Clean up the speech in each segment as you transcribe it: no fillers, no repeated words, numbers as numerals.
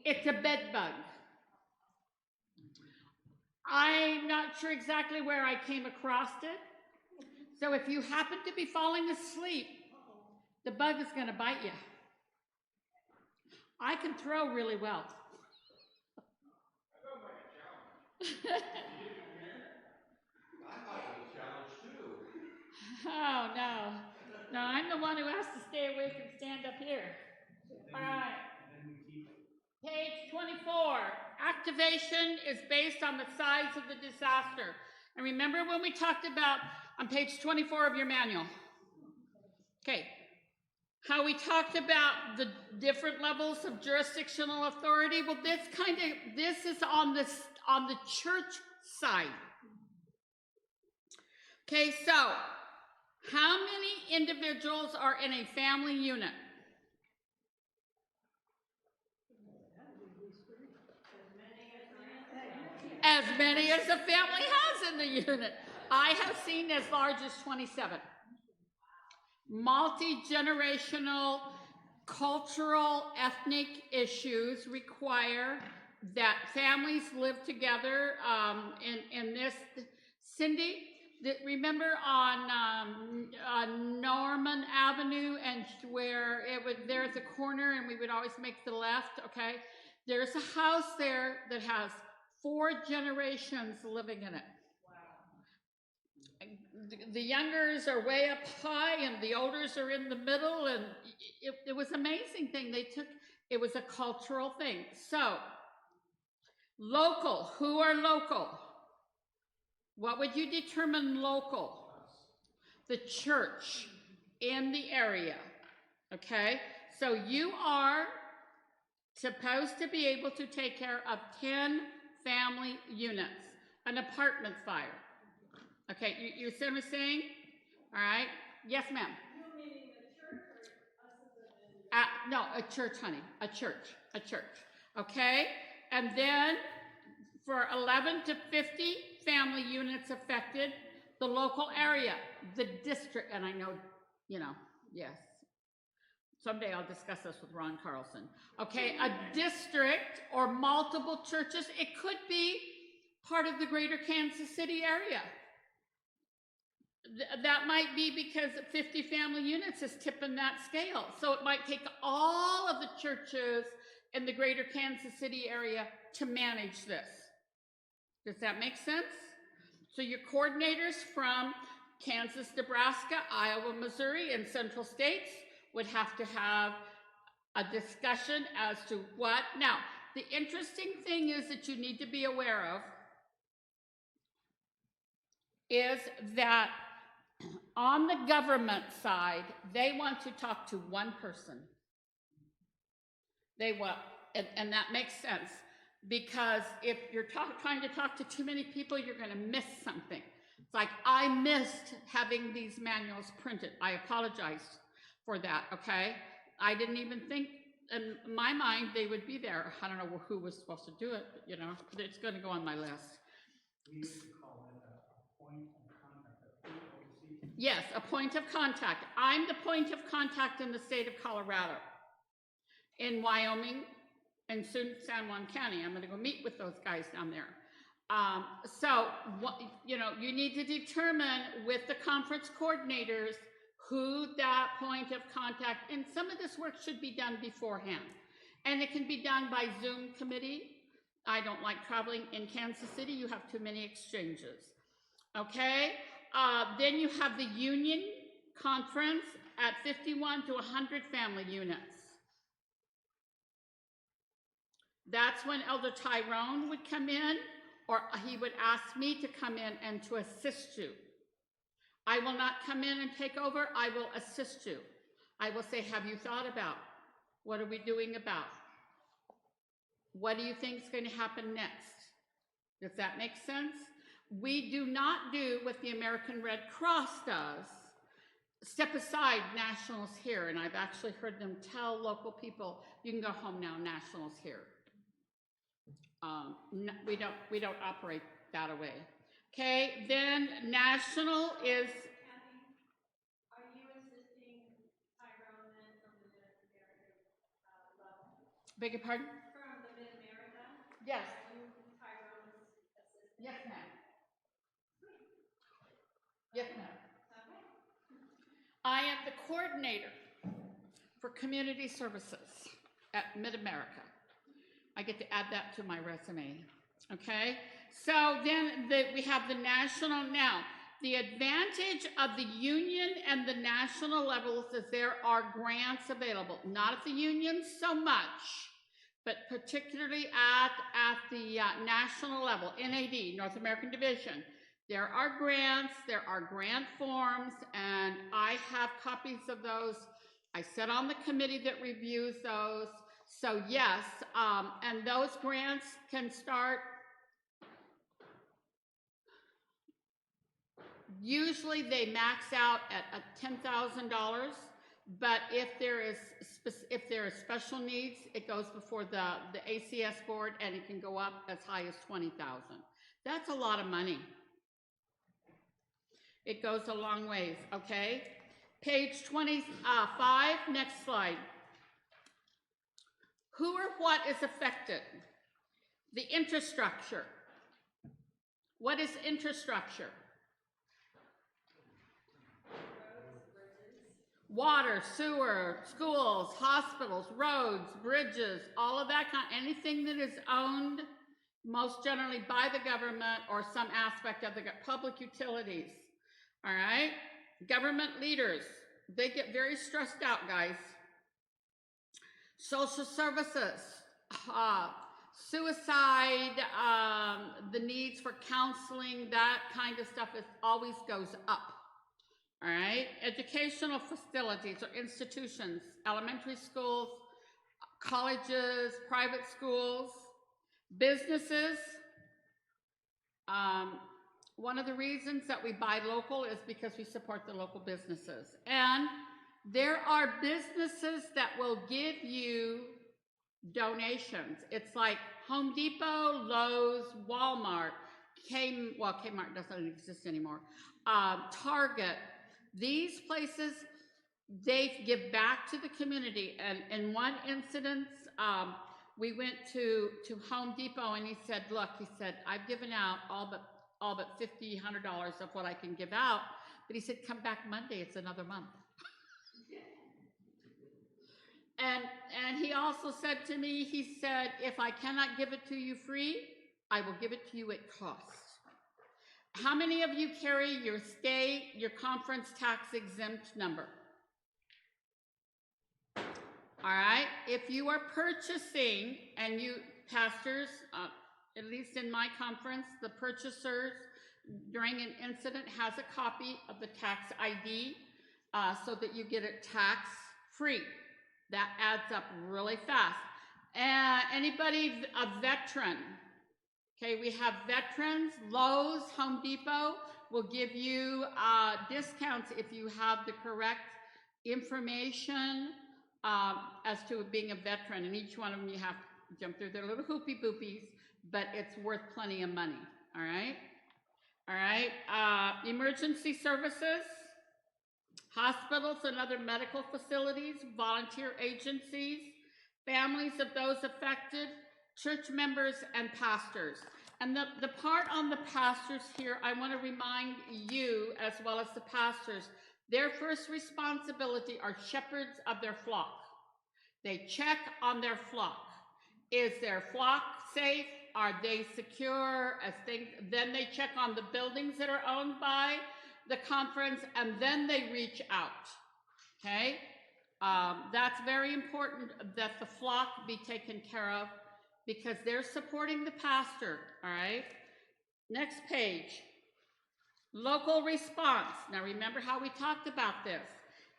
It's a bed bug. I'm not sure exactly where I came across it. So if you happen to be falling asleep, the bug is going to bite you. I can throw really well. Oh, no. No, I'm the one who has to stay awake and stand up here. All right. Page 24. Activation is based on the size of the disaster. And remember when we talked about on page 24 of your manual? Okay. How we talked about the different levels of jurisdictional authority. Well, this is on the church side. Okay, so how many individuals are in a family unit? As many as the family has in the unit. I have seen as large as 27. Multi-generational, cultural, ethnic issues require that families live together. In this, Cindy, remember on Norman Avenue, and where there's a corner, and we would always make the left. Okay, there's a house there that has 4 generations living in it. The youngers are way up high and the olders are in the middle, and it was an amazing thing. It was a cultural thing. So, local, who are local? What would you determine local? The church in the area, okay? So you are supposed to be able to take care of 10 family units, an apartment fire. Okay, you see what I'm saying? All right. Yes, ma'am. You meaning a church or us as a... No, a church, honey. A church. Okay? And then for 11 to 50 family units affected, the local area, the district, and I know, yes. Someday I'll discuss this with Ron Carlson. Okay, a district or multiple churches. It could be part of the greater Kansas City area. That might be because 50 family units is tipping that scale. So it might take all of the churches in the greater Kansas City area to manage this. Does that make sense? So your coordinators from Kansas, Nebraska, Iowa, Missouri, and Central States would have to have a discussion as to what. Now, the interesting thing is that you need to be aware of is that on the government side, they want to talk to one person. They want, and that makes sense, because if you're trying to talk to too many people, you're going to miss something. It's like, I missed having these manuals printed. I apologize for that, okay? I didn't even think, in my mind, they would be there. I don't know who was supposed to do it, but it's going to go on my list. We used to call it a point of contact. Yes, a point of contact. I'm the point of contact in the state of Colorado. In Wyoming and soon San Juan County. I'm going to go meet with those guys down there. So, you need to determine with the conference coordinators who that point of contact, and some of this work should be done beforehand. And it can be done by Zoom committee. I don't like traveling in Kansas City. You have too many exchanges. Okay? Then you have the union conference at 51 to 100 family units. That's when Elder Tyrone would come in, or he would ask me to come in and to assist you. I will not come in and take over. I will assist you. I will say, have you thought about what are we doing about? What do you think is going to happen next? Does that make sense? We do not do what the American Red Cross does, step aside nationals here. And I've actually heard them tell local people, you can go home now, nationals here. No, we don't operate that way. Okay, then national is. Kathy, are you assisting Tyrone then from the military level? Beg your pardon? From the Yes. You, Tyrone's assistant? Yes, ma'am. Yes, ma'am. Okay. I am the coordinator for community services at Mid-America. I get to add that to my resume. Okay? So then we have the national now. The advantage of the union and the national levels is there are grants available. Not at the union so much, but particularly at the national level, NAD, North American Division. There are grants, there are grant forms, and I have copies of those. I sit on the committee that reviews those. So yes, and those grants can start, usually they max out at $10,000, but if there is special needs, it goes before the ACS board and it can go up as high as $20,000. That's a lot of money. It goes a long ways, okay? Page 25, next slide. Who or what is affected? The infrastructure. What is infrastructure? Water, sewer, schools, hospitals, roads, bridges, all of that anything that is owned most generally by the government or some aspect of the public utilities. All right? Government leaders, they get very stressed out, guys. Social services, suicide, the needs for counseling, that kind of stuff always goes up. All right, educational facilities or institutions, elementary schools, colleges, private schools, businesses. One of the reasons that we buy local is because we support the local businesses. And there are businesses that will give you donations. It's like Home Depot, Lowe's, Walmart, Kmart doesn't exist anymore, Target. These places, they give back to the community. And in one incident, we went to Home Depot and he said, look, he said, I've given out all but $50, $100 of what I can give out. But he said, come back Monday, it's another month. And he also said to me, he said, if I cannot give it to you free, I will give it to you at cost. How many of you carry your state, your conference tax exempt number? All right, if you are purchasing, and you pastors, at least in my conference, the purchasers during an incident has a copy of the tax ID so that you get it tax free. That adds up really fast. Anybody a veteran? Okay, we have veterans. Lowe's, Home Depot will give you discounts if you have the correct information as to being a veteran. And each one of them you have to jump through their little hoopy boopies, but it's worth plenty of money. All right? All right. Emergency services, hospitals and other medical facilities, volunteer agencies, families of those affected, church members, and pastors. And the part on the pastors here, I want to remind you, as well as the pastors, their first responsibility are shepherds of their flock. They check on their flock. Is their flock safe? Are they secure? Then they check on the buildings that are owned by the conference, and then they reach out. Okay? That's very important that the flock be taken care of because they're supporting the pastor. All right? Next page. Local response. Now remember how we talked about this.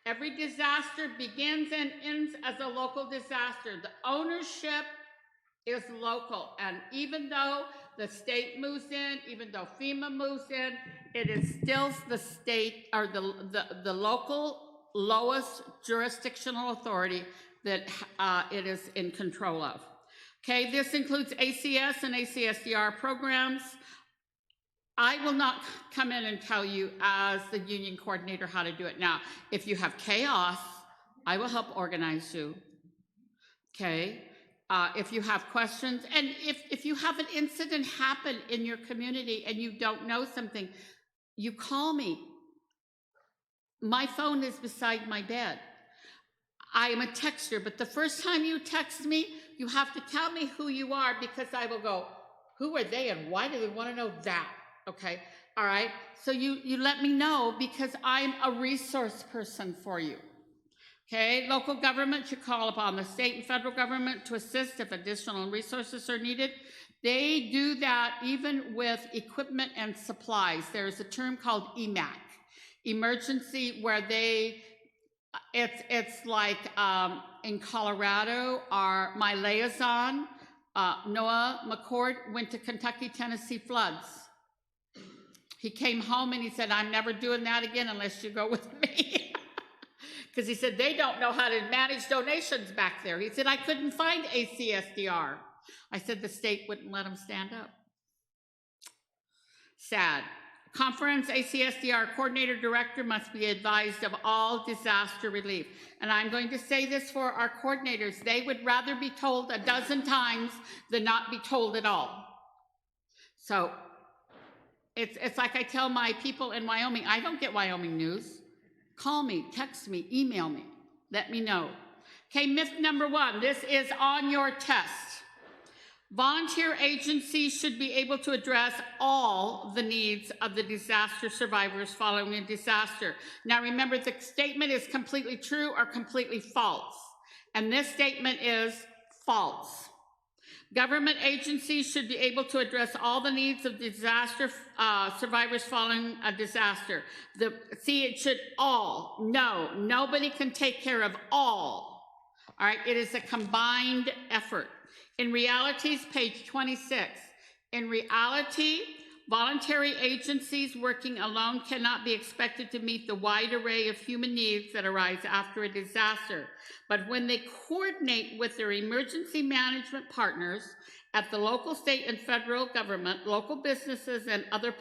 Every disaster begins and ends as a local disaster. The ownership is local, and even though the state moves in, even though FEMA moves in, it is still the state or the local lowest jurisdictional authority that it is in control of. Okay, this includes ACS and ACSDR programs. I will not come in and tell you as the union coordinator how to do it. Now, if you have chaos, I will help organize you. Okay. if you have questions. And if you have an incident happen in your community and you don't know something, you call me. My phone is beside my bed. I am a texter, but the first time you text me, you have to tell me who you are, because I will go, who are they and why do they want to know that? Okay, all right? So you let me know, because I'm a resource person for you. Okay, local government should call upon the state and federal government to assist if additional resources are needed. They do that even with equipment and supplies. There's a term called EMAC, emergency, where it's like in Colorado, my liaison, Noah McCord, went to Kentucky, Tennessee floods. He came home and he said, I'm never doing that again unless you go with me. Because he said, they don't know how to manage donations back there. He said, I couldn't find ACSDR. I said, the state wouldn't let him stand up. Sad. Conference ACSDR coordinator director must be advised of all disaster relief. And I'm going to say this for our coordinators. They would rather be told a dozen times than not be told at all. So it's like I tell my people in Wyoming, I don't get Wyoming news. Call me, text me, email me, let me know. Okay, myth number 1, this is on your test. Volunteer agencies should be able to address all the needs of the disaster survivors following a disaster. Now remember, the statement is completely true or completely false. And this statement is false. Government agencies should be able to address all the needs of disaster survivors following a disaster. It should all. No, nobody can take care of all. All right, it is a combined effort. In realities, page 26. In reality, voluntary agencies working alone cannot be expected to meet the wide array of human needs that arise after a disaster. But when they coordinate with their emergency management partners at the local, state, and federal government, local businesses, and other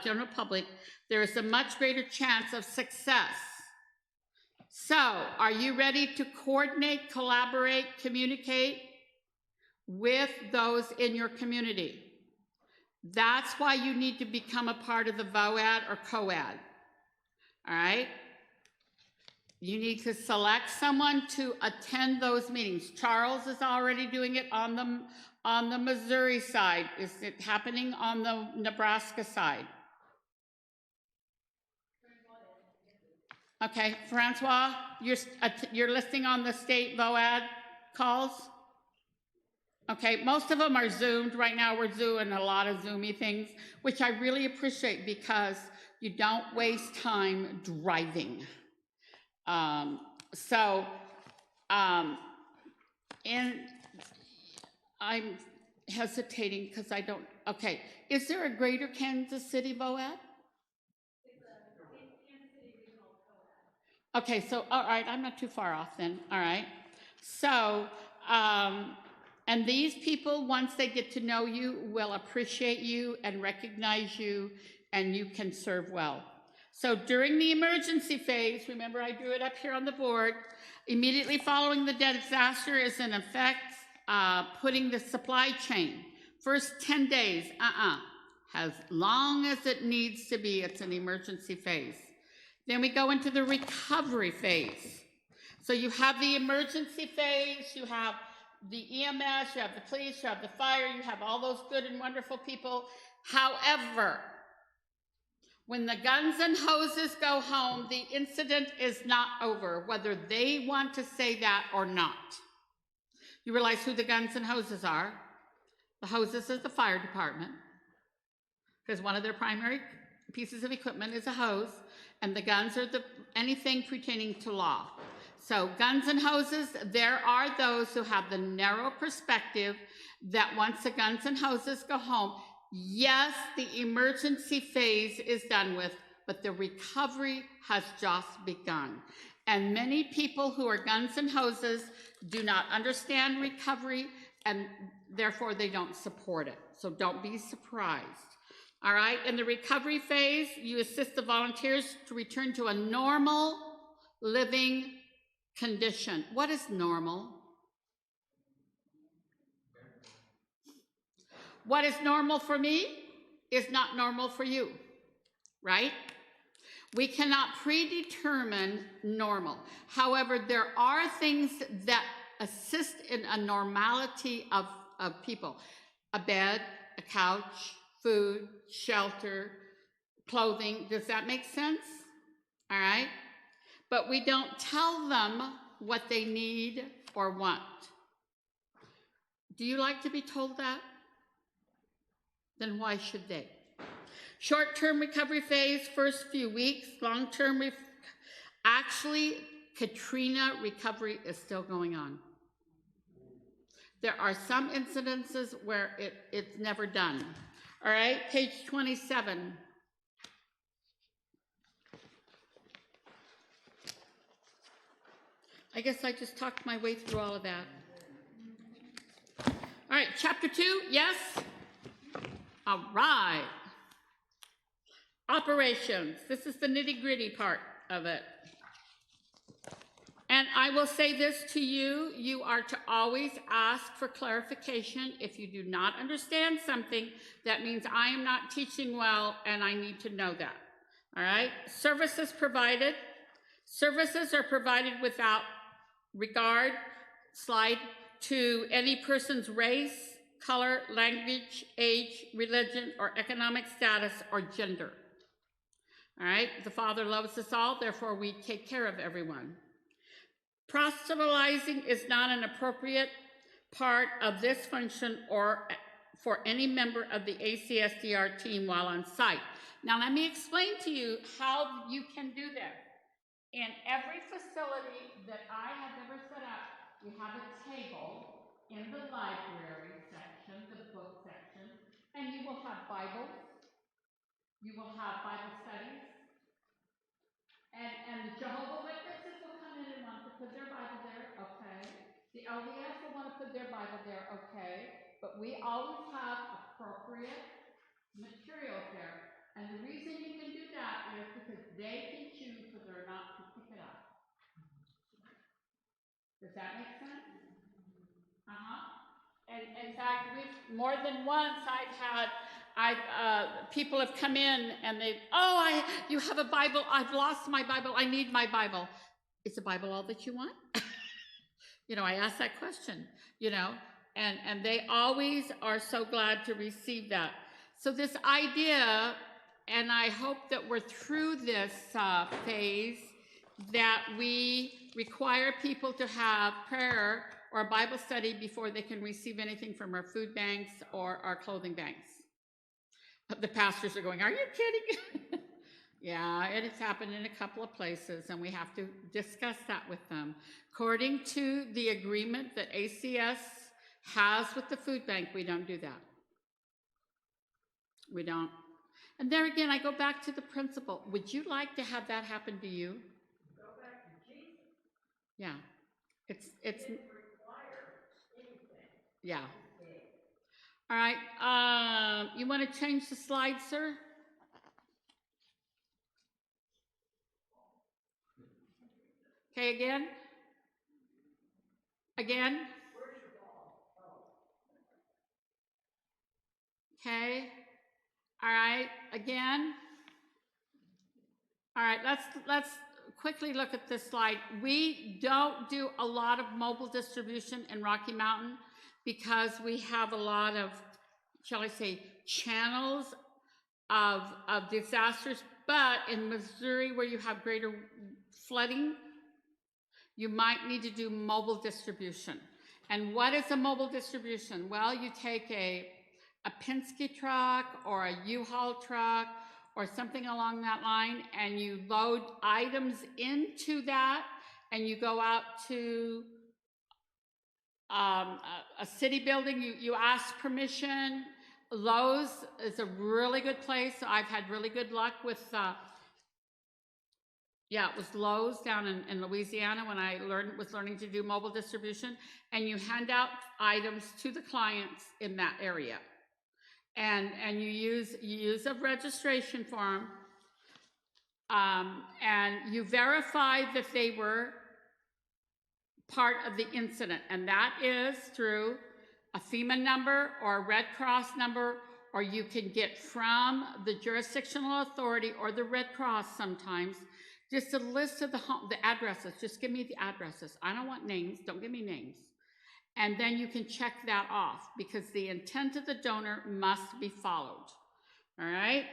general public, there is a much greater chance of success. So, are you ready to coordinate, collaborate, communicate with those in your community? That's why you need to become a part of the VOAD or COAD, all right? You need to select someone to attend those meetings. Charles is already doing it on the Missouri side. Is it happening on the Nebraska side? Okay, Francois, you're listing on the state VOAD calls? Okay, most of them are Zoomed. Right now we're doing a lot of Zoomy things, which I really appreciate because you don't waste time driving. And I'm hesitating because I don't, okay. Is there a Greater Kansas City VOAD? It's Kansas City Regional COAD. Okay, so, all right, I'm not too far off then, all right. So, and these people, once they get to know you, will appreciate you and recognize you, and you can serve well. So during the emergency phase, remember I drew it up here on the board, immediately following the disaster is in effect putting the supply chain. First 10 days, as long as it needs to be, it's an emergency phase. Then we go into the recovery phase. So you have the emergency phase, you have the EMS, you have the police, you have the fire, you have all those good and wonderful people. However, when the guns and hoses go home, the incident is not over, whether they want to say that or not. You realize who the guns and hoses are? The hoses is the fire department, because one of their primary pieces of equipment is a hose, and the guns are anything pertaining to law. So guns and hoses, there are those who have the narrow perspective that once the guns and hoses go home, yes, the emergency phase is done with, but the recovery has just begun. And many people who are guns and hoses do not understand recovery, and therefore they don't support it. So don't be surprised. All right, in the recovery phase, you assist the volunteers to return to a normal living condition. What is normal? What is normal for me is not normal for you, right? We cannot predetermine normal. However, there are things that assist in a normality of people. A bed, a couch, food, shelter, clothing. Does that make sense? All right? But we don't tell them what they need or want. Do you like to be told that? Then why should they? Short-term recovery phase, first few weeks. Long-term, actually, Katrina recovery is still going on. There are some incidences where it's never done. All right, page 27. I guess I just talked my way through all of that. All right, chapter 2, yes? All right. Operations. This is the nitty-gritty part of it. And I will say this to you, you are to always ask for clarification. If you do not understand something, that means I am not teaching well and I need to know that. All right? Services provided. Services are provided without regard, slide, to any person's race, color, language, age, religion, or economic status or gender. All right? The Father loves us all, therefore we take care of everyone. Proselytizing is not an appropriate part of this function or for any member of the ACSDR team while on site. Now let me explain to you how you can do that. In every facility that I have ever set up, we have a table in the library section, the book section, and you will have Bibles, you will have Bible studies, and the Jehovah's Witnesses will come in and want to put their Bible there, okay. The LDS will want to put their Bible there, okay. But we always have appropriate materials there. And the reason you can do that is because they can choose whether or not to pick it up. Does that make sense? And in fact, we've more than once people have come in and you have a Bible. I've lost my Bible. I need my Bible. Is the Bible all that you want? I ask that question. And they always are so glad to receive that. So this idea, and I hope that we're through this phase, that we require people to have prayer or a Bible study before they can receive anything from our food banks or our clothing banks. The pastors are going, are you kidding? Yeah, it has happened in a couple of places, and we have to discuss that with them. According to the agreement that ACS has with the food bank, we don't do that. We don't. And there again, I go back to the principle. Would you like to have that happen to you? Go back to Jesus. Yeah. It's Didn't require anything. Yeah. All right. You want to change the slide, sir? Okay, again. Again. Where's your ball? Oh. Okay. All right. Again. All right. Let's quickly look at this slide. We don't do a lot of mobile distribution in Rocky Mountain because we have a lot of, shall I say, channels of disasters. But in Missouri, where you have greater flooding, you might need to do mobile distribution. And what is a mobile distribution? Well, you take a Penske truck or a U-Haul truck or something along that line, and you load items into that, and you go out to a city building, you ask permission. Lowe's is a really good place. I've had really good luck with, it was Lowe's down in Louisiana when I was learning to do mobile distribution, and you hand out items to the clients in that area. And you use a registration form, and you verify that they were part of the incident, and that is through a FEMA number or a Red Cross number, or you can get from the jurisdictional authority or the Red Cross sometimes, just a list of the addresses. Just give me the addresses. I don't want names. Don't give me names. And then you can check that off because the intent of the donor must be followed. All right.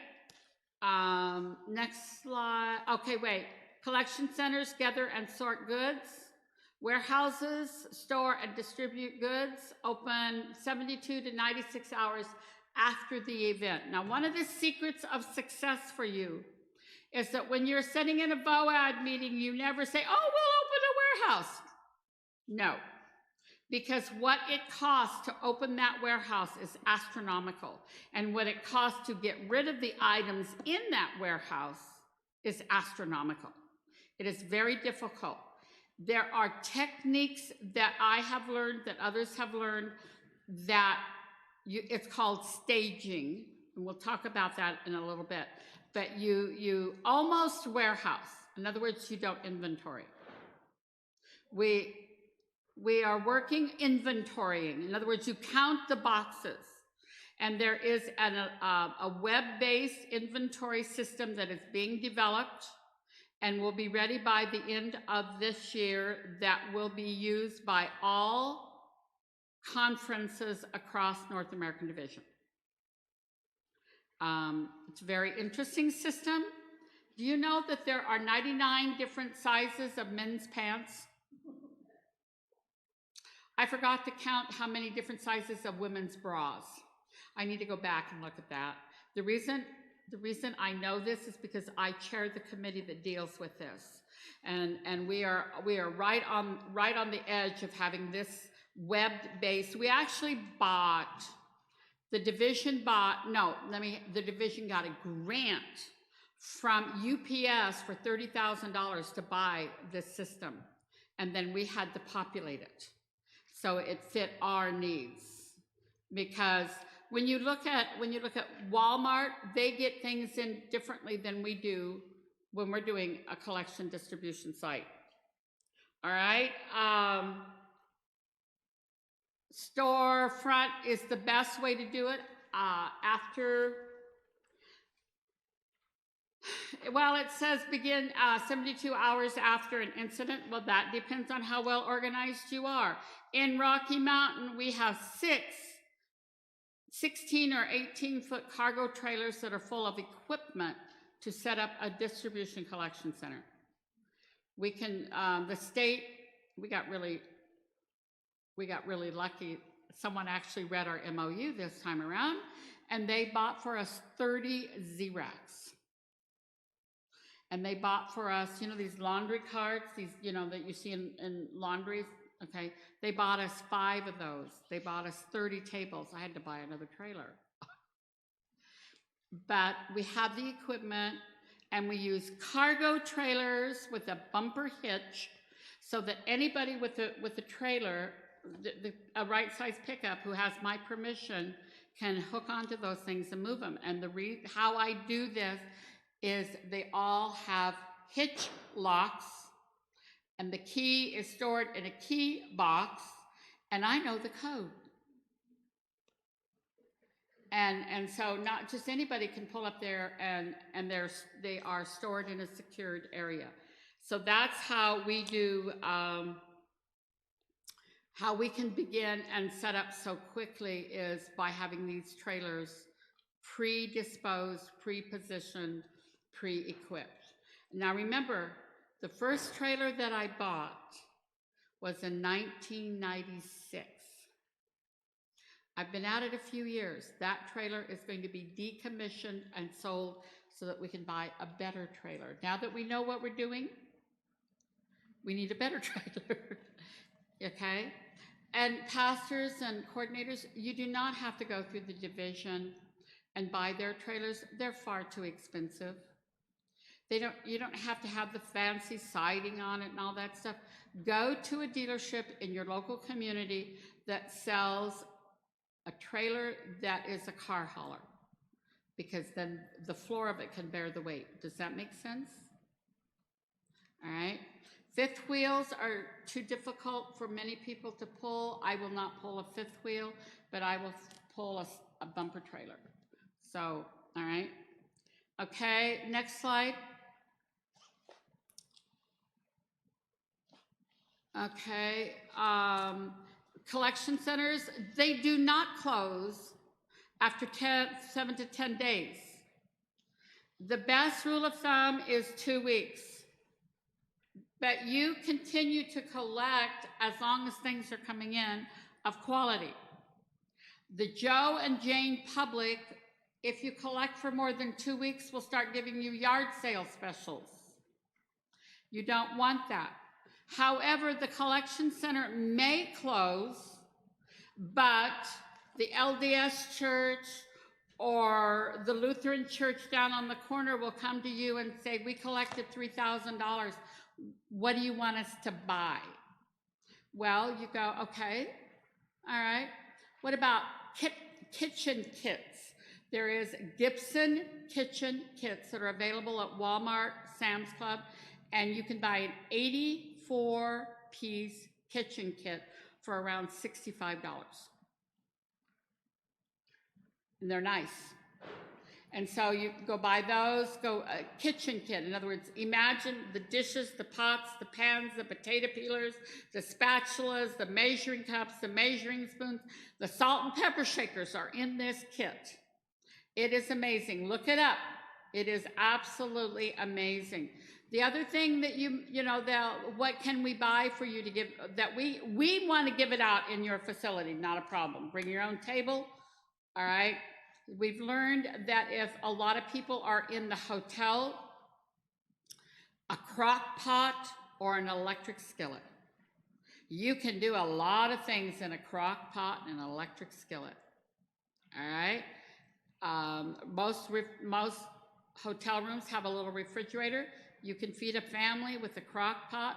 Next slide. Okay, wait. Collection centers gather and sort goods. Warehouses store and distribute goods, open 72 to 96 hours after the event. Now, one of the secrets of success for you is that when you're sitting in a VOAD meeting, you never say, oh, we'll open a warehouse. No, because what it costs to open that warehouse is astronomical. And what it costs to get rid of the items in that warehouse is astronomical. It is very difficult. There are techniques that I have learned, that others have learned, that it's called staging, and we'll talk about that in a little bit. But you almost warehouse. In other words, you don't inventory. We are working inventorying. In other words, you count the boxes. And there is a web-based inventory system that is being developed and will be ready by the end of this year that will be used by all conferences across North American Division. It's a very interesting system. Do you know that there are 99 different sizes of men's pants? I forgot to count how many different sizes of women's bras. I need to go back and look at that. The reason I know this is because I chair the committee that deals with this, and we are right on the edge of having this web-based. We actually the division got a grant from UPS for $30,000 to buy this system, and then we had to populate it so it fit our needs. Because when you look at Walmart, they get things in differently than we do when we're doing a collection distribution site. All right. Storefront is the best way to do it. It says begin 72 hours after an incident. Well, that depends on how well organized you are. In Rocky Mountain, we have 16 or 18-foot cargo trailers that are full of equipment to set up a distribution collection center. We can, the state, we got really lucky. Someone actually read our MOU this time around, and they bought for us 30 Z-Racks. And they bought for us, these laundry carts, these, that you see in laundries, okay? They bought us 5 of those. They bought us 30 tables. I had to buy another trailer. But we have the equipment, and we use cargo trailers with a bumper hitch so that anybody with a trailer, a right-size pickup who has my permission can hook onto those things and move them. And how I do this is they all have hitch locks, and the key is stored in a key box, and I know the code. And so not just anybody can pull up there, and they are stored in a secured area. So that's how we do, how we can begin and set up so quickly is by having these trailers predisposed, pre-positioned, pre-equipped. Now remember, the first trailer that I bought was in 1996. I've been at it a few years. That trailer is going to be decommissioned and sold so that we can buy a better trailer. Now that we know what we're doing, we need a better trailer, okay? And pastors and coordinators, you do not have to go through the division and buy their trailers. They're far too expensive. You don't have to have the fancy siding on it and all that stuff. Go to a dealership in your local community that sells a trailer that is a car hauler, because then the floor of it can bear the weight. Does that make sense? All right. Fifth wheels are too difficult for many people to pull. I will not pull a fifth wheel, but I will pull a bumper trailer. So, all right. Okay, next slide. Okay, collection centers, they do not close after 7 to 10 days. The best rule of thumb is 2 weeks. But you continue to collect as long as things are coming in of quality. The Joe and Jane public, if you collect for more than 2 weeks, will start giving you yard sale specials. You don't want that. However, the collection center may close, but the LDS church or the Lutheran church down on the corner will come to you and say, we collected $3,000. What do you want us to buy? Well, you go, okay, all right. What about kitchen kits? There is Gibson kitchen kits that are available at Walmart, Sam's Club, and you can buy an 84-piece kitchen kit for around $65. And they're nice. And so you go buy those, kitchen kit. In other words, imagine the dishes, the pots, the pans, the potato peelers, the spatulas, the measuring cups, the measuring spoons, the salt and pepper shakers are in this kit. It is amazing. Look it up. It is absolutely amazing. The other thing that what can we buy for you to give, that we want to give it out in your facility, not a problem. Bring your own table, all right? We've learned that if a lot of people are in the hotel, a crock pot or an electric skillet. You can do a lot of things in a crock pot and an electric skillet, all right? Most hotel rooms have a little refrigerator. You can feed a family with a crock pot.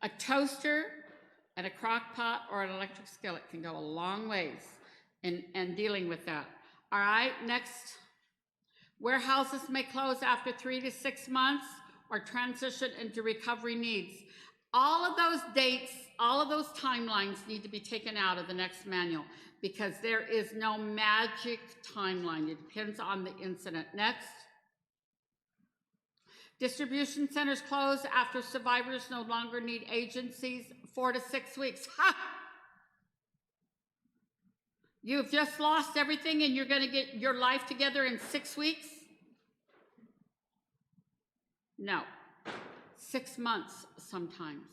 A toaster and a crock pot or an electric skillet can go a long ways in dealing with that. All right, next. Warehouses may close after 3 to 6 months or transition into recovery needs. All of those dates, all of those timelines need to be taken out of the next manual because there is no magic timeline. It depends on the incident. Next. Distribution centers close after survivors no longer need agencies, 4 to 6 weeks. Ha! You've just lost everything and you're going to get your life together in 6 weeks? No. 6 months sometimes.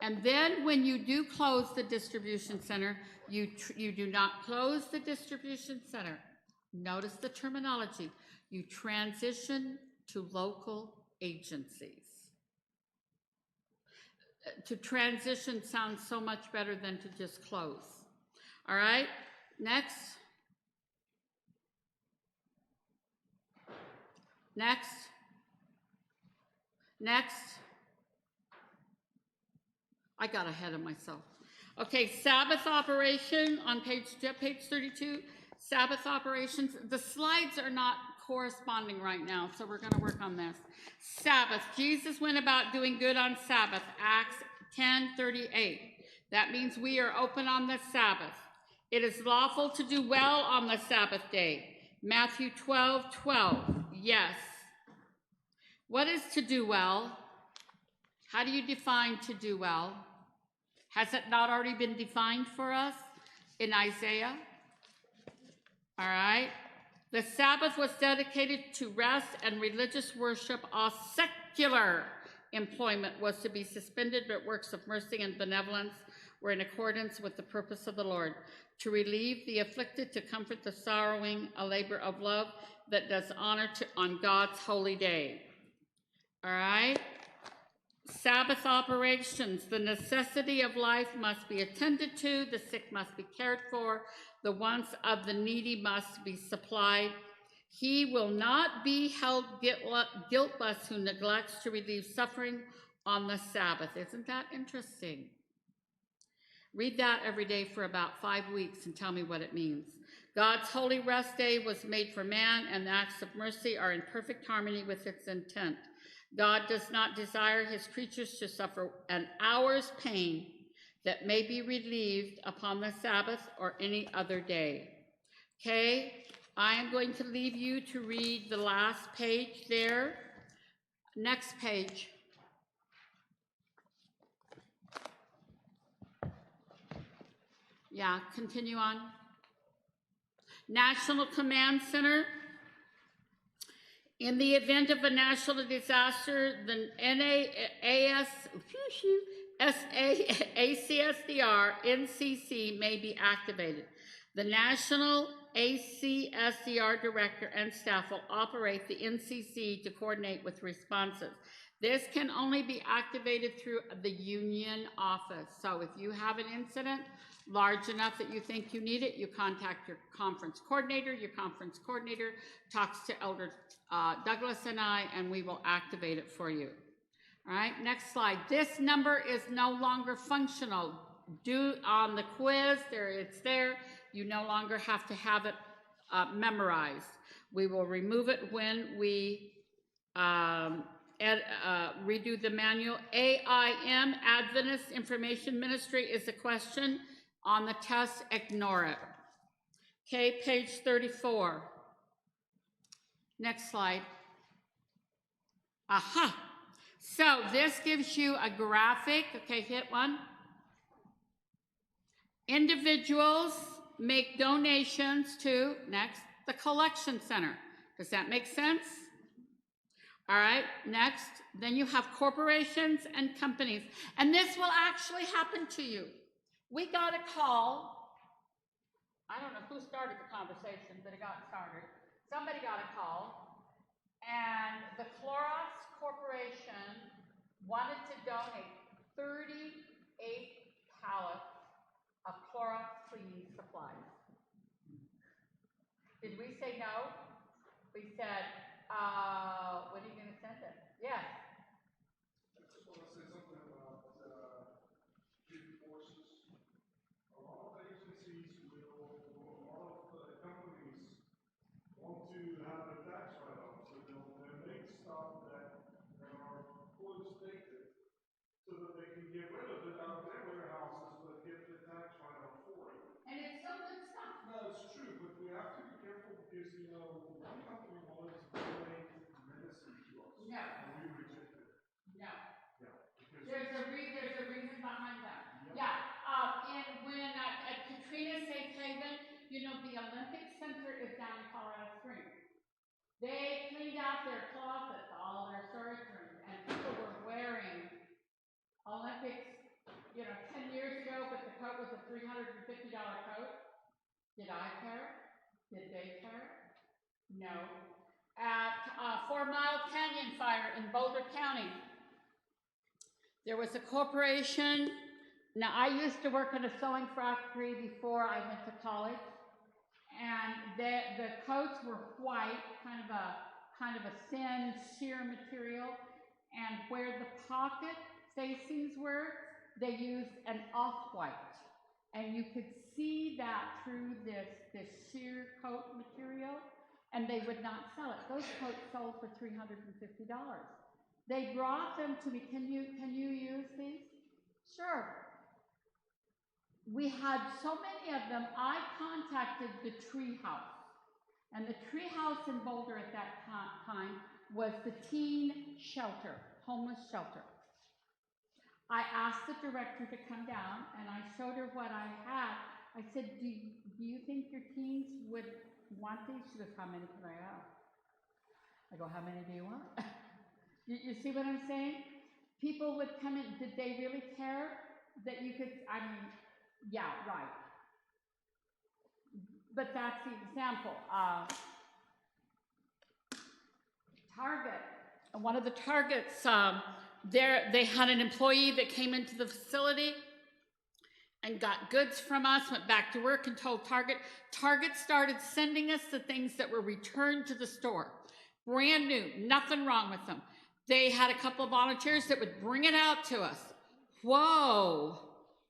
And then when you do close the distribution center, you do not close the distribution center. Notice the terminology. You transition to local agencies. To transition sounds so much better than to just close. All right, next. Next. Next. I got ahead of myself. Okay, Sabbath operation on page 32. Sabbath operations. The slides are not corresponding right now, so we're going to work on this. Sabbath. Jesus went about doing good on Sabbath. Acts 10:38. That means we are open on the Sabbath. It is lawful to do well on the Sabbath day. Matthew 12:12. Yes. What is to do well? How do you define to do well? Has it not already been defined for us in Isaiah? All right. The Sabbath was dedicated to rest and religious worship. All secular employment was to be suspended, but works of mercy and benevolence were in accordance with the purpose of the Lord, to relieve the afflicted, to comfort the sorrowing, a labor of love that does honor on God's holy day. All right. Sabbath operations. The necessity of life must be attended to. The sick must be cared for. The wants of the needy must be supplied. He will not be held guiltless who neglects to relieve suffering on the Sabbath. Isn't that interesting? Read that every day for about 5 weeks and tell me what it means. God's holy rest day was made for man, and the acts of mercy are in perfect harmony with its intent. God does not desire his creatures to suffer an hour's pain that may be relieved upon the Sabbath or any other day. Okay, I am going to leave you to read the last page there. Next page. Yeah, continue on. National Command Center. In the event of a national disaster, the ACSDR NCC may be activated. The National ACSDR Director and staff will operate the NCC to coordinate with responses. This can only be activated through the union office. So if you have an incident large enough that you think you need it, you contact your conference coordinator. Your conference coordinator talks to Elder Douglas and I, and we will activate it for you. All right, next slide. This number is no longer functional. Due on the quiz, it's there. You no longer have to have it memorized. We will remove it when we redo the manual. AIM, Adventist Information Ministry, is a question on the test. Ignore it. Okay, page 34. Next slide. Aha. So this gives you a graphic. Okay, hit one. Individuals make donations to, next, the collection center. Does that make sense? All right, next. Then you have corporations and companies. And this will actually happen to you. We got a call. I don't know who started the conversation, but it got started. Somebody got a call, and the Clorox Corporation wanted to donate 38 pallets of Clorox cleaning supplies. Did we say no? We said, when are you going to send it? Yes. I just want to say something about big forces. A lot of agencies a lot of companies want to have a tax write-off, so they'll make stuff that are fully stated so that they can get rid of it out of their warehouses but get the tax write-off for it. And it's still good stuff. No, it's true, but we have to be careful because, one company wanted to donate medicine to us. No. And we rejected it. No. Yeah. Because There's a reason behind that. Yep. Yeah. And when at Katrina Safe Haven, the Olympic Center is down in Colorado Springs. They cleaned out their closets, all their storage rooms, and people were wearing Olympics, 10 years ago, but the coat was a $350 coat. Did I care? Did they care? No. At 4 Mile Canyon fire in Boulder County, there was a corporation. Now, I used to work in a sewing factory before I went to college, and the coats were white, kind of a thin, sheer material, and where the pocket facings were, they used an off-white, and you could see that through this sheer coat material, and they would not sell it. Those coats sold for $350. They brought them to me. Can you use these? Sure. We had so many of them, I contacted the Tree House. And the Tree House in Boulder at that time was the teen shelter, homeless shelter. I asked the director to come down, and I showed her what I had. I said, do you think your teens would want these? She goes, how many can I have? I go, how many do you want? You see what I'm saying? People would come in. Did they really care that you could, yeah, right. But that's the example. Target. One of the Targets, they had an employee that came into the facility and got goods from us, went back to work and told Target. Target started sending us the things that were returned to the store. Brand new, nothing wrong with them. They had a couple of volunteers that would bring it out to us. Whoa,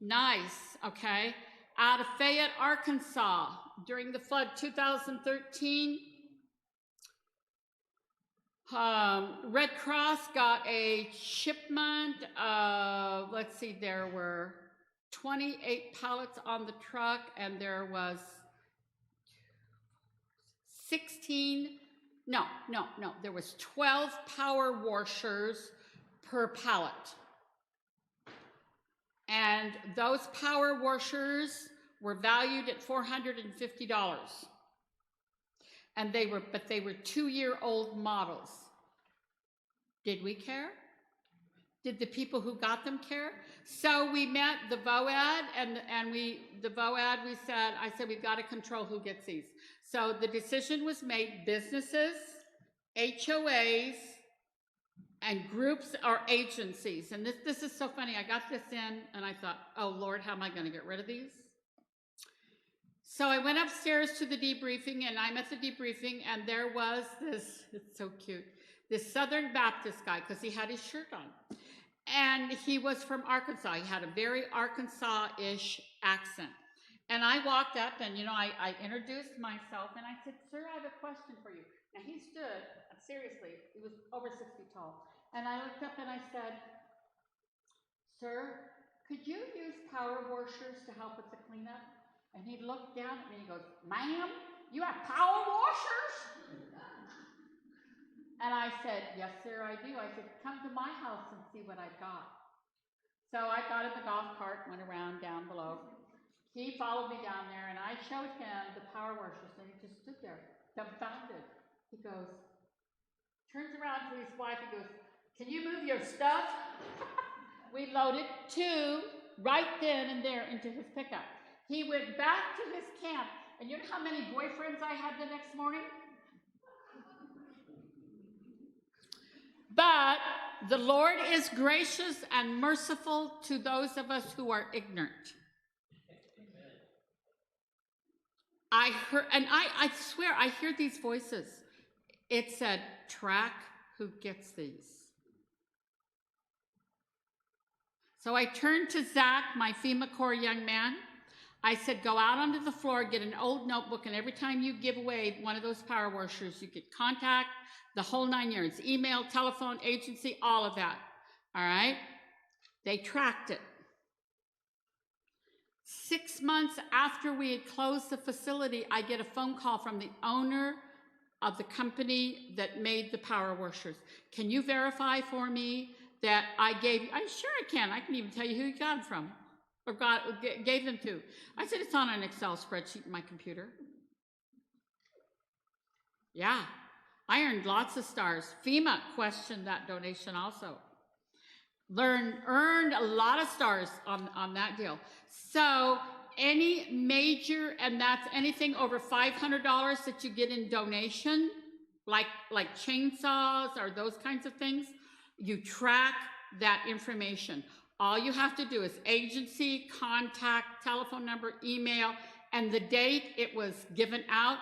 nice, okay. Out of Fayette, Arkansas, during the flood 2013, Red Cross got a shipment of, let's see, there were 28 pallets on the truck, and there was there was 12 power washers per pallet. And those power washers were valued at $450. And they were 2-year-old models. Did we care? Did the people who got them care? So we met the VOAD, we said, we've got to control who gets these. So the decision was made, businesses, HOAs, and groups or agencies. And this is so funny. I got this in and I thought, oh Lord, how am I going to get rid of these? So I went upstairs to the debriefing, and I'm at the debriefing, and there was this, it's so cute, this Southern Baptist guy, because he had his shirt on. And he was from Arkansas. He had a very Arkansas-ish accent. And I walked up and, I introduced myself and I said, sir, I have a question for you. Now he stood, seriously, he was over 6 feet tall. And I looked up and I said, sir, could you use power washers to help with the cleanup? And he looked down at me and he goes, ma'am, you have power washers? And I said, yes, sir, I do. I said, come to my house and see what I've got. So I got in the golf cart, went around down below. He followed me down there, and I showed him the power washers, and he just stood there, dumbfounded. He goes, turns around to his wife, he goes, can you move your stuff? We loaded 2 right then and there into his pickup. He went back to his camp, and you know how many boyfriends I had the next morning? But the Lord is gracious and merciful to those of us who are ignorant. I heard, and I swear, I hear these voices. It said, track who gets these. So I turned to Zach, my FEMA Corps young man. I said, go out onto the floor, get an old notebook, and every time you give away one of those power washers, you get contact, the whole 9 yards, email, telephone, agency, all of that. All right? They tracked it. 6 months after we had closed the facility, I get a phone call from the owner of the company that made the power washers. Can you verify for me that I'm sure I can. I can even tell you who you got them from or gave them to. I said, it's on an Excel spreadsheet in my computer. Yeah, I earned lots of stars. FEMA questioned that donation also. Earned a lot of stars on that deal. So any major, and that's anything over $500 that you get in donation, like chainsaws or those kinds of things, you track that information. All you have to do is agency, contact, telephone number, email, and the date it was given out,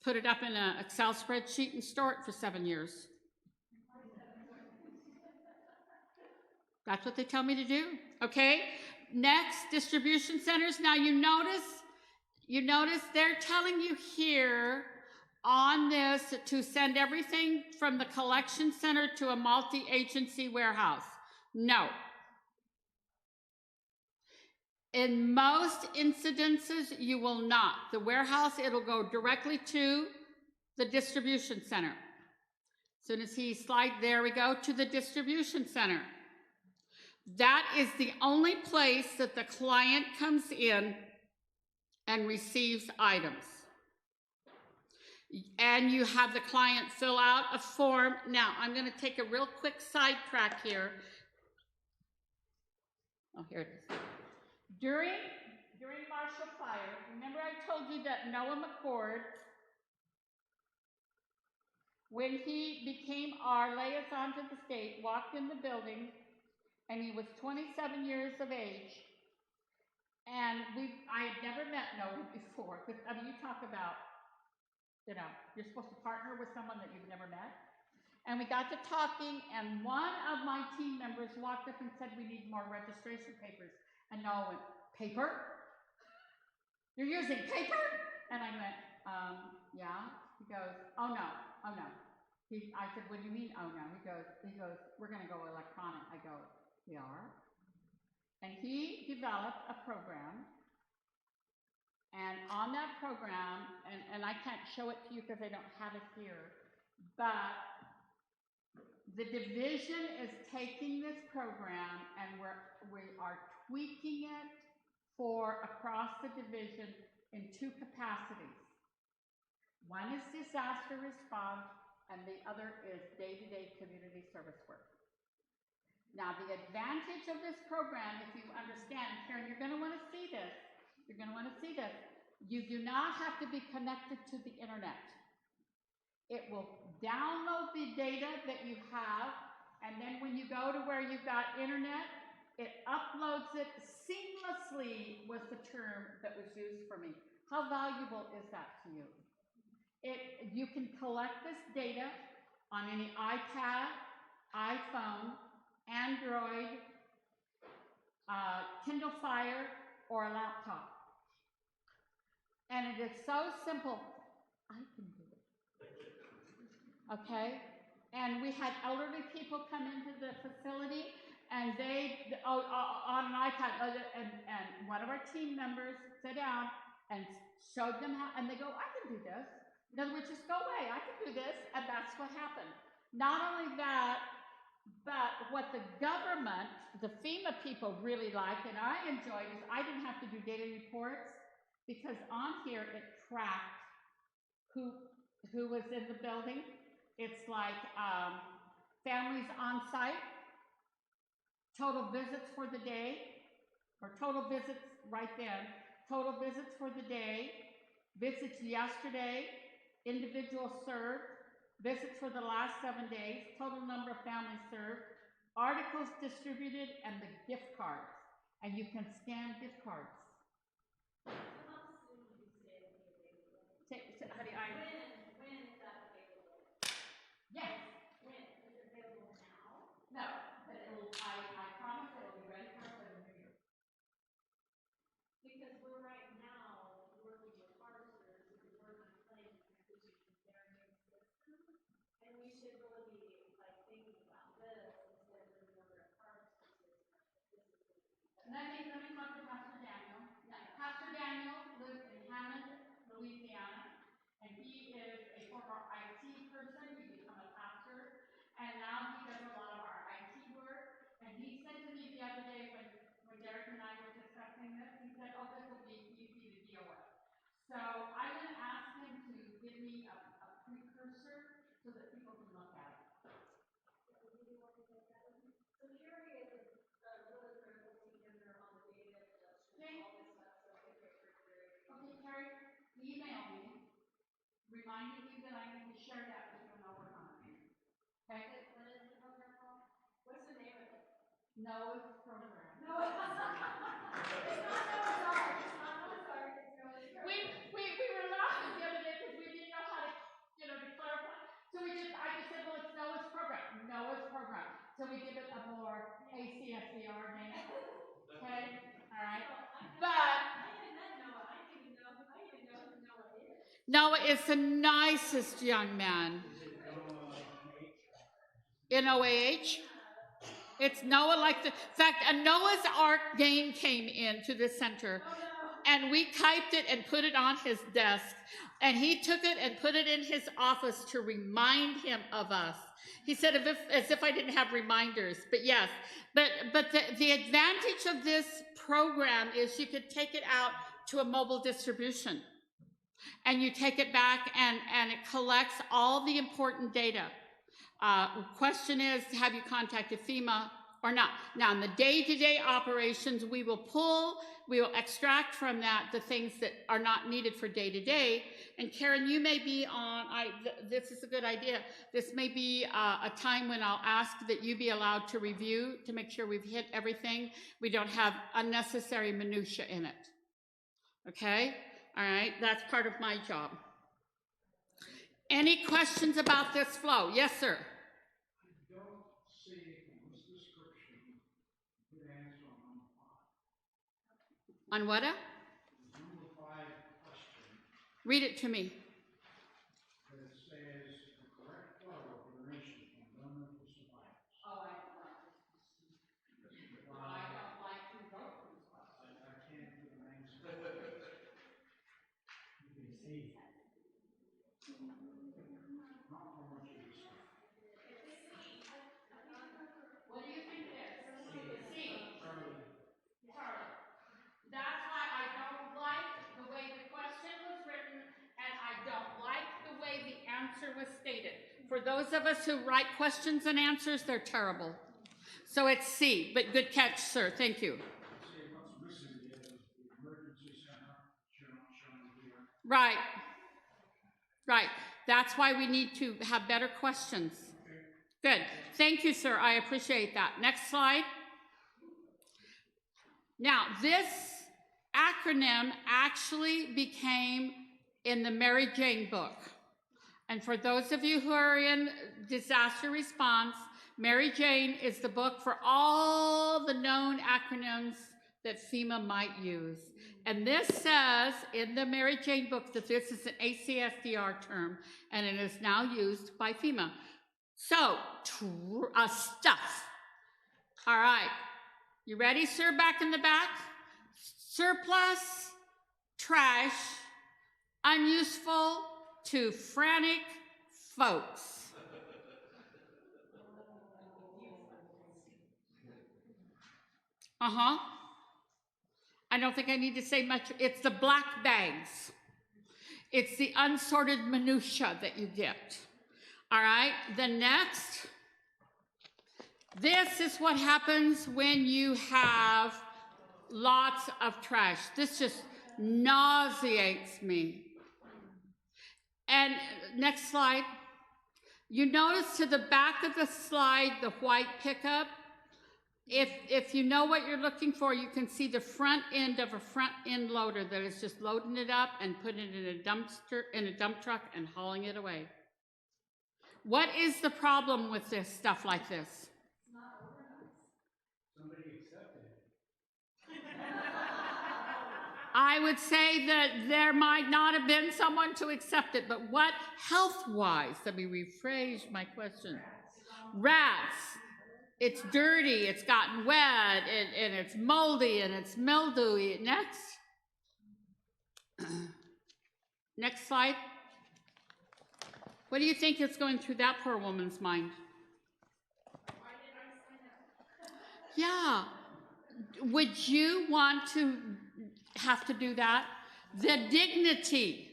put it up in an Excel spreadsheet and store it for 7 years. That's what they tell me to do, okay? Next, distribution centers. Now you notice they're telling you here on this to send everything from the collection center to a multi-agency warehouse. No. In most incidences, you will not. The warehouse, it'll go directly to the distribution center. As soon as he slides, there we go, to the distribution center. That is the only place that the client comes in and receives items. And you have the client fill out a form. Now, I'm going to take a real quick sidetrack here. Oh, here it is. During Marshall Fire, remember I told you that Noah McCord, when he became our liaison to the state, walked in the building, and he was 27 years of age. And I had never met Noah before. Because, I mean, you talk about, you're supposed to partner with someone that you've never met. And we got to talking, and one of my team members walked up and said, we need more registration papers. And Noah went, paper? You're using paper? And I went, yeah. He goes, oh no. I said, what do you mean? Oh no, he goes, we're gonna go electronic. I go, we are? And he developed a program, and on that program, and I can't show it to you because I don't have it here, but the division is taking this program and we are tweaking it for across the division in two capacities. One is disaster response, and the other is day-to-day community service work. Now, the advantage of this program, if you understand, Karen, you're going to want to see this. You're going to want to see this. You do not have to be connected to the internet. It will download the data that you have, and then when you go to where you've got internet, it uploads it seamlessly, was the term that was used for me. How valuable is that to you? You can collect this data on any iPad, iPhone, Android, Kindle Fire, or a laptop. And it is so simple. I can do it. Okay? And we had elderly people come into the facility, and they, on an iPad, and one of our team members sat down and showed them how, and they go, I can do this. In other words, just go away, I can do this, and that's what happened. Not only that, but what the government, the FEMA people really liked, and I enjoyed, is I didn't have to do daily reports, because on here it tracked who was in the building. It's like families on site, total visits for the day, or total visits right then, total visits for the day, visits yesterday, individuals served, visits for the last 7 days, total number of families served, articles distributed, and the gift cards. And you can scan gift cards. So how soon would you say it would be available? Honey, When is that available? yes. When? Is it available now? No, but I promise it will be ready for us in the new year. Because we're right now working with harvesters and working on planning transition from their new system. And we should really be like thinking about this instead of moving over to harvester system. Let me talk to Pastor Daniel. Yeah, Pastor Daniel lives in Hammond, Louisiana, and he is a former IT person. He became a pastor, and now he does a lot of our IT work. And he said to me the other day when Derek and I were discussing this, he said, oh, this will be easy to deal with. So I'm going to ask him to give me a precursor so that people can look at it. So Carrie is a really critical team member on the data production and all this stuff, so it's great for Carrie. Okay, Carrie, email me, reminding me that I need to share that with you and I'll work on it. Okay? What is the program called? What's the name of it? Noah's program. No, it's not Noah's Ark. It's not Noah's Ark. It's Noah's program. We were laughing the other day because we didn't know how to, to clarify. So I just said, well, it's Noah's program. Noah's program. So we give it a more ACSVR name. Okay? All right. But I even met Noah. I didn't even know who Noah is. Noah is the nicest young man. NOAH. It's Noah like the, in fact, a Noah's Ark game came into the center, and we typed it and put it on his desk, and he took it and put it in his office to remind him of us. He said as if I didn't have reminders, but yes. But the advantage of this program is you could take it out to a mobile distribution, and you take it back and it collects all the important data. Question is, have you contacted FEMA or not? Now, in the day-to-day operations, we will extract from that the things that are not needed for day-to-day. And Karen, you may be on, this is a good idea. This may be a time when I'll ask that you be allowed to review to make sure we've hit everything. We don't have unnecessary minutia in it. Okay? All right, that's part of my job. Any questions about this flow? Yes, sir. I don't see from this description good answer on number 5. On what? Number 5 question Read it to me. that says the correct flow C. Not how much of this stuff. What do you think it is? C. Charlie. Charlie. That's why I don't like the way the question was written, and I don't like the way the answer was stated. For those of us who write questions and answers, they're terrible. So it's C, but good catch, sir. Thank you. See, what's missing here is the emergency center, shown here. Right. Right. That's why we need to have better questions. Good. Thank you, sir. I appreciate that. Next slide. Now, this acronym actually became in the Mary Jane book. And for those of you who are in disaster response, Mary Jane is the book for all the known acronyms that FEMA might use. And this says in the Mary Jane book that this is an ACSDR term, and it is now used by FEMA. So, stuff. All right. You ready, sir, back in the back? Surplus, trash, unuseful to frantic folks. I don't think I need to say much. It's the black bags. It's the unsorted minutia that you get. All right, the next. This is what happens when you have lots of trash. This just nauseates me. And next slide. You notice to the back of the slide, the white pickup. If you know what you're looking for, you can see the front end of a front end loader that is just loading it up and putting it in a dump truck and hauling it away. What is the problem with this stuff like this? Somebody accepted it. I would say that there might not have been someone to accept it, but what health-wise? Let me rephrase my question. Rats. It's dirty, it's gotten wet, and it's moldy, and it's mildewy. Next. Next slide. What do you think is going through that poor woman's mind? Why did I sign up? Yeah. Would you want to have to do that? The dignity.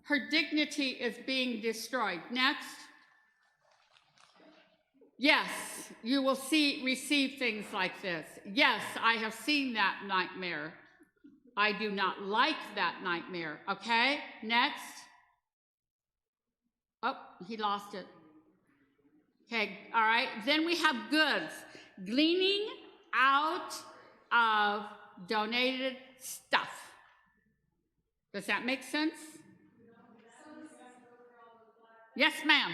Her dignity is being destroyed. Next. Yes, you will receive things like this. Yes, I have seen that nightmare. I do not like that nightmare. Okay, next. Oh, he lost it. Okay, all right. Then we have goods. Gleaning out of donated stuff. Does that make sense? Yes, ma'am.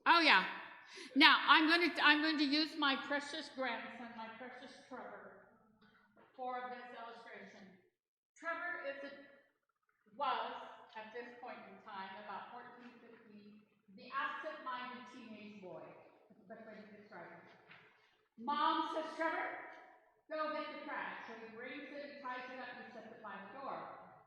Oh yeah. Now I'm going to use my precious grandson, my precious Trevor, for this illustration. Trevor was at this point in time about 14, 15, the absent-minded teenage boy. That's the best way to describe him. Mom says, Trevor, go get the trash. So he brings it, he ties it up, and sets it by the door.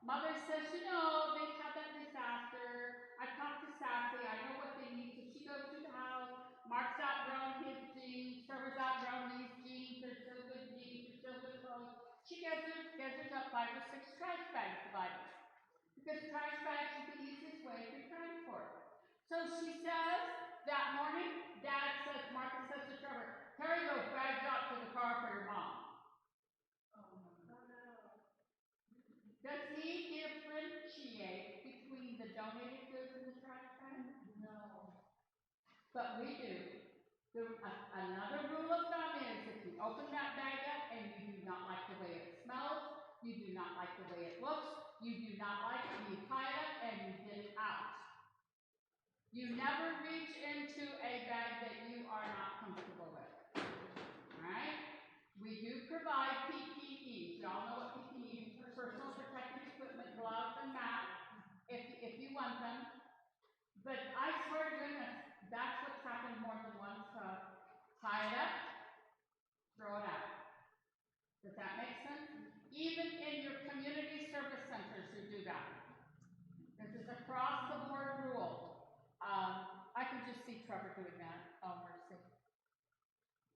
Mother says, they've had that disaster. I talked to Sassy, I know what they need. So she goes to the house, Mark's outgrown his jeans, Trevor's outgrown these jeans, they're still good jeans, they're still good clothes. She gathers up 5 or 6 trash bags divided. Because trash bags is the easiest way to transport. So she says, that morning, Marcus says to Trevor, carry those bags out to the car for your mom. Does he differentiate between the donated goods and the trash bag? No. But we do. Another rule of thumb is if you open that bag up and you do not like the way it smells, you do not like the way it looks, you do not like it, you tie it up and you get it out. You never reach into a bag that you are not comfortable with. Alright? We do provide PPE. Y'all know what PPE is. Personal protective equipment, gloves and masks, if you want them. But I swear to goodness, that's what's happened more than once. Tie it up, throw it out. Does that make sense?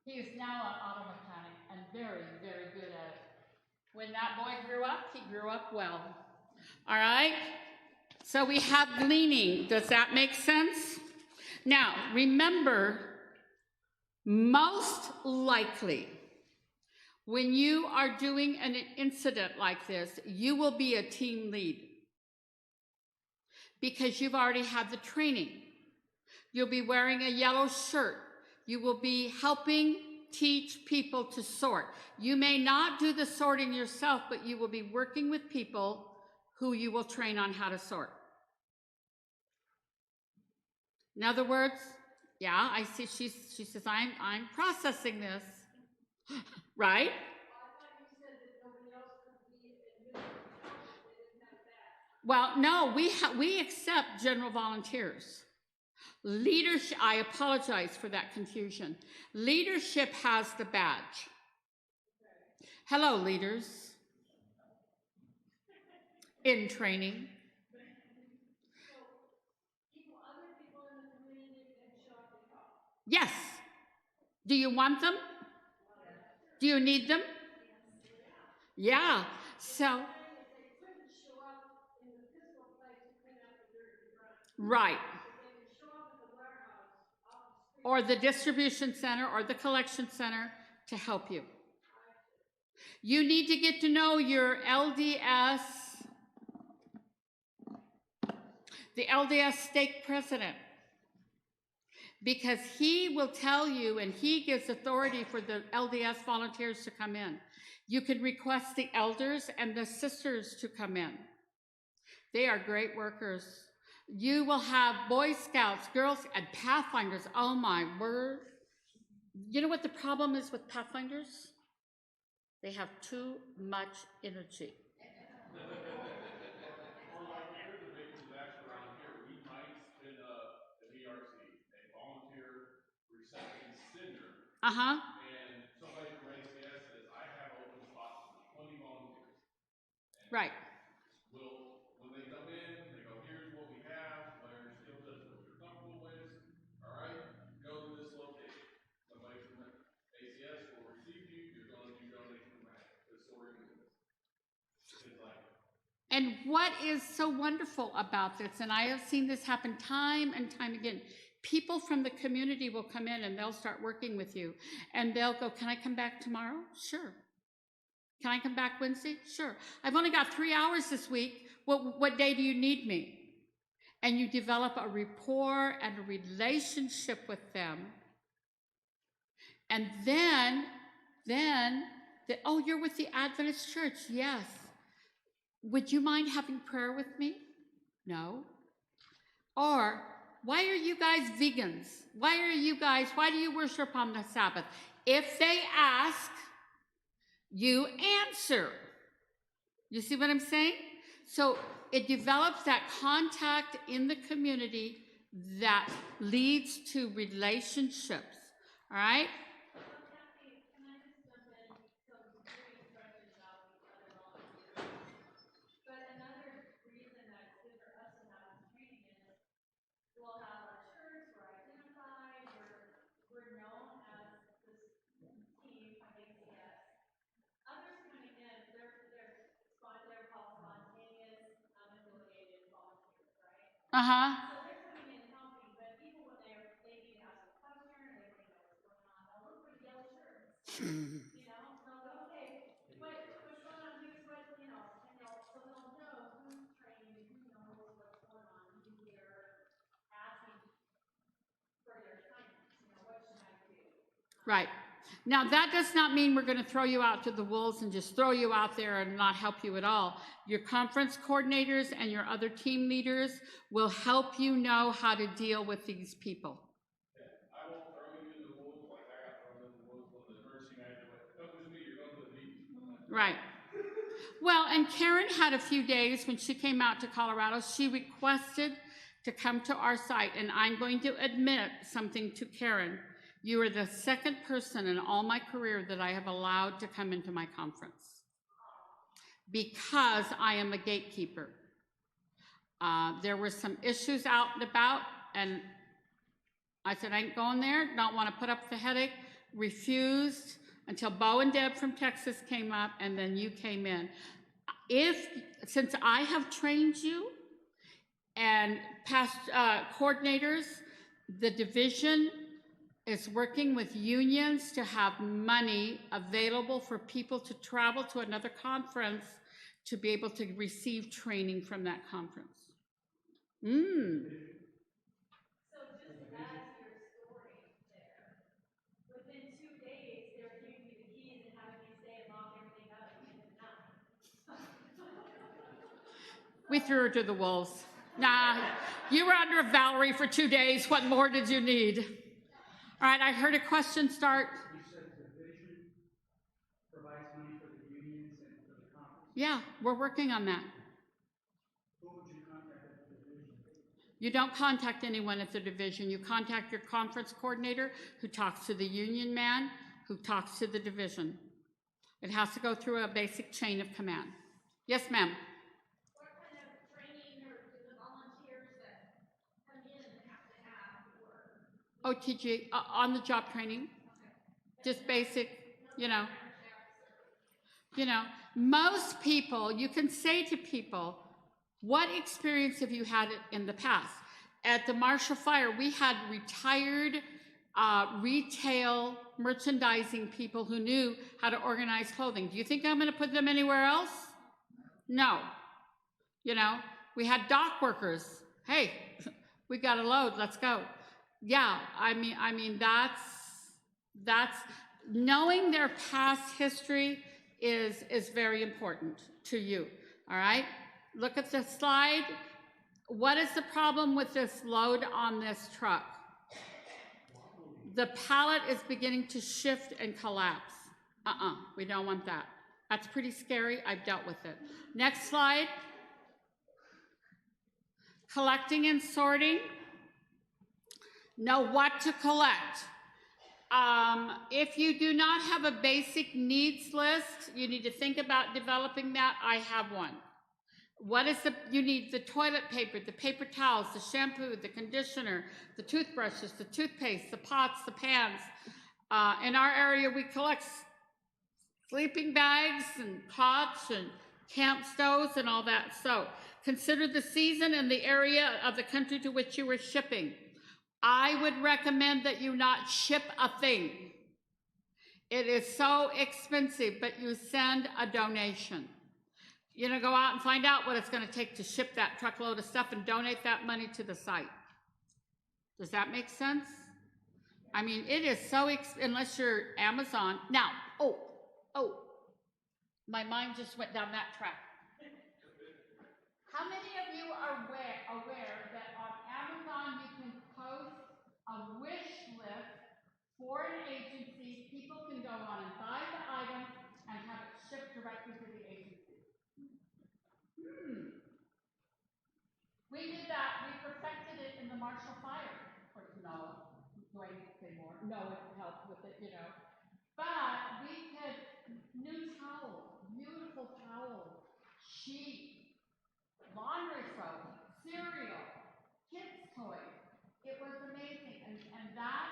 He is now an auto mechanic and very, very good at it. When that boy grew up, he grew up well. All right? So we have gleaning. Does that make sense? Now, remember, most likely, when you are doing an incident like this, you will be a team lead because you've already had the training. You'll be wearing a yellow shirt. You will be helping teach people to sort. You may not do the sorting yourself, but you will be working with people who you will train on how to sort. In other words, yeah, I see she says, I'm processing this, right? Well, no, we accept general volunteers. Leadership, I apologize for that confusion. Leadership has the badge. Hello, leaders. In training. Yes. Do you want them? Do you need them? Yeah. So. Right. Or the distribution center or the collection center to help you. You need to get to know your LDS, the LDS stake president, because he will tell you and he gives authority for the LDS volunteers to come in. You can request the elders and the sisters to come in. They are great workers. You will have Boy Scouts, Girls, and Pathfinders. Oh my word. You know what the problem is with Pathfinders? They have too much energy. Or like if there's a big disaster around here, we might spin up the VRC, a volunteer reception center. Uh-huh. And somebody from ACS says, I have open spots for 20 volunteers. And right. When they come in, they go, here's what we have, what are your skill sets, what you're comfortable with. All right, go to this location. Somebody from ACS will receive you. You're going to do donation to sorting this. It's like, and what is so wonderful about this, and I have seen this happen time and time again, people from the community will come in and they'll start working with you. And they'll go, can I come back tomorrow? Sure. Can I come back Wednesday? Sure. I've only got 3 hours this week. What day do you need me? And you develop a rapport and a relationship with them. And then, oh, you're with the Adventist Church? Yes. Would you mind having prayer with me? No. Or, why are you guys vegans? Why do you worship on the Sabbath? If they ask, you answer. You see what I'm saying? So it develops that contact in the community that leads to relationships. All right? Uh-huh. So they're coming in and helping, but people when they need to ask a question or they want to know what's going on, they'll look for the yellow shirts. You know, they'll go, okay, what's going on? Here's what, you know, and they'll know who's trained and who knows what's going on, who they're asking for their assignments. You know, what should I do? Right. Now, that does not mean we're going to throw you out to the wolves and just throw you out there and not help you at all. Your conference coordinators and your other team leaders will help you know how to deal with these people. yeah, I won't throw you in the woods like I got thrown in the woods when the emergency manager went, come with me, you're going to the beach. Right. Well, and Karen had a few days when she came out to Colorado. She requested to come to our site, and I'm going to admit something to Karen. You are the second person in all my career that I have allowed to come into my conference because I am a gatekeeper. There were some issues out and about, and I said, I ain't going there, don't want to put up the headache. refused until Bo and Deb from Texas came up, and then you came in. Since I have trained you and past coordinators, the division is working with unions to have money available for people to travel to another conference to be able to receive training from that conference. So just to add to your story there, within 2 days, they were giving you the keys and having you stay and lock everything up at the end of the night. We threw her to the wolves. Nah, you were under Valerie for 2 days. What more did you need? All right, I heard a question start. You said the division provides money for the unions and for the conference. Yeah, we're working on that. Who would you contact at the division? You don't contact anyone at the division. You contact your conference coordinator who talks to the union man who talks to the division. It has to go through a basic chain of command. Yes, ma'am. What kind of training or do the volunteers that come in have or? OTG, on-the-job training. Just basic, you know. Most people, you can say to people, what experience have you had in the past? At the Marshall Fire, we had retired retail merchandising people who knew how to organize clothing. Do you think I'm going to put them anywhere else? No. We had dock workers. Hey, we got a load, let's go. Yeah, I mean that's knowing their past history is very important to you. All right? Look at the slide. What is the problem with this load on this truck? The pallet is beginning to shift and collapse. We don't want that. That's pretty scary. I've dealt with it. Next slide. Collecting and sorting. Know what to collect. If you do not have a basic needs list, you need to think about developing that. I have one. You need the toilet paper, the paper towels, the shampoo, the conditioner, the toothbrushes, the toothpaste, the pots, the pans. In our area, we collect sleeping bags and cots and camp stoves and all that. So consider the season and the area of the country to which you are shipping. I would recommend that you not ship a thing. It is so expensive, but you send a donation. Go out and find out what it's going to take to ship that truckload of stuff and donate that money to the site. Does that make sense? I mean, it is so unless you're Amazon. Now, my mind just went down that track. How many of you are aware that on Amazon you can post a wish list for an agency? People can go on and buy the item and have it shipped directly to the agency. We did that. We perfected it in the Marshall Fire. Of course, no. Do I need to say more? No, it helped with it, But we could, new towel, beautiful towel, sheet, laundry soap, cereal, kids' toys. It was amazing. And that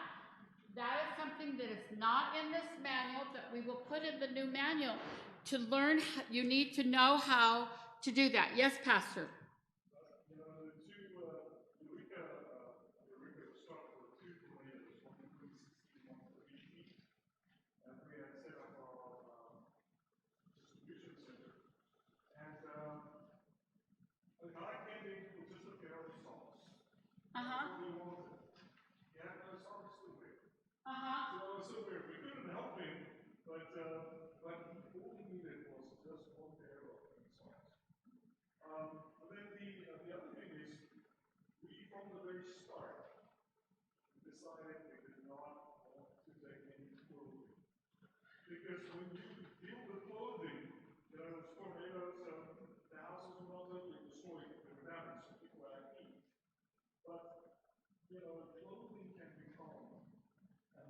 is something that is not in this manual that we will put in the new manual. To learn, you need to know how to do that. Yes, Pastor? Eureka started with 2 tornadoes, one in 2016, one in 2018, and we had set up our distribution center. And the guy came in with just a pair of socks. That's what he wanted. He had no socks to wear. So it was so weird. We couldn't help him, but all he needed was just one pair of socks. And then the other thing is, we from the very start decided we did not want to take any clothing. Because when you deal with clothing, tornadoes, the houses were not totally destroyed, they were damaged, so people had heat. But, clothing can become a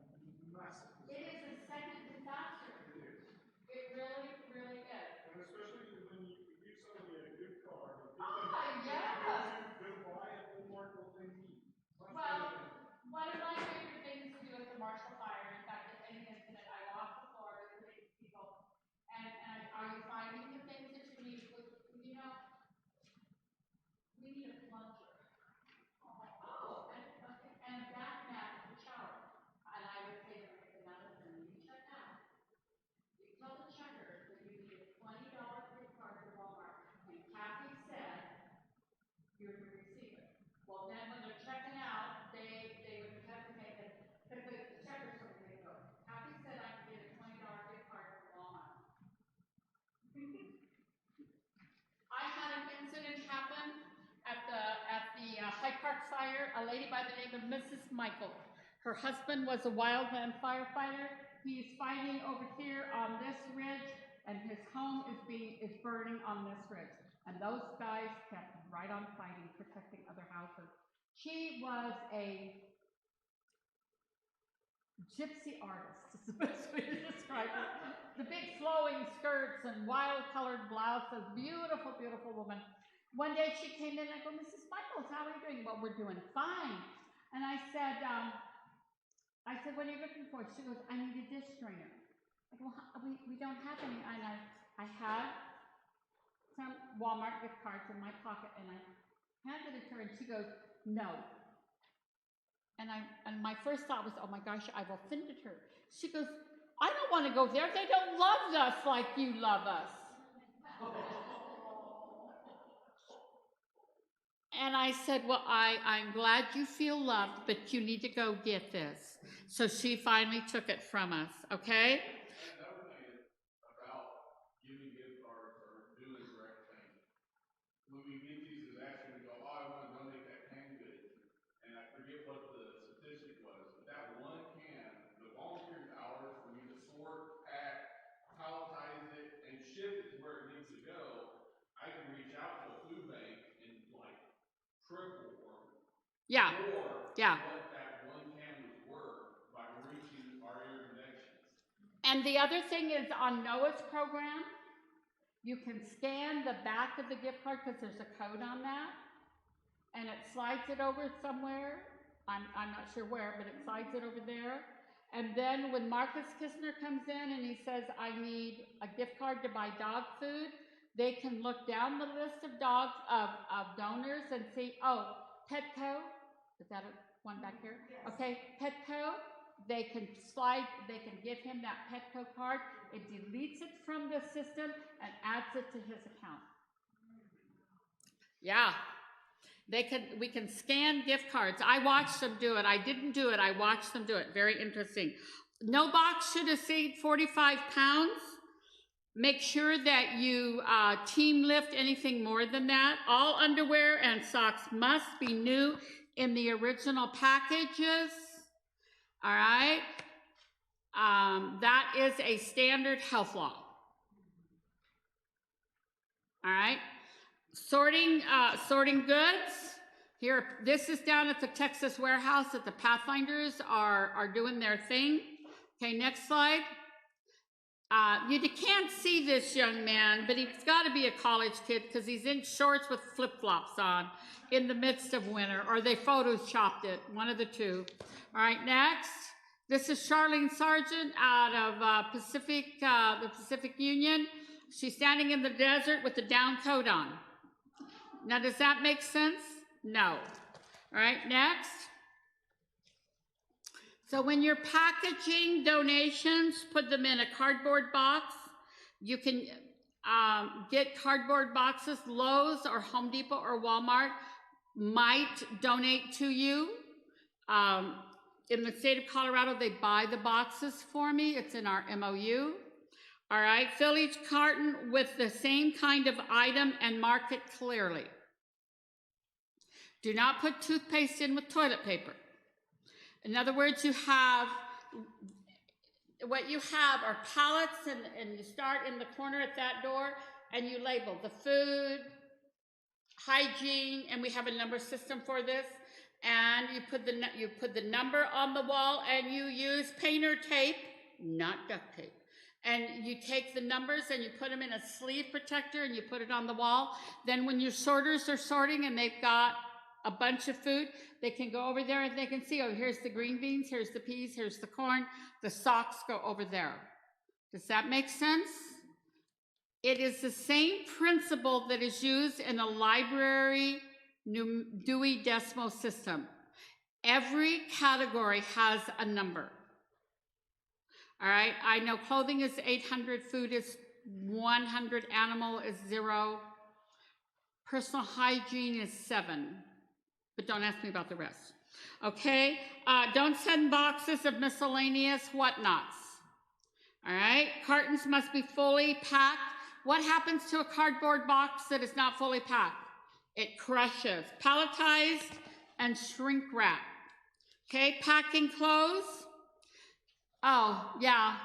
massive disaster. It is a second disaster. It is. It really, really is. And especially when you give somebody a good card, Yes. they'll buy at Walmart what they need. Well, one of my favorite things to do at the Marshall Fire, in fact, if any of Mrs. Michael. Her husband was a wildland firefighter. He's fighting over here on this ridge, and his home is burning on this ridge. And those guys kept right on fighting, protecting other houses. She was a gypsy artist, is the best way to describe it. The big flowing skirts and wild colored blouses, beautiful, beautiful woman. One day she came in and I go, Mrs. Michaels, how are you doing? Well, we're doing fine. And I said, what are you looking for? She goes, I need a dish strainer. I go, we don't have any. And I had some Walmart gift cards in my pocket and I handed it to her and she goes, no. And my first thought was, oh my gosh, I've offended her. She goes, I don't want to go there. They don't love us like you love us. And I said, well, I'm glad you feel loved, but you need to go get this. So she finally took it from us, okay? Another thing about giving gift cards or doing the correct thing. When we get these as action, we go, oh, I want to donate that canned goods. And I forget what the statistic was, but that one can, the volunteer's hours for me to sort, pack, palletize it, and ship it to where it needs to go, I can reach out to a food bank and like triple or Yeah. more Yeah. what that one can was worth by reaching our connections. And the other thing is on Noah's program, you can scan the back of the gift card because there's a code on that, and it slides it over somewhere. I'm not sure where, but it slides it over there. And then when Marcus Kistner comes in and he says, I need a gift card to buy dog food, they can look down the list of dogs, of donors and see, oh, Petco, is that one back here? Okay, Petco, they can give him that Petco card. It deletes it from the system and adds it to his account. Yeah. We can scan gift cards. I watched them do it. I didn't do it. I watched them do it. Very interesting. No box should exceed 45 pounds. Make sure that you team lift anything more than that. All underwear and socks must be new in the original packages. All right. That is a standard health law. All right. Sorting goods. Here, this is down at the Texas warehouse that the Pathfinders are doing their thing. Okay, next slide. You can't see this young man, but he's got to be a college kid because he's in shorts with flip-flops on in the midst of winter, or they photoshopped it, one of the two. All right, next. This is Charlene Sargent out of the Pacific Union. She's standing in the desert with a down coat on. Now, does that make sense? No. All right, next. So when you're packaging donations, put them in a cardboard box. You can get cardboard boxes. Lowe's or Home Depot or Walmart might donate to you. In the state of Colorado, they buy the boxes for me. It's in our MOU. All right, fill each carton with the same kind of item and mark it clearly. Do not put toothpaste in with toilet paper. In other words, what you have are pallets, and you start in the corner at that door, and you label the food, hygiene, and we have a number system for this. And you put the number on the wall, and you use painter tape, not duct tape. And you take the numbers and you put them in a sleeve protector and you put it on the wall. Then when your sorters are sorting and they've got a bunch of food, they can go over there and they can see, oh, here's the green beans, here's the peas, here's the corn, the socks go over there. Does that make sense? It is the same principle that is used in a library Dewey Decimal System. Every category has a number. All right, I know clothing is 800, food is 100, animal is 0, personal hygiene is 7, but don't ask me about the rest. Okay, don't send boxes of miscellaneous whatnots. All right, cartons must be fully packed. What happens to a cardboard box that is not fully packed? It crushes. Palletized and shrink wrapped. Okay, packing clothes. Oh, yeah,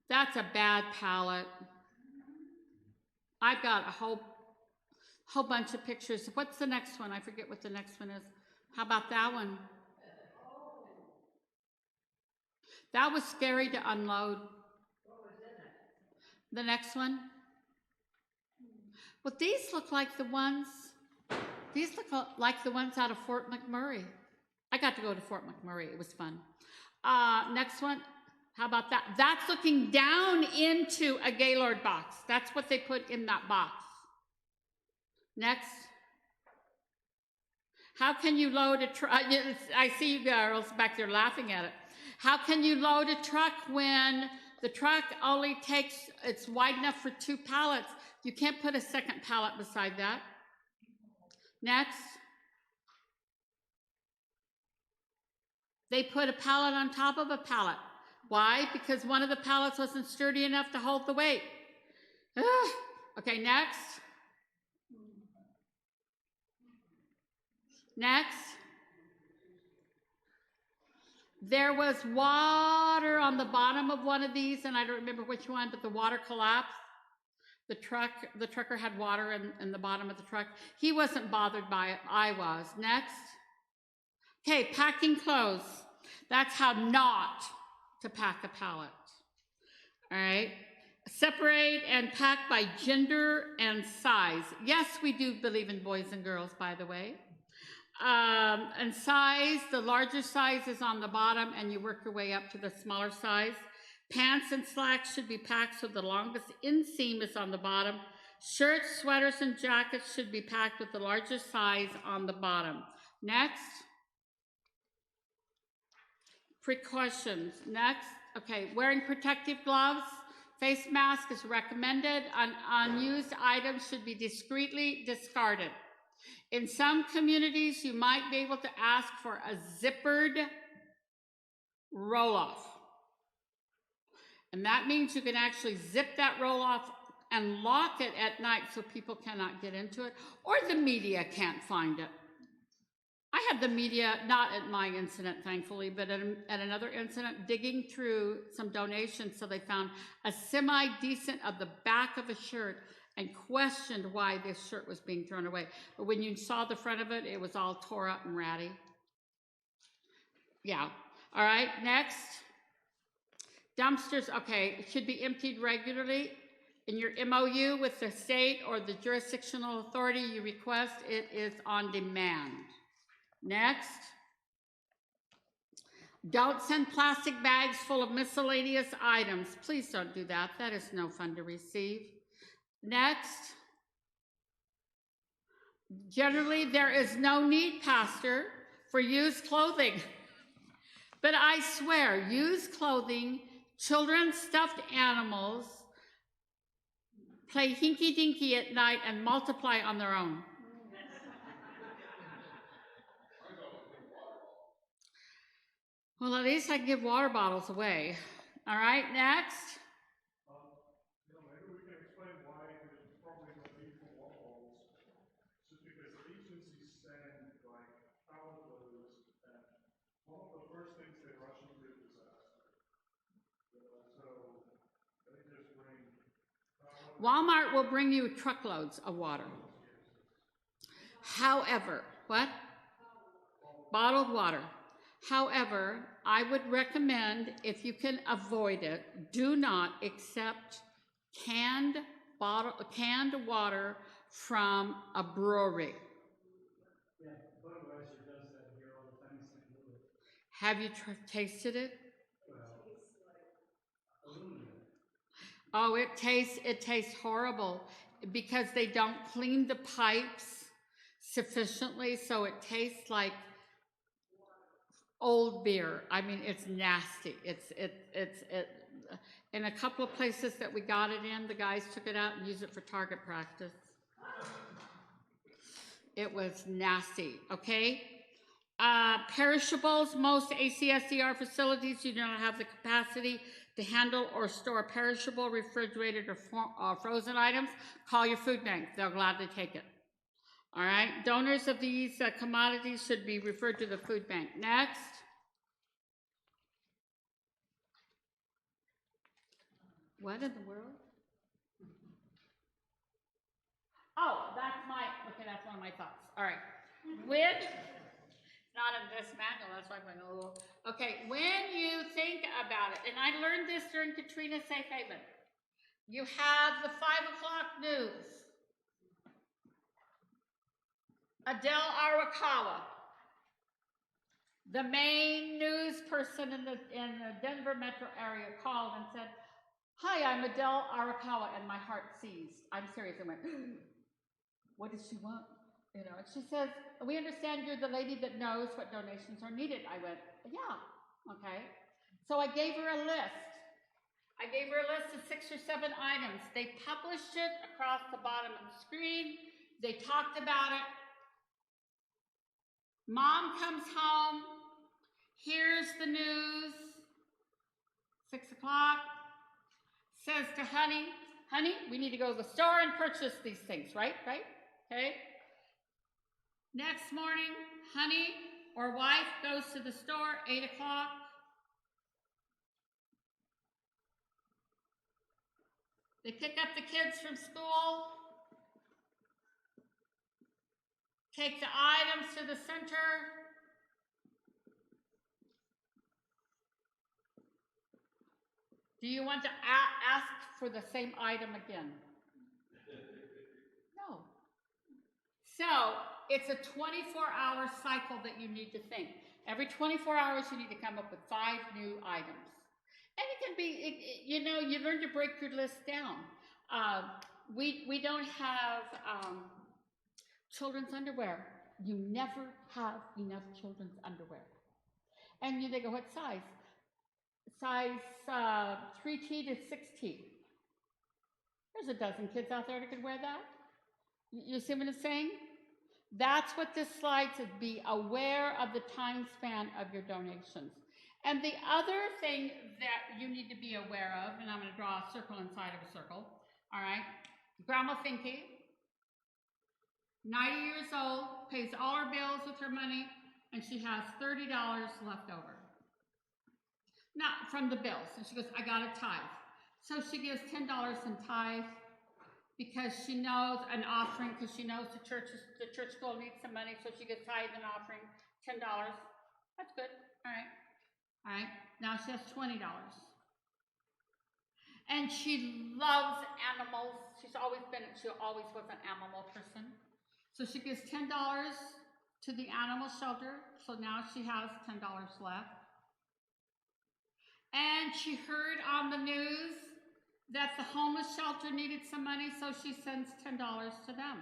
that's a bad palette. I've got a whole bunch of pictures. What's the next one? I forget what the next one is. How about that one? That was scary to unload. The next one. Well, these look like the ones out of Fort McMurray. I got to go to Fort McMurray. It was fun. Next one. How about that? That's looking down into a Gaylord box. That's what they put in that box. Next. How can you load a truck? I see you girls back there laughing at it. How can you load a truck when the truck only it's wide enough for 2 pallets? You can't put a second pallet beside that. Next. They put a pallet on top of a pallet. Why? Because one of the pallets wasn't sturdy enough to hold the weight. Ugh. Okay, next. Next. There was water on the bottom of one of these, and I don't remember which one, but the water collapsed. The trucker had water in the bottom of the truck. He wasn't bothered by it. I was. Next. Okay, packing clothes. That's how not to pack a pallet. All right. Separate and pack by gender and size. Yes, we do believe in boys and girls, by the way. And size, the larger size is on the bottom, and you work your way up to the smaller size. Pants and slacks should be packed so the longest inseam is on the bottom. Shirts, sweaters, and jackets should be packed with the largest size on the bottom. Next. Precautions. Next. Okay, wearing protective gloves. Face mask is recommended. Unused items should be discreetly discarded. In some communities, you might be able to ask for a zippered roll-off. And that means you can actually zip that roll-off and lock it at night so people cannot get into it, or the media can't find it. I had the media, not at my incident, thankfully, but at another incident, digging through some donations, so they found a semi-decent of the back of a shirt and questioned why this shirt was being thrown away. But when you saw the front of it, it was all tore up and ratty. Yeah. All right, next. Dumpsters, okay, it should be emptied regularly. In your MOU with the state or the jurisdictional authority you request, it is on demand. Next. Don't send plastic bags full of miscellaneous items. Please don't do that. That is no fun to receive. Next. Generally, there is no need, Pastor, for used clothing. But I swear, used clothing, children's stuffed animals, play hinky-dinky at night and multiply on their own. Well, at least I can give water bottles away. All right, next. Maybe we can explain why there's probably no need for water bottles. Just because the agencies send like pallet loads, and one of the first things they rush into is disaster. So they just bring Walmart will bring you truckloads of water. However, what? Bottled water. However, I would recommend, if you can avoid it, do not accept canned water from a brewery. Yeah, Budweiser does that here all the time in St. Louis. Have you tasted it? Well, aluminum. Oh, it tastes horrible because they don't clean the pipes sufficiently, so it tastes like old beer. I mean, it's nasty. It's in a couple of places that we got it in, the guys took it out and used it for target practice. It was nasty, okay? Perishables, most ACSDR facilities do not have the capacity to handle or store perishable, refrigerated, or frozen items. Call your food bank. They'll gladly take it. All right, donors of these commodities should be referred to the food bank. Next. What in the world? Oh, that's one of my thoughts. All right. When, not in this manual, that's why I'm going a little, okay, when you think about it, and I learned this during Katrina Safe Haven, you have the 5 o'clock news. Adele Arakawa, the main news person in the Denver metro area, called and said, "Hi, I'm Adele Arakawa," and my heart seized. I'm serious. I went, "What does she want?" You know, and she says, "We understand you're the lady that knows what donations are needed." I went, "Yeah, okay." So I gave her a list. I gave her a list of 6 or 7 items. They published it across the bottom of the screen. They talked about it. Mom comes home, hears the news, 6 o'clock, says to honey, we need to go to the store and purchase these things, right? Okay. Next morning, honey or wife goes to the store, 8 o'clock. They pick up the kids from school, take the items to the center. Do you want to ask for the same item again? No. So it's a 24-hour cycle that you need to think. Every 24 hours, you need to come up with 5 new items. And it can be, you learn to break your list down. We don't have children's underwear. You never have enough children's underwear. And they go, what size? Size 3T to 6T. There's a dozen kids out there that could wear that. You see what I'm saying? That's what this slide says. Be aware of the time span of your donations. And the other thing that you need to be aware of, and I'm going to draw a circle inside of a circle, all right? Grandma Finke, 90 years old, pays all her bills with her money, and she has $30 left over. Now, from the bills. And she goes, I got a tithe. So she gives $10 in tithe because she knows an offering, because she knows the church school needs some money, so she gives tithe and offering, $10. That's good. All right. All right. Now she has $20. And she loves animals. She always was an animal person. So she gives $10 to the animal shelter. So now she has $10 left. And she heard on the news that the homeless shelter needed some money, so she sends $10 to them.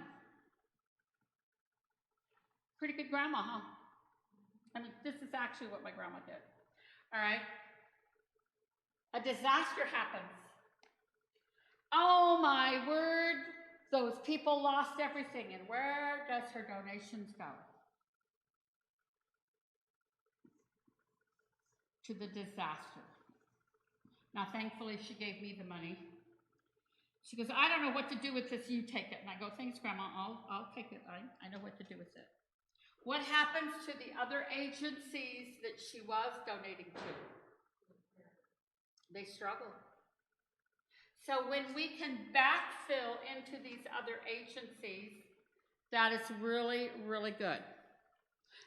Pretty good grandma, huh? I mean, this is actually what my grandma did. All right? A disaster happens. Oh my word, those people lost everything. And where does her donations go? To the disaster. Now, thankfully, she gave me the money. She goes, I don't know what to do with this. You take it. And I go, thanks, Grandma. I'll take it. I know what to do with it. What happens to the other agencies that she was donating to? They struggle. So when we can backfill into these other agencies, that is really, really good.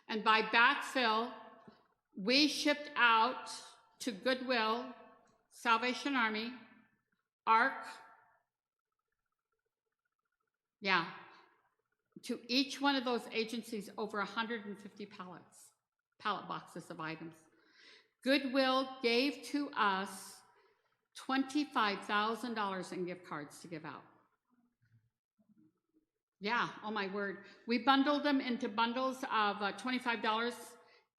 And by backfill, we shipped out to Goodwill, Salvation Army, ARC, to each one of those agencies over 150 pallet boxes of items. Goodwill gave to us $25,000 in gift cards to give out. Yeah, oh my word. We bundled them into bundles of $25,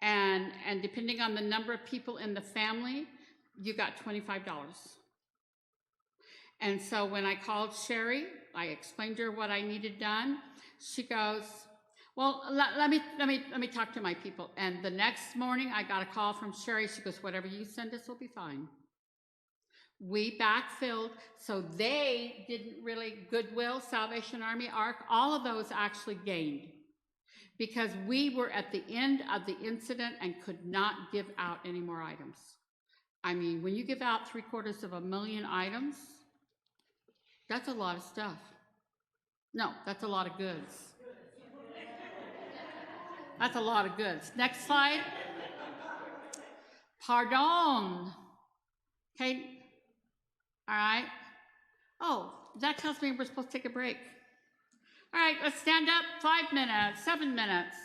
and depending on the number of people in the family, you got $25. And so when I called Sherry, I explained to her what I needed done. She goes, well, let me talk to my people. And the next morning, I got a call from Sherry. She goes, whatever you send us will be fine. We backfilled, so they didn't really, Goodwill, Salvation Army, ARC, all of those actually gained because we were at the end of the incident and could not give out any more items. I mean, when you give out 750,000 items, that's a lot of stuff. No, that's a lot of goods. That's a lot of goods. Next slide. Pardon. Okay. All right. Oh, that tells me we're supposed to take a break. All right, let's stand up. 5 minutes, 7 minutes.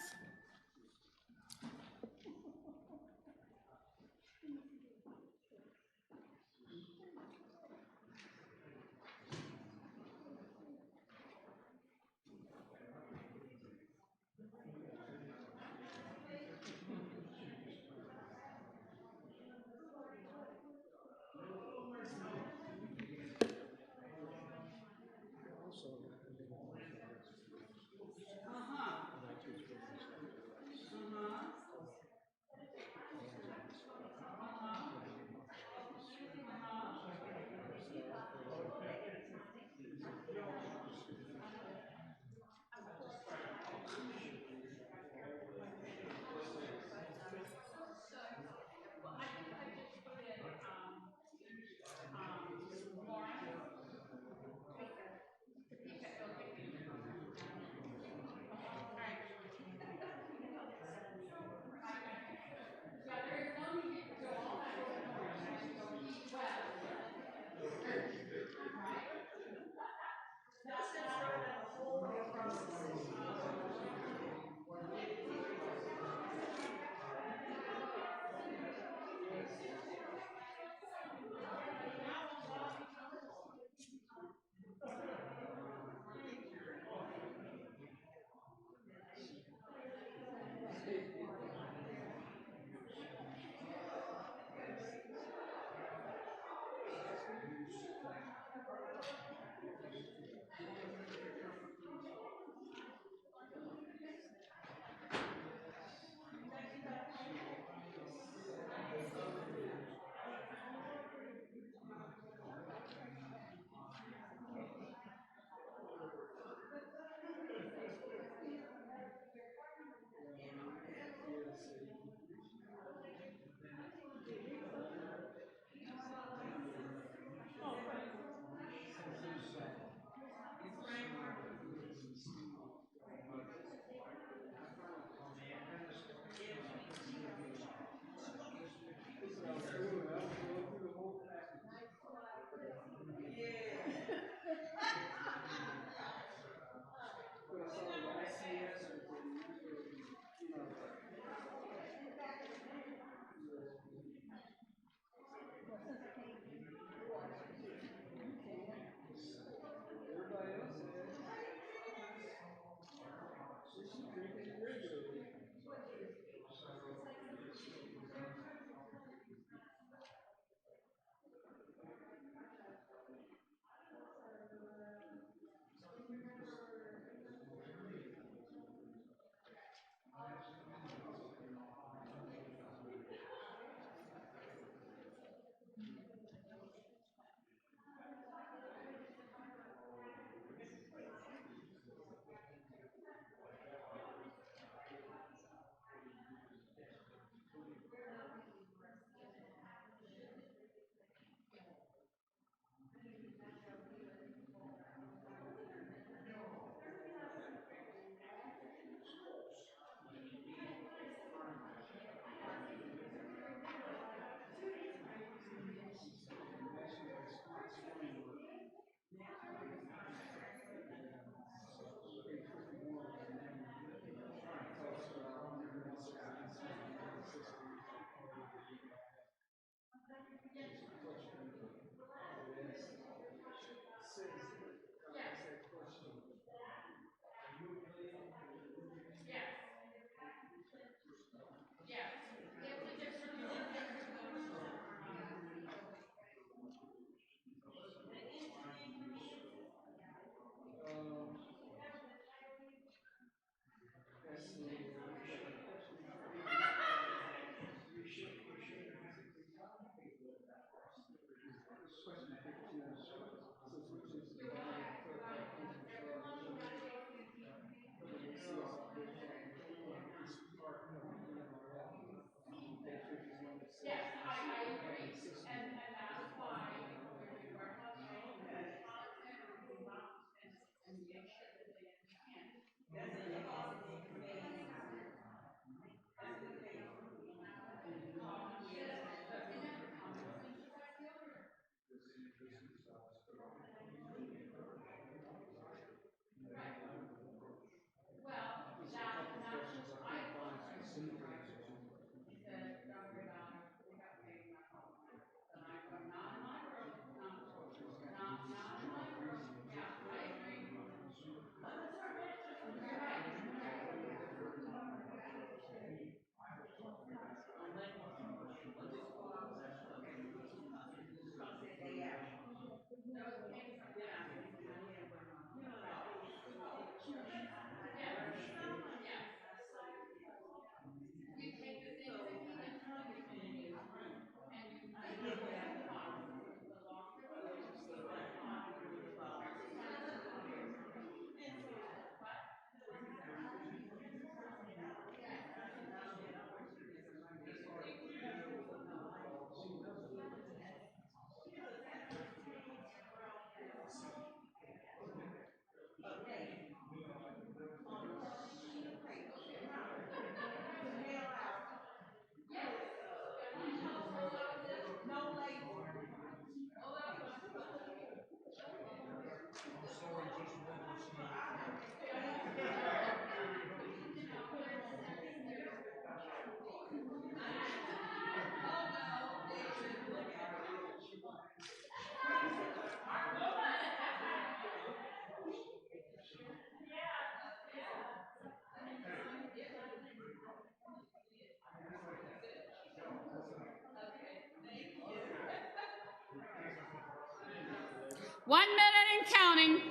1 minute and counting.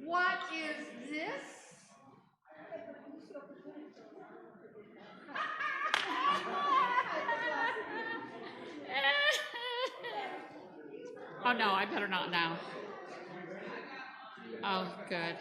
What is this? Oh no, I better not now. Oh, good.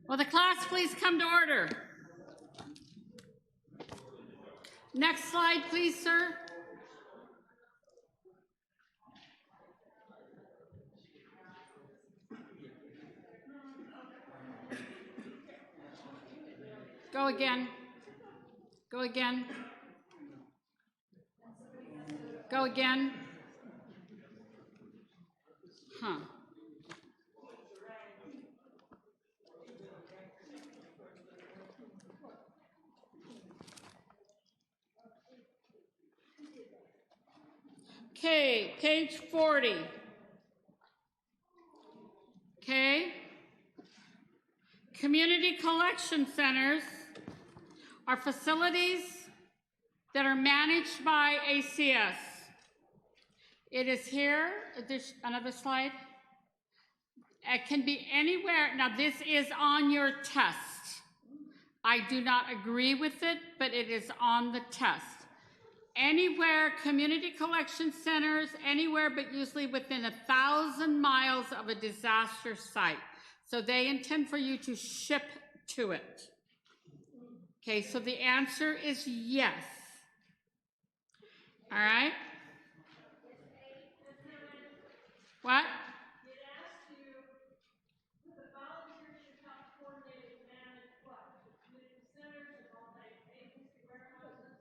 Will the class please come to order? Next slide, please, sir. Go again. Go again. Go again. Huh. Okay, page 40. Okay. Community collection centers are facilities that are managed by ACS. It is here. There's another slide. It can be anywhere. Now, this is on your test. I do not agree with it, but it is on the test. Anywhere, community collection centers, anywhere but usually within 1,000 miles of a disaster site. So they intend for you to ship to it. Okay, so the answer is yes. All right? What? It asks you, the volunteers should help coordinate and manage what? Community centers and multi-agency warehouses,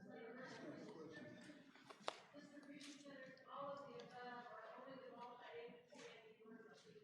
distribution centers, all of the above, or only the multi-agency and emergency.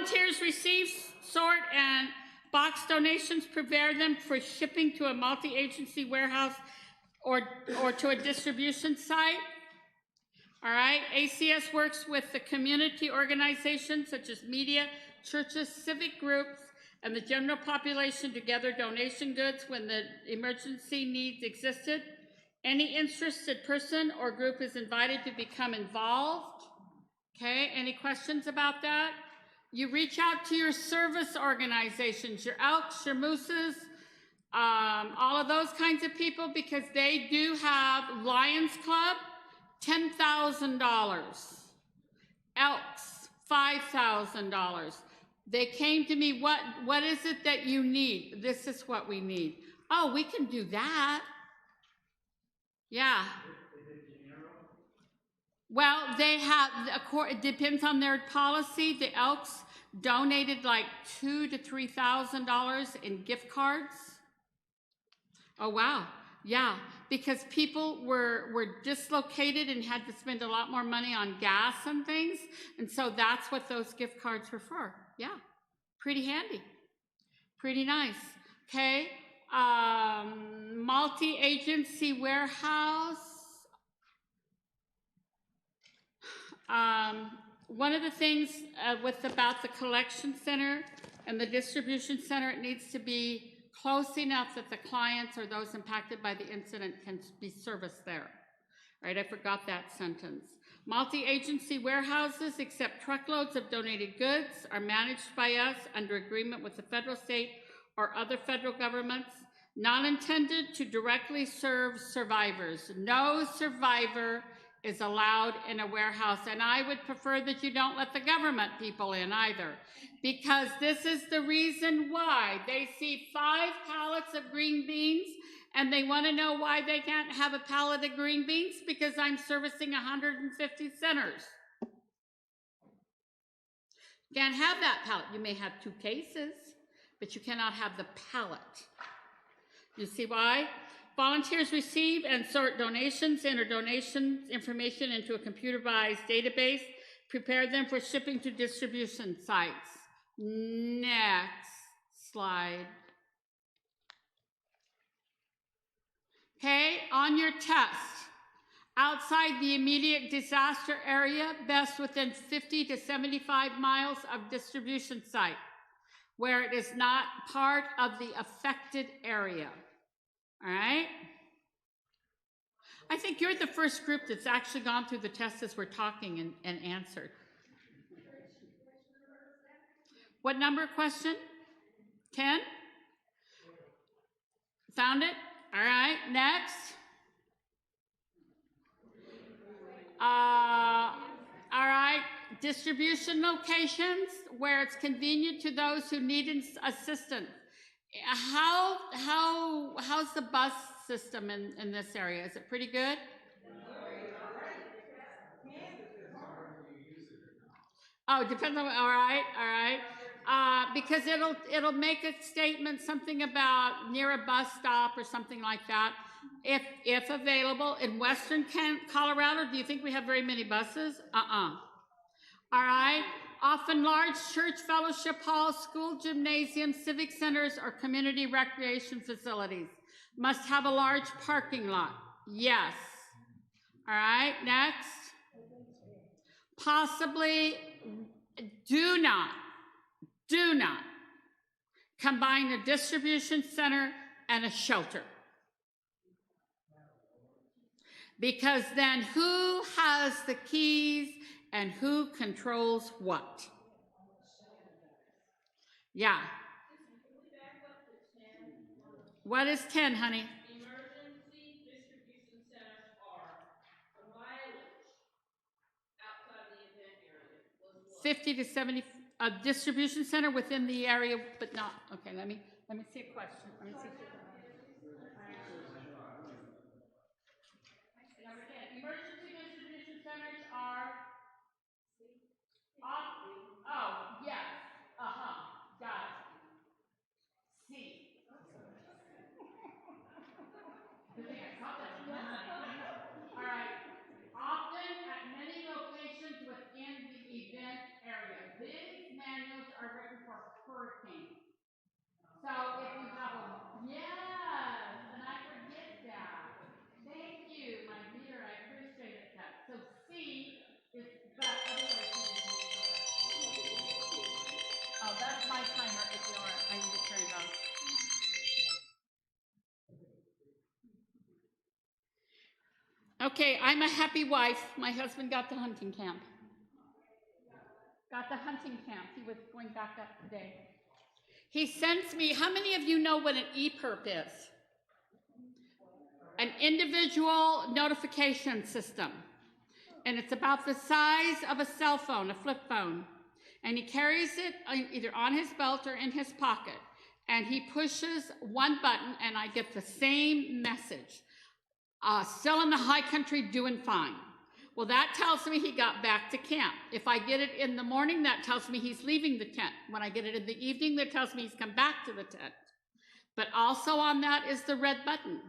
Volunteers receive, sort, and box donations, prepare them for shipping to a multi-agency warehouse or to a distribution site. All right, ACS works with the community organizations such as media, churches, civic groups, and the general population to gather donation goods when the emergency needs existed. Any interested person or group is invited to become involved. Okay, any questions about that? You reach out to your service organizations, your Elks, your Mooses, all of those kinds of people, because they do have Lions Club, $10,000. Elks, $5,000. They came to me, what is it that you need? This is what we need. Oh, we can do that. Yeah. Well, they have, it depends on their policy. The Elks donated like $2,000 to $3,000 in gift cards. Oh, wow. Yeah, because people were dislocated and had to spend a lot more money on gas and things. And so that's what those gift cards were for. Yeah, pretty handy. Pretty nice. Okay. Multi-agency warehouse. One of the things about the collection center and the distribution center, it needs to be close enough that the clients or those impacted by the incident can be serviced there. Right, I forgot that sentence. Multi-agency warehouses accept truckloads of donated goods, are managed by us under agreement with the federal, state, or other federal governments, not intended to directly serve survivors. No survivor is allowed in a warehouse, and I would prefer that you don't let the government people in either, because this is the reason why. They see 5 pallets of green beans, and they want to know why they can't have a pallet of green beans, because I'm servicing 150 centers. You can't have that pallet. You may have 2 cases, but you cannot have the pallet. You see why? Volunteers receive and sort donations, enter donation information into a computerized database, prepare them for shipping to distribution sites. Next slide. Okay, on your test, outside the immediate disaster area, best within 50 to 75 miles of distribution site, where it is not part of the affected area. All right? I think you're the first group that's actually gone through the test as we're talking and answered. What number question? 10? Found it? All right, next. All right, distribution locations where it's convenient to those who need assistance. How's the bus system in this area? Is it pretty good? Oh, depends on, all right. Because it'll make a statement, something about near a bus stop or something like that. If available. In Western Colorado, do you think we have very many buses? All right. Often large church fellowship halls, school gymnasiums, civic centers, or community recreation facilities. Must have a large parking lot. Yes. All right, next. Possibly do not combine a distribution center and a shelter. Because then who has the keys and who controls what? Yeah. What is 10, honey? Emergency distribution centers are the mileage outside the event area. 50 to 70, a distribution center within the area, but not, okay, let me see a question. Let me see. Number 10, emergency distribution centers are, oh, yes, got it. C. All right. Often at many locations within the event area. These manuals are That's my timer, ignore it, I need to turn it off. Okay, I'm a happy wife. My husband got the hunting camp. Got the hunting camp. He was going back up today. He sends me, how many of you know what an EPIRB is? An individual notification system. And it's about the size of a cell phone, a flip phone. And he carries it either on his belt or in his pocket. And he pushes one button and I get the same message. Still in the high country, doing fine. Well, that tells me he got back to camp. If I get it in the morning, that tells me he's leaving the tent. When I get it in the evening, that tells me he's come back to the tent. But also on that is the red button.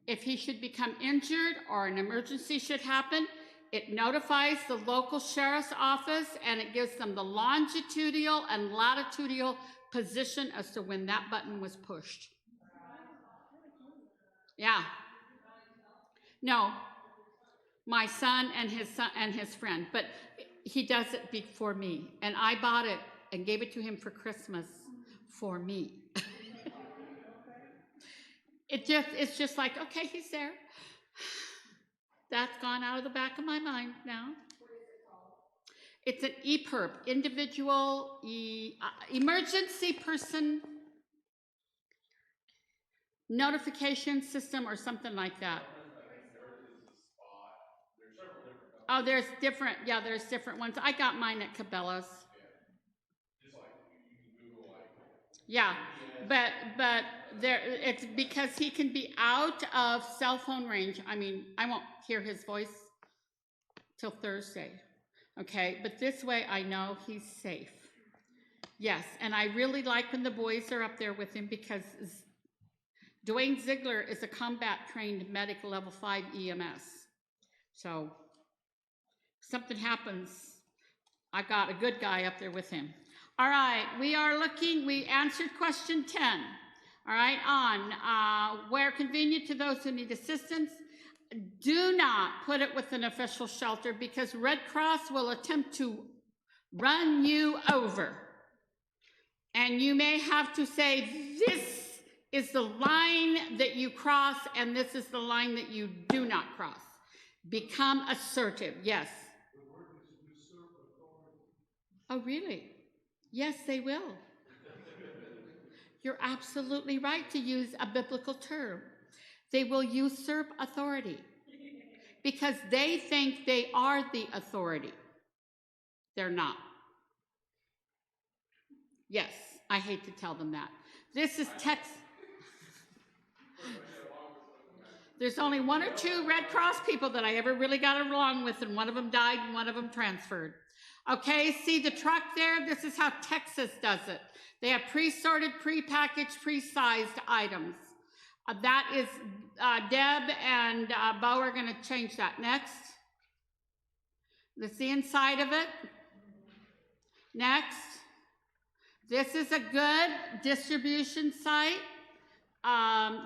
If he should become injured or an emergency should happen, it notifies the local sheriff's office and it gives them the longitudinal and latitudinal position as to when that button was pushed. Yeah. No, my son and his friend, but he does it before me, and I bought it and gave it to him for Christmas for me. It's just like, okay, he's there. That's gone out of the back of my mind now. It's an EPIRB, individual emergency person notification system or something like that. Oh, there's different ones. I got mine at Cabela's. Just like you can Google like. Yeah, but there it's because he can be out of cell phone range. I mean, I won't hear his voice till Thursday. Okay, but this way I know he's safe. Yes, and I really like when the boys are up there with him because Dwayne Ziegler is a combat trained medic level 5 EMS. So something happens, I got a good guy up there with him. All right, we answered question 10. All right, on where convenient to those who need assistance, do not put it with an official shelter because Red Cross will attempt to run you over. And you may have to say, this is the line that you cross and this is the line that you do not cross. Become assertive, yes. The word is usurp authority. Oh, really? Yes, they will. You're absolutely right to use a biblical term. They will usurp authority because they think they are the authority. They're not. Yes, I hate to tell them that. This is text. There's only one or two Red Cross people that I ever really got along with, and one of them died and one of them transferred. Okay, see the truck there? This is how Texas does it. They have pre-sorted, pre-packaged, pre-sized items. That is, Deb and Bo are gonna change that. Next. That's the inside of it. Next. This is a good distribution site.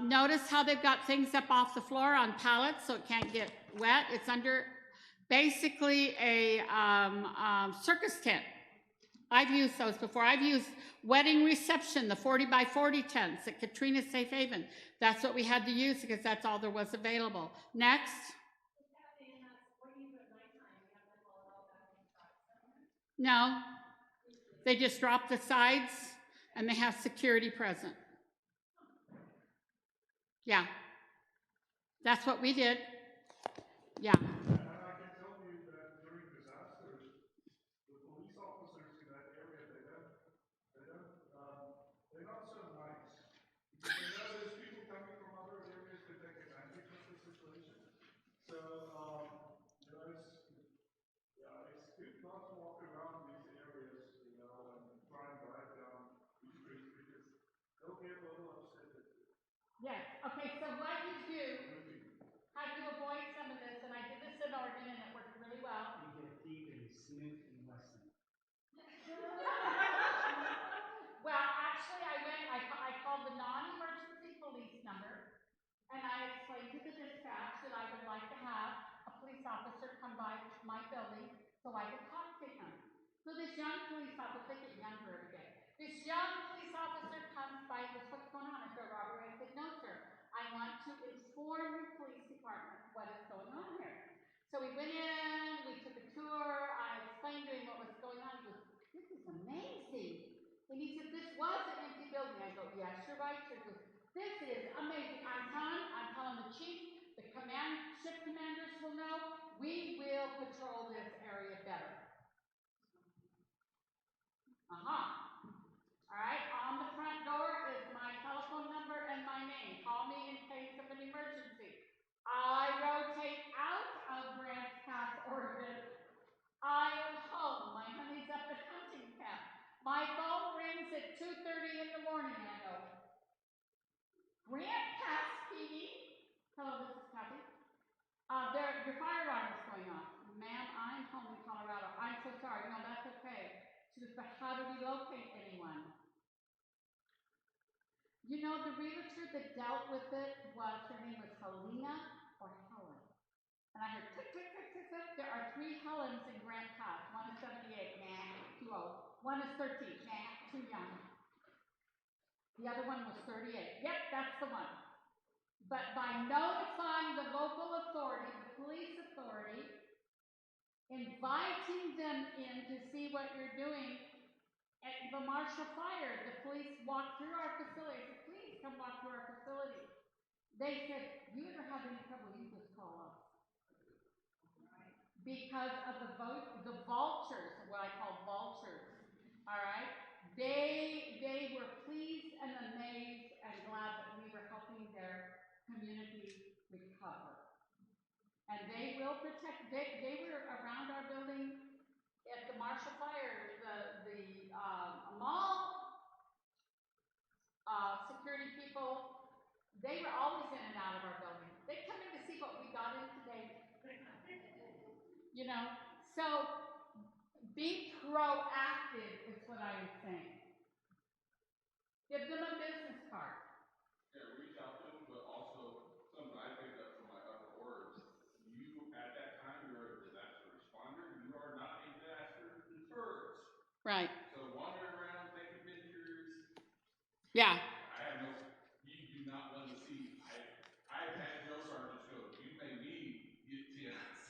Notice how they've got things up off the floor on pallets so it can't get wet. It's under basically a circus tent. I've used those before. I've used wedding reception, the 40 by 40 tents at Katrina Safe Haven. That's what we had to use because that's all there was available. Next. No, they just drop the sides and they have security present. Yeah, that's what we did. Yeah. And I can tell you that during disasters, the police officers in that area, they're not so nice. Because they know there's people coming from other areas to take advantage of the situation. So, it's good not to walk around these areas, and try and drive down these streets because they'll get a little upset at you. Yes. Okay, so what you do, how to avoid some of this, and I did this in Oregon and it worked really well. You get thieving, Smith and Wesson. Well, actually, I called the non-emergency police number, and I explained to the dispatch that I would like to have a police officer come by my building so I could talk to him. So this young police officer, they get younger every day. 4 new police departments. What is going on here? So we went in, we took a tour, I explained to him what was going on. He goes, this is amazing. And he said, this was an empty building. I go, yes, you're right. He goes, this is amazing. I'm telling the chief, the shift commanders will know. We will patrol this area better. All right, on the front door is my telephone number and my name. Call me in case of an emergency. I rotate out of Grants Pass, Oregon. I am home. My honey's up at hunting camp. My phone rings at 2:30 in the morning. I go, Grant Pass PD. Hello, this is Kathy. Your fire alarm is going off. Ma'am, I'm home in Colorado. I'm so sorry. No, that's okay. She goes, but how do we locate anyone? You know, the realtor that dealt with it her name was Helena or Helen. And I heard click, click, click, click, click. There are 3 Helens in Grant Pass. One is 78, nah, too old. One is 13, nah, too young. The other one was 38. Yep, that's the one. But by notifying the local authority, the police authority, inviting them in to see what you're doing, at the Marshall Fire, the police walked through our facility. I said, please come walk through our facility. They said, you ever have any trouble, you just call us. Because of the vultures, what I call vultures, all right? They were pleased and amazed and glad that we were helping their community recover. And they will protect, they were around our building at the Marshall Fire, the mall security people, they were always in and out of our building. They come in to see what we got in today. You know, so be proactive is what I am saying. Give them a business card. Yeah, reach out to them, but also something I picked up from my upper words. You, at that time, you're a disaster responder. You are not a disaster deterrent. Right. So wandering around, taking pictures. Yeah. You do not want to see. I've had Joe Sargent go, you made me get tense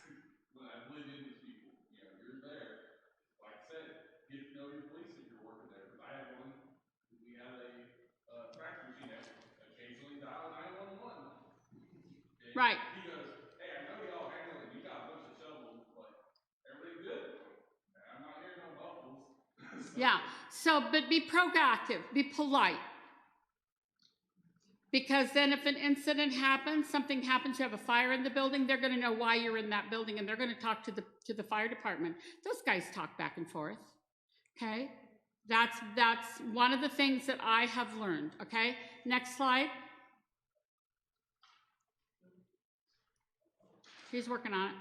when I blend in with people. You know, you're there. Like I said, get to know your police if you're working there. Because I had one, we had a fax machine that occasionally dial 911. Right. He goes, hey, I know y'all handling, you got a bunch of shovels, but everything good? I'm not hearing no bubbles. Yeah. So, but be proactive, be polite. Because then if an incident happens, something happens, you have a fire in the building, they're going to know why you're in that building, and they're going to talk to the fire department. Those guys talk back and forth. Okay? That's one of the things that I have learned. Okay? Next slide. He's working on it.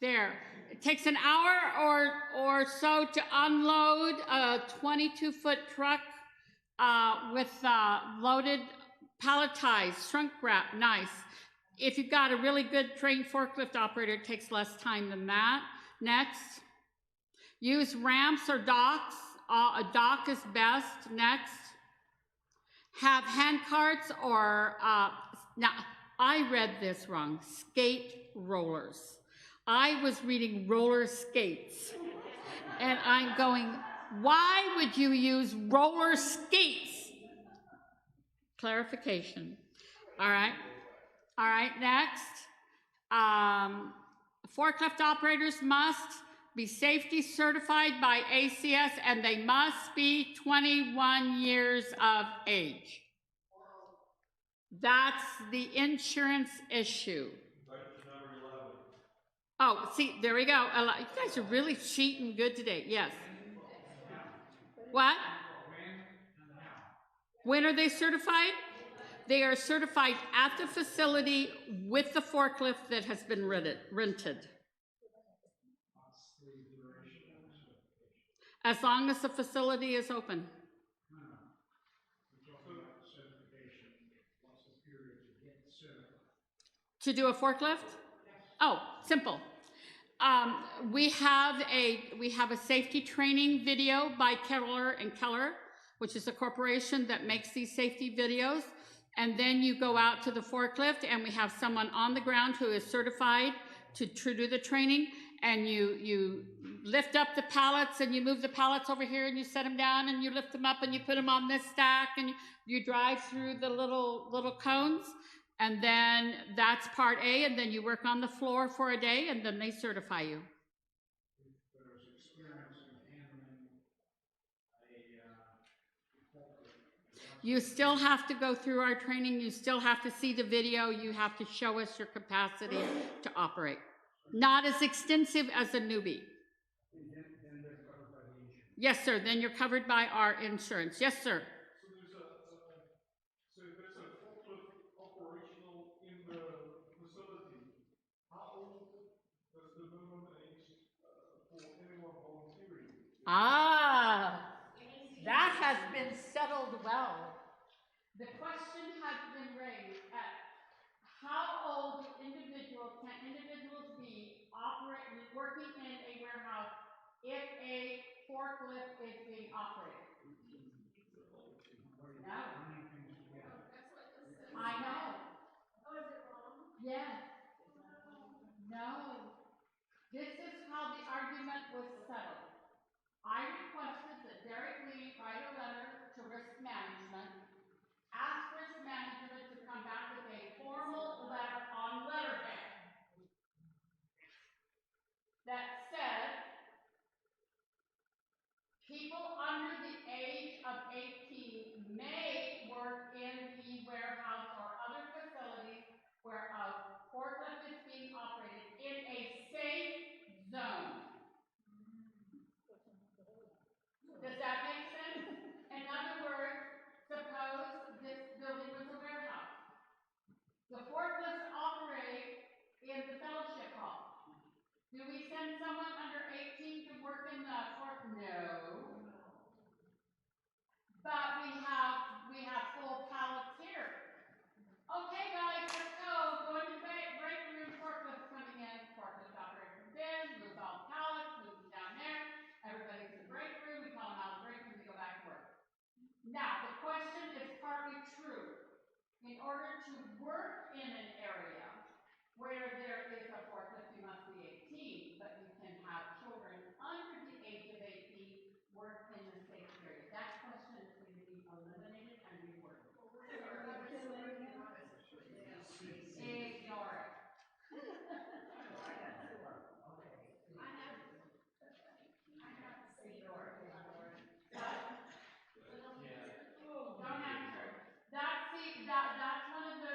There. It takes an hour or so to unload a 22-foot truck with loaded, palletized, shrunk wrap, nice. If you've got a really good trained forklift operator, it takes less time than that. Next. Use ramps or docks. A dock is best. Next. Have hand carts or, now, I read this wrong, skate rollers. I was reading roller skates. And I'm going, why would you use roller skates? Clarification. All right. All right, next. Forklift operators must be safety certified by ACS, and they must be 21 years of age. That's the insurance issue. Oh, see, there we go. You guys are really cheating good today. Yes. What? When are they certified? They are certified at the facility with the forklift that has been rented. As long as the facility is open. To do a forklift? Oh, simple. We have a safety training video by Keller and Keller, which is a corporation that makes these safety videos. and then you go out to the forklift, and we have someone on the ground who is certified to do the training, and you lift up the pallets, and you move the pallets over here, and you set them down, and you lift them up, and you put them on this stack, and you drive through the little cones, and then that's part A, and then you work on the floor for a day, and then they certify you. If there's experience in handling a forklift, You still have to go through our training, you still have to see the video, you have to show us your capacity to operate. Not as extensive as a newbie. then they're covered by the insurance. Yes, sir, then you're covered by our insurance. Yes, sir. So there's a forklift operational in the facility. How old does the minimum age for anyone volunteering? Ah, that has been settled well. The question has been raised at how old can individuals be working in a warehouse if a forklift is being operated? No. I know. Oh, is it wrong? Yes. No. This is how the argument was settled. I requested that Derek Lee write a letter to risk management, ask risk management to come back with a formal letter on letterhead that said people under the age of 18 may work in the warehouse or other facilities where a forklift is being operated in a safe zone. Does that make sense? In other words, suppose this building was a warehouse. The forklifts operate in the fellowship hall. Do we send someone under 18 to work in the fork? No. But we have full pallets here. Okay, guys, let's go. Go into the break room. Forklifts coming in. Forklift operator comes in. Moves all the pallets. Moves them down there. Everybody's in the break room. We call them out of the break room. We go back to work. Now, the question is partly true. In order to work in an area where there is a forklift, you must be 18, but you can have children under the age of 18 work in the safe area. That question is going to be eliminated and reworked. Ignore it. Don't answer. That's one of the,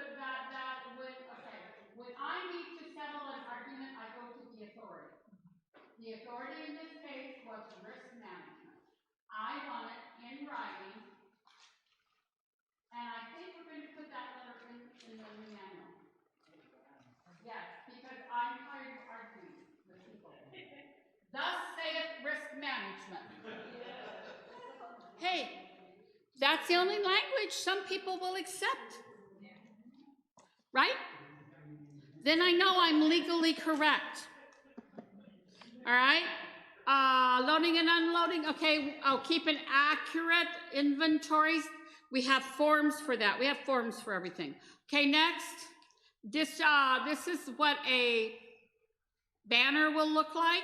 when I need to settle an argument, I go to the authority. The authority in this case was risk management. I want it in writing, and I think we're going to put that letter in the manual. Yes, because I'm tired of arguing with people. Thus saith risk management. Hey, that's the only language some people will accept. Right? Then I know I'm legally correct. All right? Loading and unloading. Okay, I'll keep an accurate inventories. We have forms for that. We have forms for everything. Okay, next. This is what a banner will look like.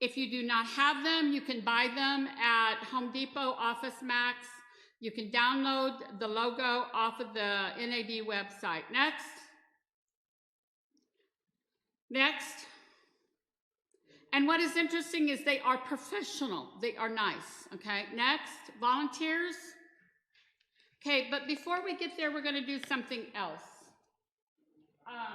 If you do not have them, you can buy them at Home Depot, Office Max. You can download the logo off of the NAD website. Next. Next. And what is interesting is they are professional. They are nice. Okay, next. Volunteers. Okay, but before we get there, we're going to do something else. I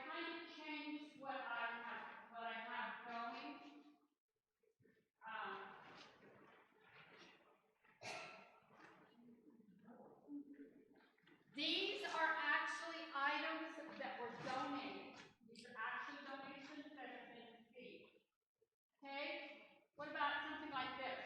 kind of changed what I have going. These are actually items that were donated. These are actually donations that have been received. Okay? What about something like this?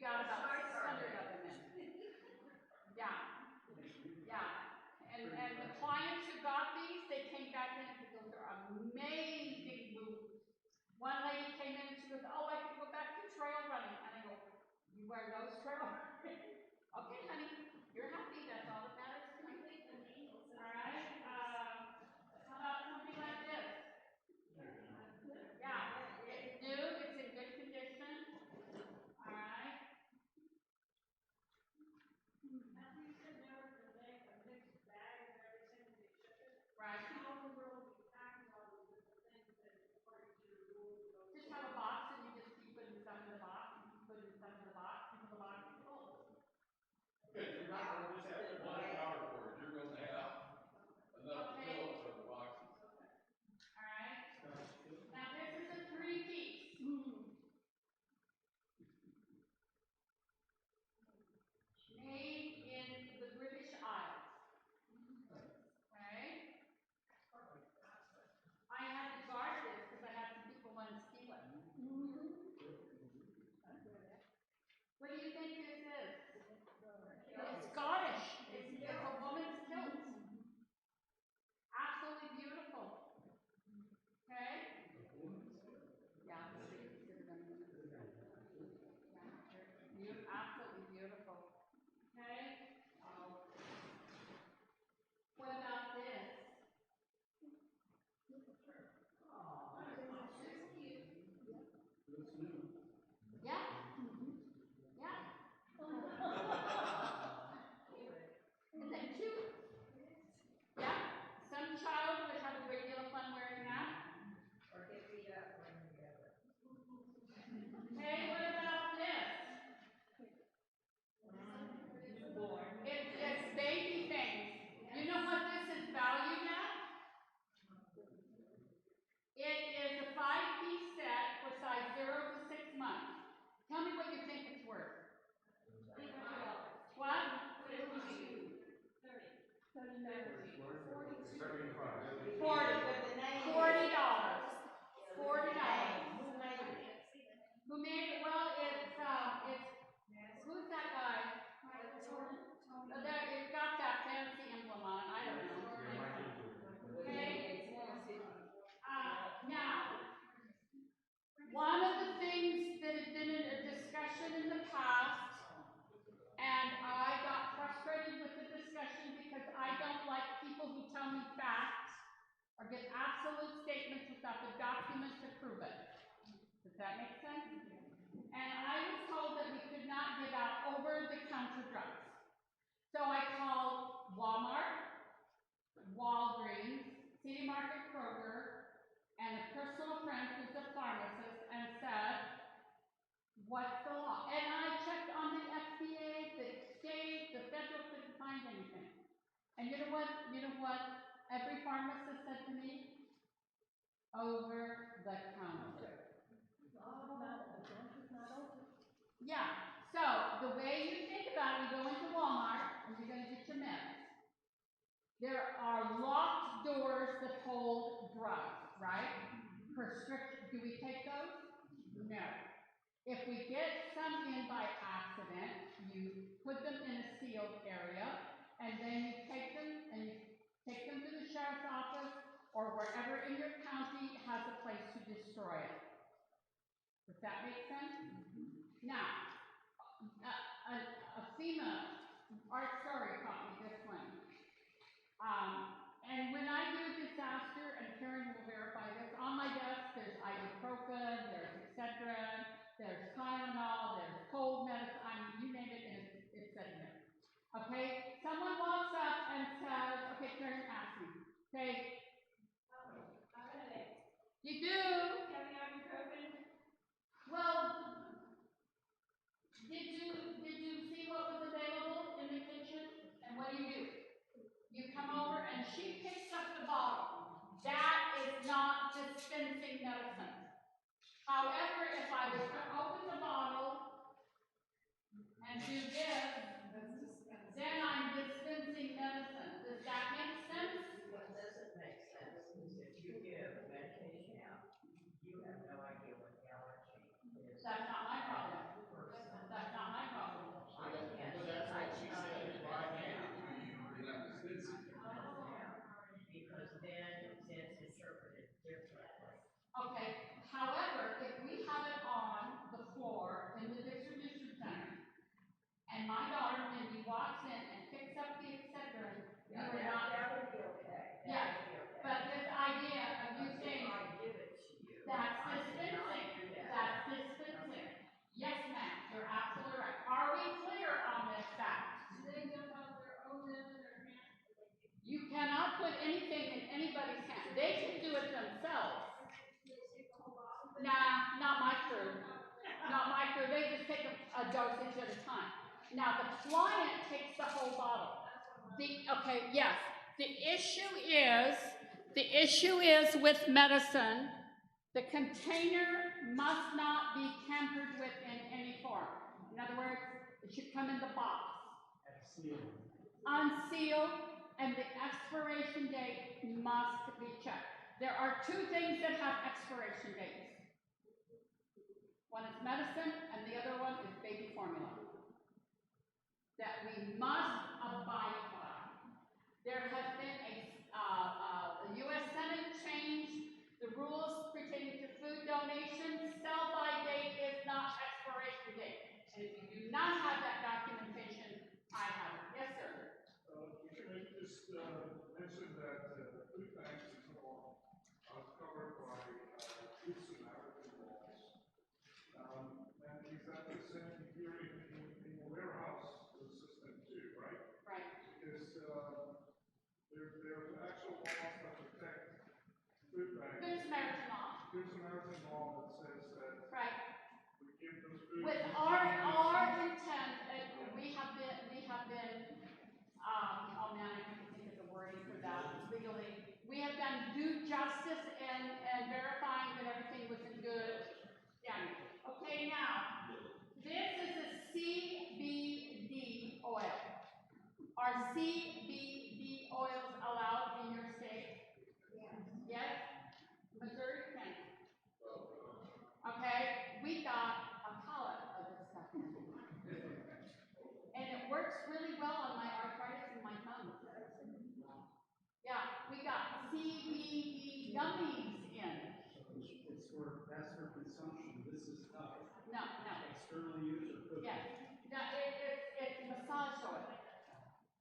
got about 600 of them in. Yeah, yeah. And the clients who got these, they came back in and said, those are amazing boots. One lady came in and she goes, oh, I can go back to trail running. And I go, you wear those trail running? Okay, honey, you're happy. That's all that matters to me. All right. How about something like this? Yeah, it's new. It's in good condition. All right. Right. Just have a box and you just keep putting some in the box and keep putting some in the box until the box is full. Okay, you're not gonna just have one power cord, you're gonna have enough to fill up certain boxes. All right. Now this is a 3-piece. Made in the British Isles. Okay. I had to guard this because I had some people want to steal it. What do you think this is? It's Scottish. It's a woman's kilt. Absolutely beautiful. Okay? Yeah, absolutely beautiful. Okay? What about this? Yeah. Yeah. Isn't that cute? Yeah. Some child would have a great deal of fun wearing that. Hey, what about this? It's baby things. You know what this is valued at? It is a 5-piece set for size 0 to 6 months. Tell me what you think it's worth. What? $40. Who made it? Well, it's who's that guy? It's got that fancy emblem on. I don't know. Okay. Now, one of the things that has been in a discussion in the past, and I got frustrated with the discussion because I don't like people who tell me facts or give absolute statements without the documents to prove it. Does that make sense? And I was told that we could not give out over-the-counter drugs. So I called Walmart, Walgreens, City Market, Kroger, and a personal friend who's a pharmacist and said, what's the law? And I checked on the FDA, the state, the federal, couldn't find anything. And you know what? Every pharmacist said to me? Over the counter. Yeah. So the way you think about it, you go into Walmart and you're going to get your meds. There are locked doors that hold drugs, right? Prescription. Do we take those? No. If we get some in by accident, you put them in a sealed area, and then you take them to the sheriff's office or wherever in your county has a place to destroy it. Does that make sense? Now, a FEMA art story taught me this one. And when I do a disaster, and Karen will verify this, on my desk there's ibuprofen, there's Excedrin, there's Tylenol, there's cold medicine, you name it, and it's sitting there. Okay? Someone walks up and says, okay, Karen, ask me. Okay? You do? Well, did you see what was available in the kitchen? And what do? You come over and she picks up the bottle. That is not dispensing medicine. How my crew. Not my crew. They just take a dosage at a time. Now the client takes the whole bottle. Yes. The issue is with medicine, the container must not be tampered with in any form. In other words, it should come in the box. Unsealed, and the expiration date must be checked. There are two things that have expiration dates. One is medicine, and the other one is baby formula. That we must abide by. There has been the U.S. Senate changed the rules pertaining to food donations. Sell-by date is not expiration date. And if you do not have that documentation, I have it. Yes, sir. Can I just mention that food banks and so on are covered by Good Samaritan laws. And is that the same here in the warehouse system too, right? Right. Because there's actual laws that protect food banks. Good Samaritan law. Good Samaritan law that says that Right. we give those food. With our intent, we have been, oh man, I can't think of the wording for that legally. We have done due justice and verifying that everything was in good standing. Okay, now, this is a CBD oil. Are CBD oils allowed in your state? Yes? Missouri, can. Okay, we got a pallet of this stuff. And it works really well on my arthritis in my thumb. Yeah, we got CBD gummies in. That's for consumption, this is not No. external use or cooking. Yes. No, it's massage oil.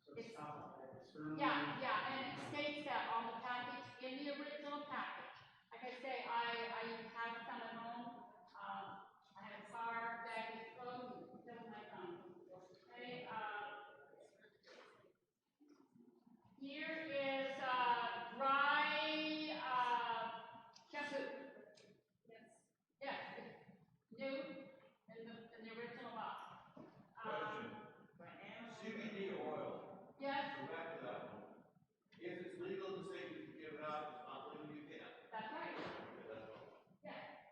So it's not external use. Yeah, and it states that on the package, in the original package. Like I say, I have some at home. I have a car that is closed, still my thumb. Okay, here is dry shampoo. Yes, it's new in the original box. Question. CBD oil. Yes, Go back to that one. If it's legal in the state, you can give it out. If it's not legal, you can't. that's right. Okay, that's all. Yes.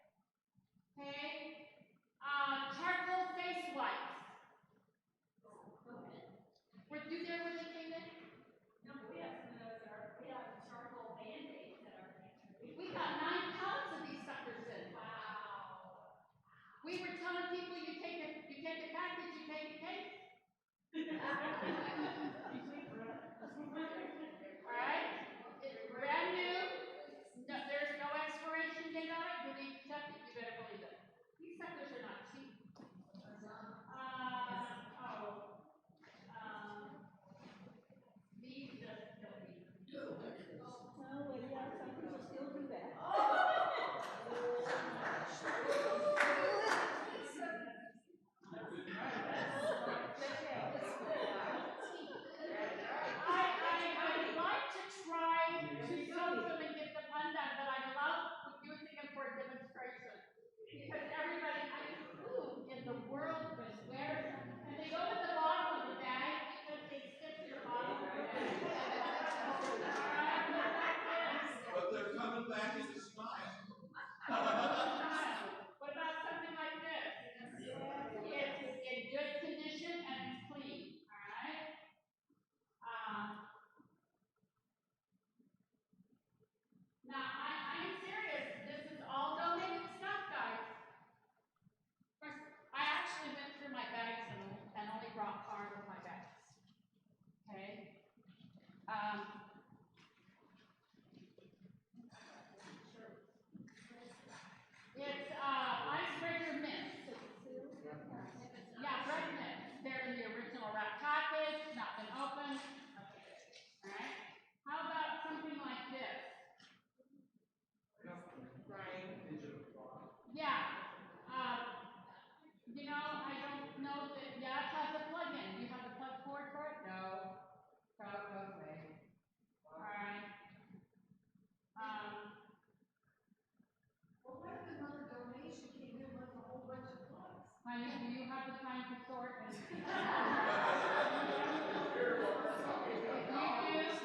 Honey, do you have the time to sort? If you do,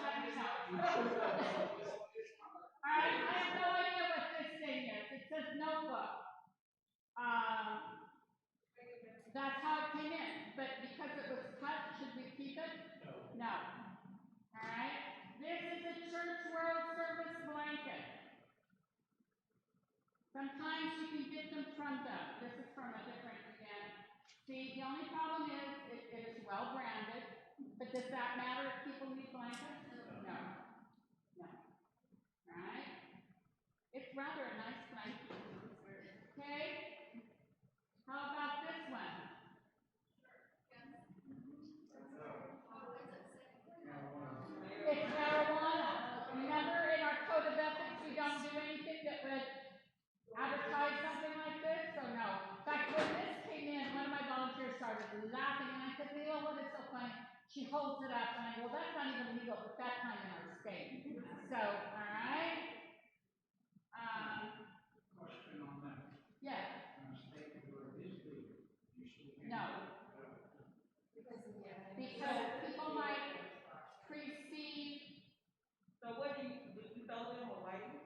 let me know. Alright, I have no idea what this thing is. It says notebook. That's how it came in, but because it was cut, should we keep it? No. Alright, this is a church world service blanket. Sometimes you can get them from this is from a different event. See, the only problem is it is well branded, but does that matter if people need blankets? No. No. Alright? It's rather a nice blanket. Okay? How about this one? It's marijuana. Remember in our code of ethics we don't do anything that would advertise something like this? So no. In fact, when this came in, one of my volunteers started laughing and I said, Leila, what is so funny? She holds it up and I go, well, that's not even legal at that time in our state. So, alright. Question on that. Yes. In a state where it is legal, you still can't. No. Because people might precede. So what do you throw them away?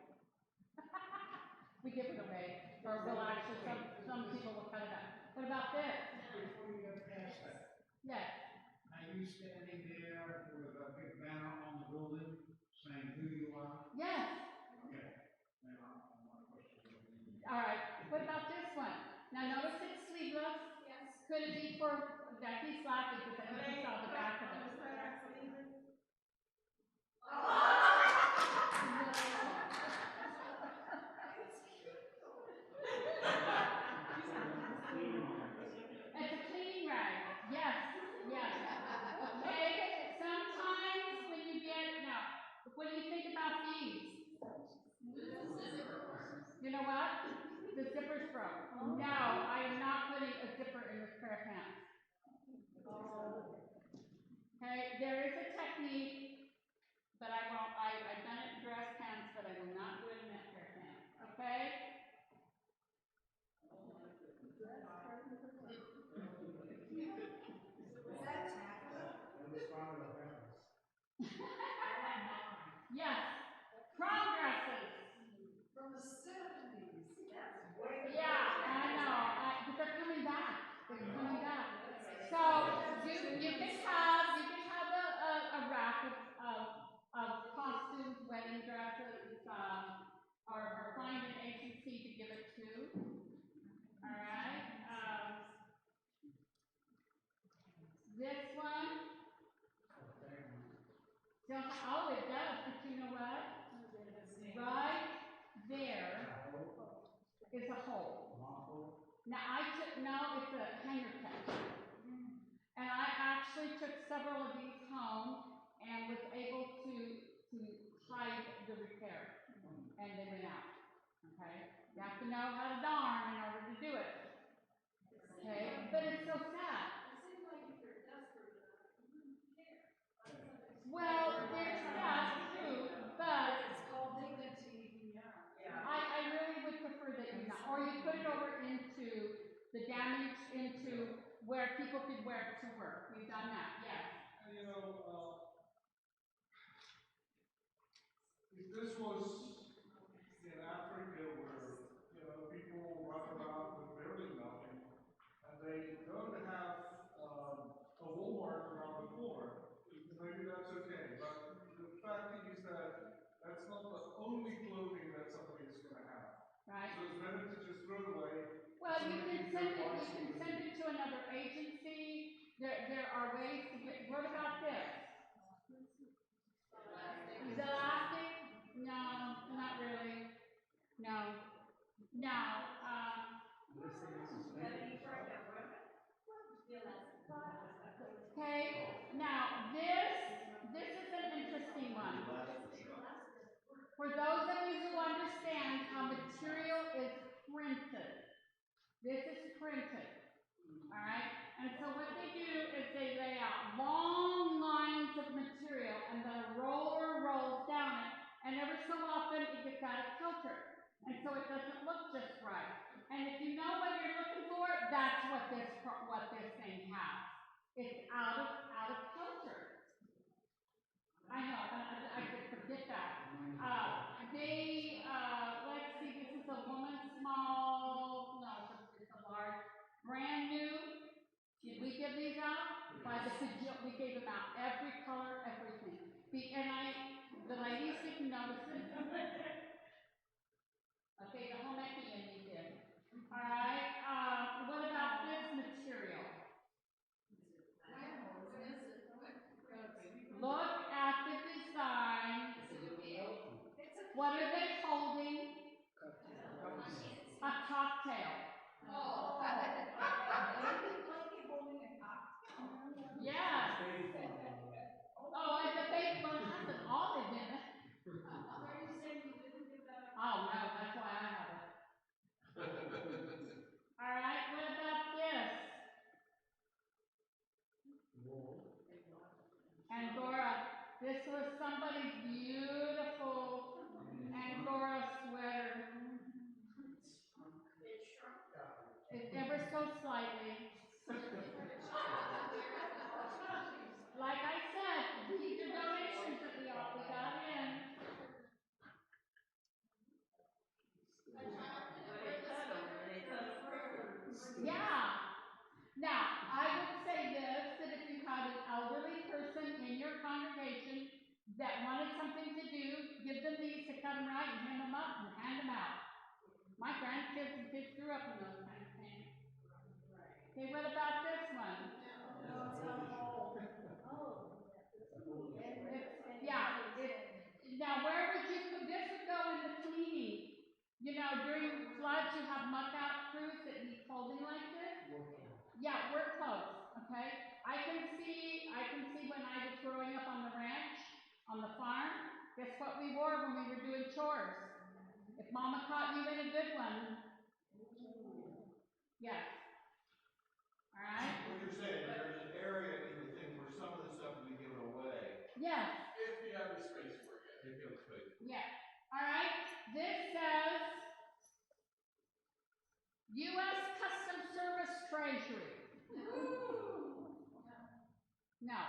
We give it away, or we'll actually, some people will cut it up. What about this? Before you get past that, Yes. are you standing there with a big banner on the building saying who you are? Yes. Okay. Now, my question is. All right. What about this one? Now notice it's sleeveless. Yes. Could it be for, that he's laughing because I think he saw the back of it. It's a cleaning rag. Yes. Yes. Okay. Sometimes when you get, now, what do you think about these? You know what? The zipper's broke. No, I am not putting a zipper in this pair of pants. Okay, there is a technique, but I won't, I've done it in dress pants, but I will not do it in that pair of pants. Okay? Yes. Prom dresses. From the 70s. Yeah, I know. But they're coming back. They're coming back. So you can have a rack of costumes, wedding dresses, or find an agency to give it to. All right. This one. Oh, it does. But you know what? Right there is a hole. Now it's a hanger catch. And I actually took several of these home and was able to hide the repair. And they went out. Okay? You have to know how to darn in order to do it. Okay? But it's so sad. It seems like if you're desperate enough, you wouldn't care. Well, there's that too, but It's called dignity, yeah. I really would prefer that you not, or you put it over into the damage into where people could wear it to work. We've done that, yes. And if this was in Africa where, people run around with barely nothing, and they don't have a Walmart around the corner, maybe that's okay. But the fact is that that's not the only clothing that somebody is going to have. Right. So it's better to just throw it away. Well, you can send it to another agency. There are ways to get. What about this? Is it elastic? No, not really. No. Now, okay. Now this is an interesting one. For those of you who understand how material is printed, this is printed. All right. And so what they do is they lay out long lines of material, and then a roller rolls down it, and every so often it gets out of kilter. And so it doesn't look just right. And if you know what you're looking for, that's what they It's out of kilter. I know, I could forget that. Let's see, this is a woman's small, no, it's a large, brand new. Did we give these out? By the cajillion, we gave them out, every color, everything. The ladies didn't notice it. Okay, the home equity did. All right, what about this material? Look at the design. What are they holding? A cocktail. Oh. Yes. Oh, and the baby one has an olive in it. Oh no, that's why I have it. All right, what about this? Angora. This was somebody's beautiful Angora sweater. It ever so slightly. Like I said, these are donations that we got in. Yeah. Now, I would say this, that if you had an elderly person in your congregation that wanted something to do, give them these to cut them right and hand them up and hand them out. My grandkids and kids grew up in those kind of things. Okay, what about this one? Now where would you, this would go in the cleaning. You know, during floods you have muck out crews that need clothing like this. Yeah, work clothes, okay? I can see when I was growing up on the ranch, on the farm, guess what we wore when we were doing chores? If mama caught you in a good one. Yes. All right? What you're saying, there's an area in the thing where some of the stuff will be given away. Yes. If you have the space for it, If you have space. Yeah. All right. This says U.S. Customs Service Treasury. No.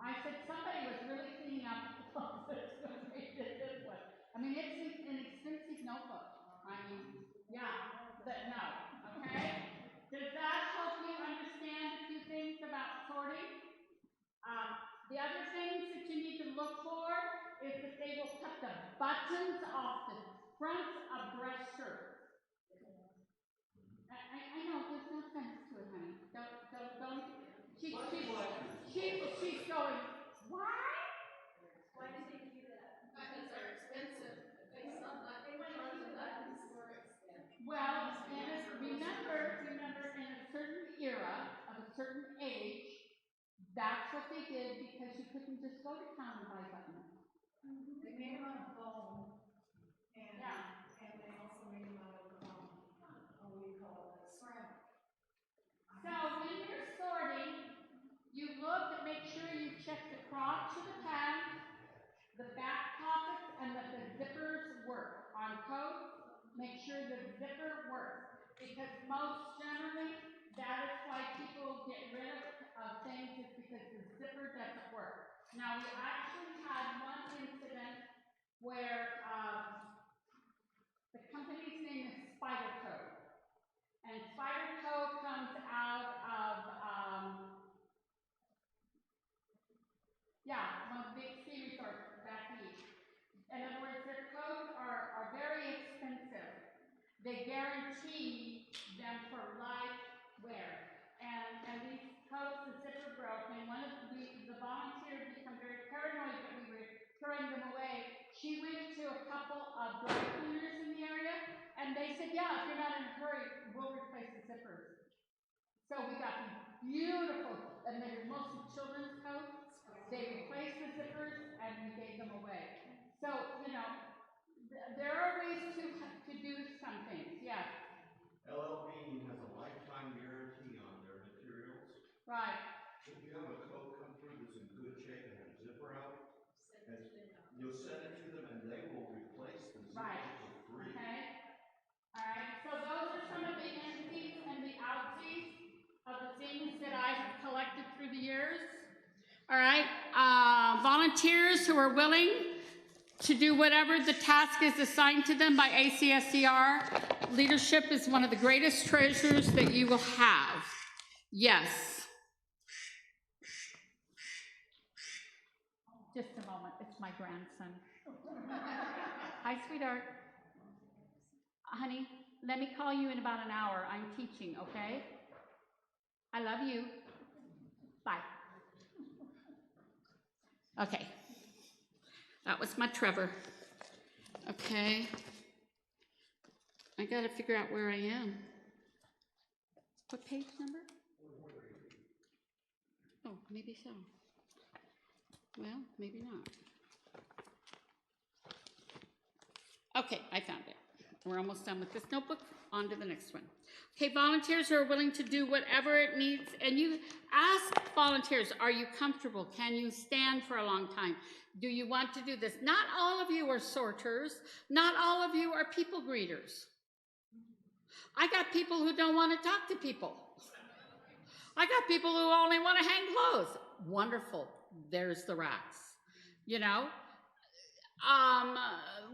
I said somebody was really cleaning up the closets when they did this one. I mean, it's an expensive notebook. I mean, yeah, but no. Okay. Does that help you understand a few things about sorting? The other things that you need to look for is that they will cut the buttons off the front of dress shirts. I know, there's no sense to it, honey. Don't. She's going, why? Why did they do that? Buttons are expensive. They sell buttons. Buttons were expensive. Well, remember, in a certain era, of a certain age, that's what they did because you couldn't just go to town and buy buttons. They made them out of foam, and, Yeah. and they also made them out of, what do you call it, ceramic. So when you're sorting, you look and make sure you check the crotch of the pants, the back pockets, and that the zippers work. On coats, make sure the zipper works. Because most generally, that is why people get rid of things, is because the zipper doesn't work. Now, we actually had one incident where the company's name is Part2. And Part2 comes out of, one of the big ski resorts back east. In other words, their coats are very expensive. They guarantee them for life wear. And these coats, the zipper broke, and one of the volunteers became very paranoid that we were throwing them away. She went to a couple of dry cleaners in the area, and they said, yeah, if you're not in a hurry, we'll replace the zippers. So we got these beautiful, and they were mostly children's coats. They replaced the zippers, and we gave them away. So, there are ways to do some things, yeah. LL Bean has a lifetime guarantee on their materials. Right. If you have a coat come through that's in good shape and has a zipper out, and you'll send it to them and they will replace the zipper for free. Okay. All right. So those are some of the entities and the outsies of the things that I've collected. All right, volunteers who are willing to do whatever the task is assigned to them by ACSCR. Leadership is one of the greatest treasures that you will have. Yes. Just a moment, it's my grandson. Hi, sweetheart. Honey, let me call you in about an hour. I'm teaching, okay? I love you. Bye. Okay. That was my Trevor. Okay. I gotta figure out where I am. What page number? Oh, maybe so. Well, maybe not. Okay, I found it. We're almost done with this notebook. On to the next one. Okay, volunteers who are willing to do whatever it needs, and you ask volunteers, are you comfortable? Can you stand for a long time? Do you want to do this? Not all of you are sorters. Not all of you are people greeters. I got people who don't want to talk to people. I got people who only want to hang clothes. Wonderful. There's the racks. You know?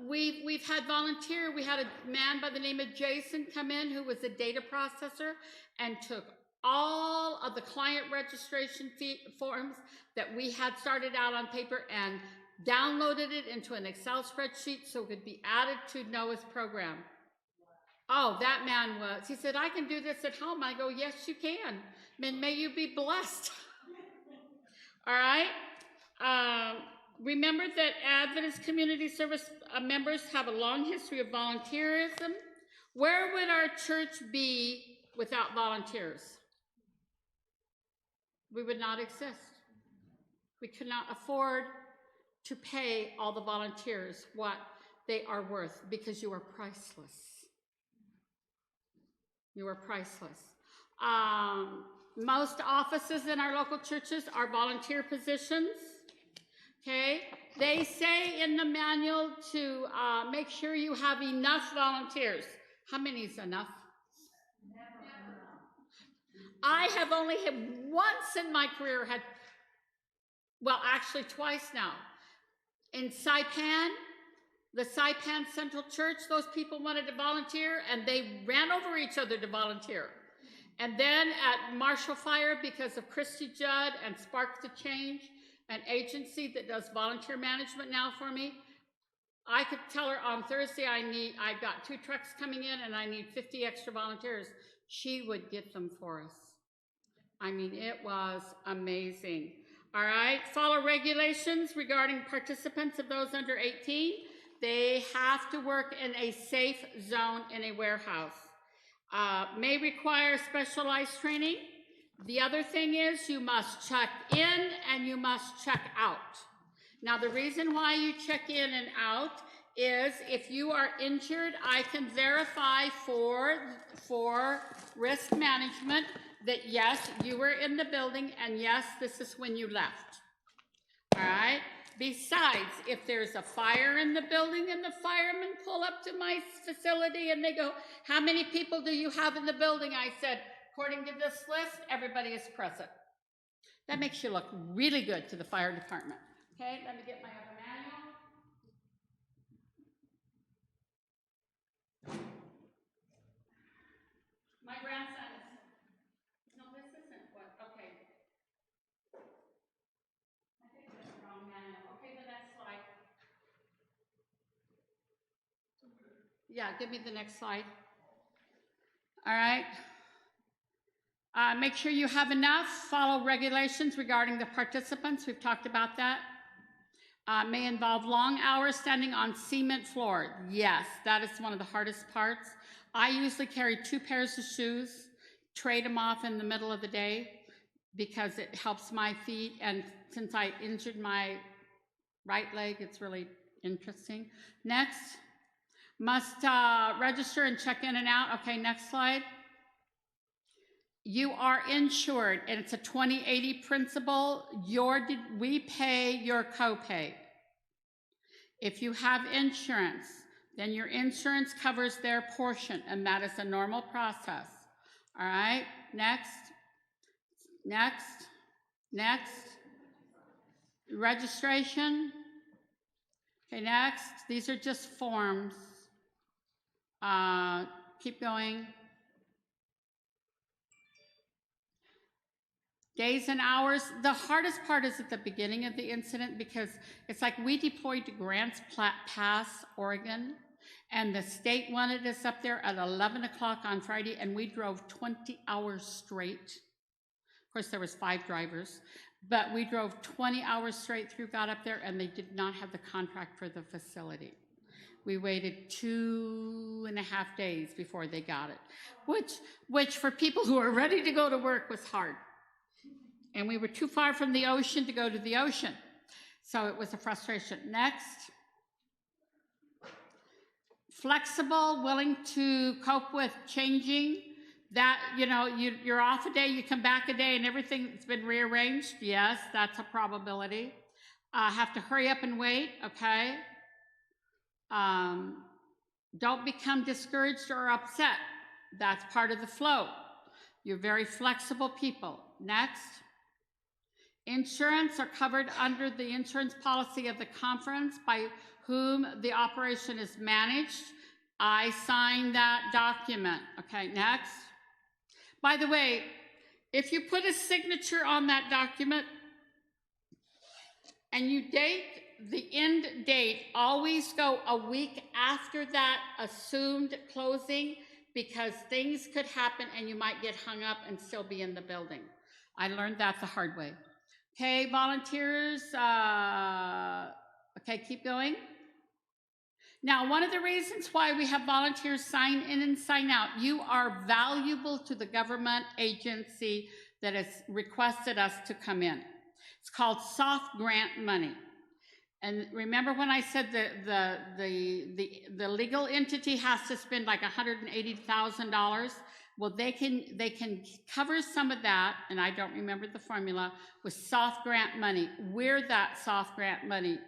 We've had volunteer. We had a man by the name of Jason come in who was a data processor and took all of the client registration forms that we had started out on paper and downloaded it into an Excel spreadsheet so it could be added to Noah's program. Oh, that man was, he said, I can do this at home. I go, yes, you can. And may you be blessed. All right. Remember that Adventist Community Service members have a long history of volunteerism. Where would our church be without volunteers? We would not exist. We could not afford to pay all the volunteers what they are worth because you are priceless. You are priceless. Most offices in our local churches are volunteer positions. Okay, they say in the manual to make sure you have enough volunteers. How many is enough? Never enough. I have only had once in my career had, well, actually twice now. In Saipan, the Saipan Central Church, those people wanted to volunteer and they ran over each other to volunteer. And then at Marshall Fire, because of Christy Judd and Spark to Change, an agency that does volunteer management now for me, I could tell her on Thursday I've got 2 trucks coming in and I need 50 extra volunteers. She would get them for us. I mean, it was amazing. All right, follow regulations regarding participants of those under 18. They have to work in a safe zone in a warehouse. May require specialized training. The other thing is you must check in and you must check out. Now, the reason why you check in and out is if you are injured, I can verify for risk management that yes, you were in the building and yes, this is when you left. All right? Besides, if there's a fire in the building and the firemen pull up to my facility and they go, how many people do you have in the building? I said, according to this list, everybody is present. That makes you look really good to the fire department. Okay, let me get my other manual. My grandson is, no, this isn't what, okay. I think that's the wrong manual. Okay, the next slide. Yeah, give me the next slide. All right. Make sure you have enough. Follow regulations regarding the participants. We've talked about that. May involve long hours standing on cement floor. Yes, that is one of the hardest parts. I usually carry 2 pairs of shoes, trade them off in the middle of the day because it helps my feet. And since I injured my right leg, it's really interesting. Next, must register and check in and out. Okay, next slide. You are insured, and it's a 20/80 principle. We pay your copay. If you have insurance, then your insurance covers their portion, and that is a normal process. All right, next, next, next. Registration. Okay, next. These are just forms. Keep going. Days and hours. The hardest part is at the beginning of the incident because it's like we deployed to Grants Pass, Oregon, and the state wanted us up there at 11 o'clock on Friday, and we drove 20 hours straight. Of course, there was 5 drivers, but we drove 20 hours straight through, got up there, and they did not have the contract for the facility. We waited 2.5 days before they got it, which for people who are ready to go to work was hard. And we were too far from the ocean to go to the ocean. So it was a frustration. Next. Flexible, willing to cope with changing. That, you know, you're off a day, you come back a day, and everything's been rearranged. Yes, that's a probability. Have to hurry up and wait, okay? Don't become discouraged or upset. That's part of the flow. You're very flexible people. Next. Insurance are covered under the insurance policy of the conference by whom the operation is managed. I signed that document. Okay, next. By the way, if you put a signature on that document and you date the end date, always go a week after that assumed closing because things could happen and you might get hung up and still be in the building. I learned that the hard way. Okay, volunteers, okay, keep going. Now, one of the reasons why we have volunteers sign in and sign out, you are valuable to the government agency that has requested us to come in. It's called soft grant money. And remember when I said the legal entity has to spend like $180,000? Well, they can cover some of that, and I don't remember the formula, with soft grant money. We're that soft grant money,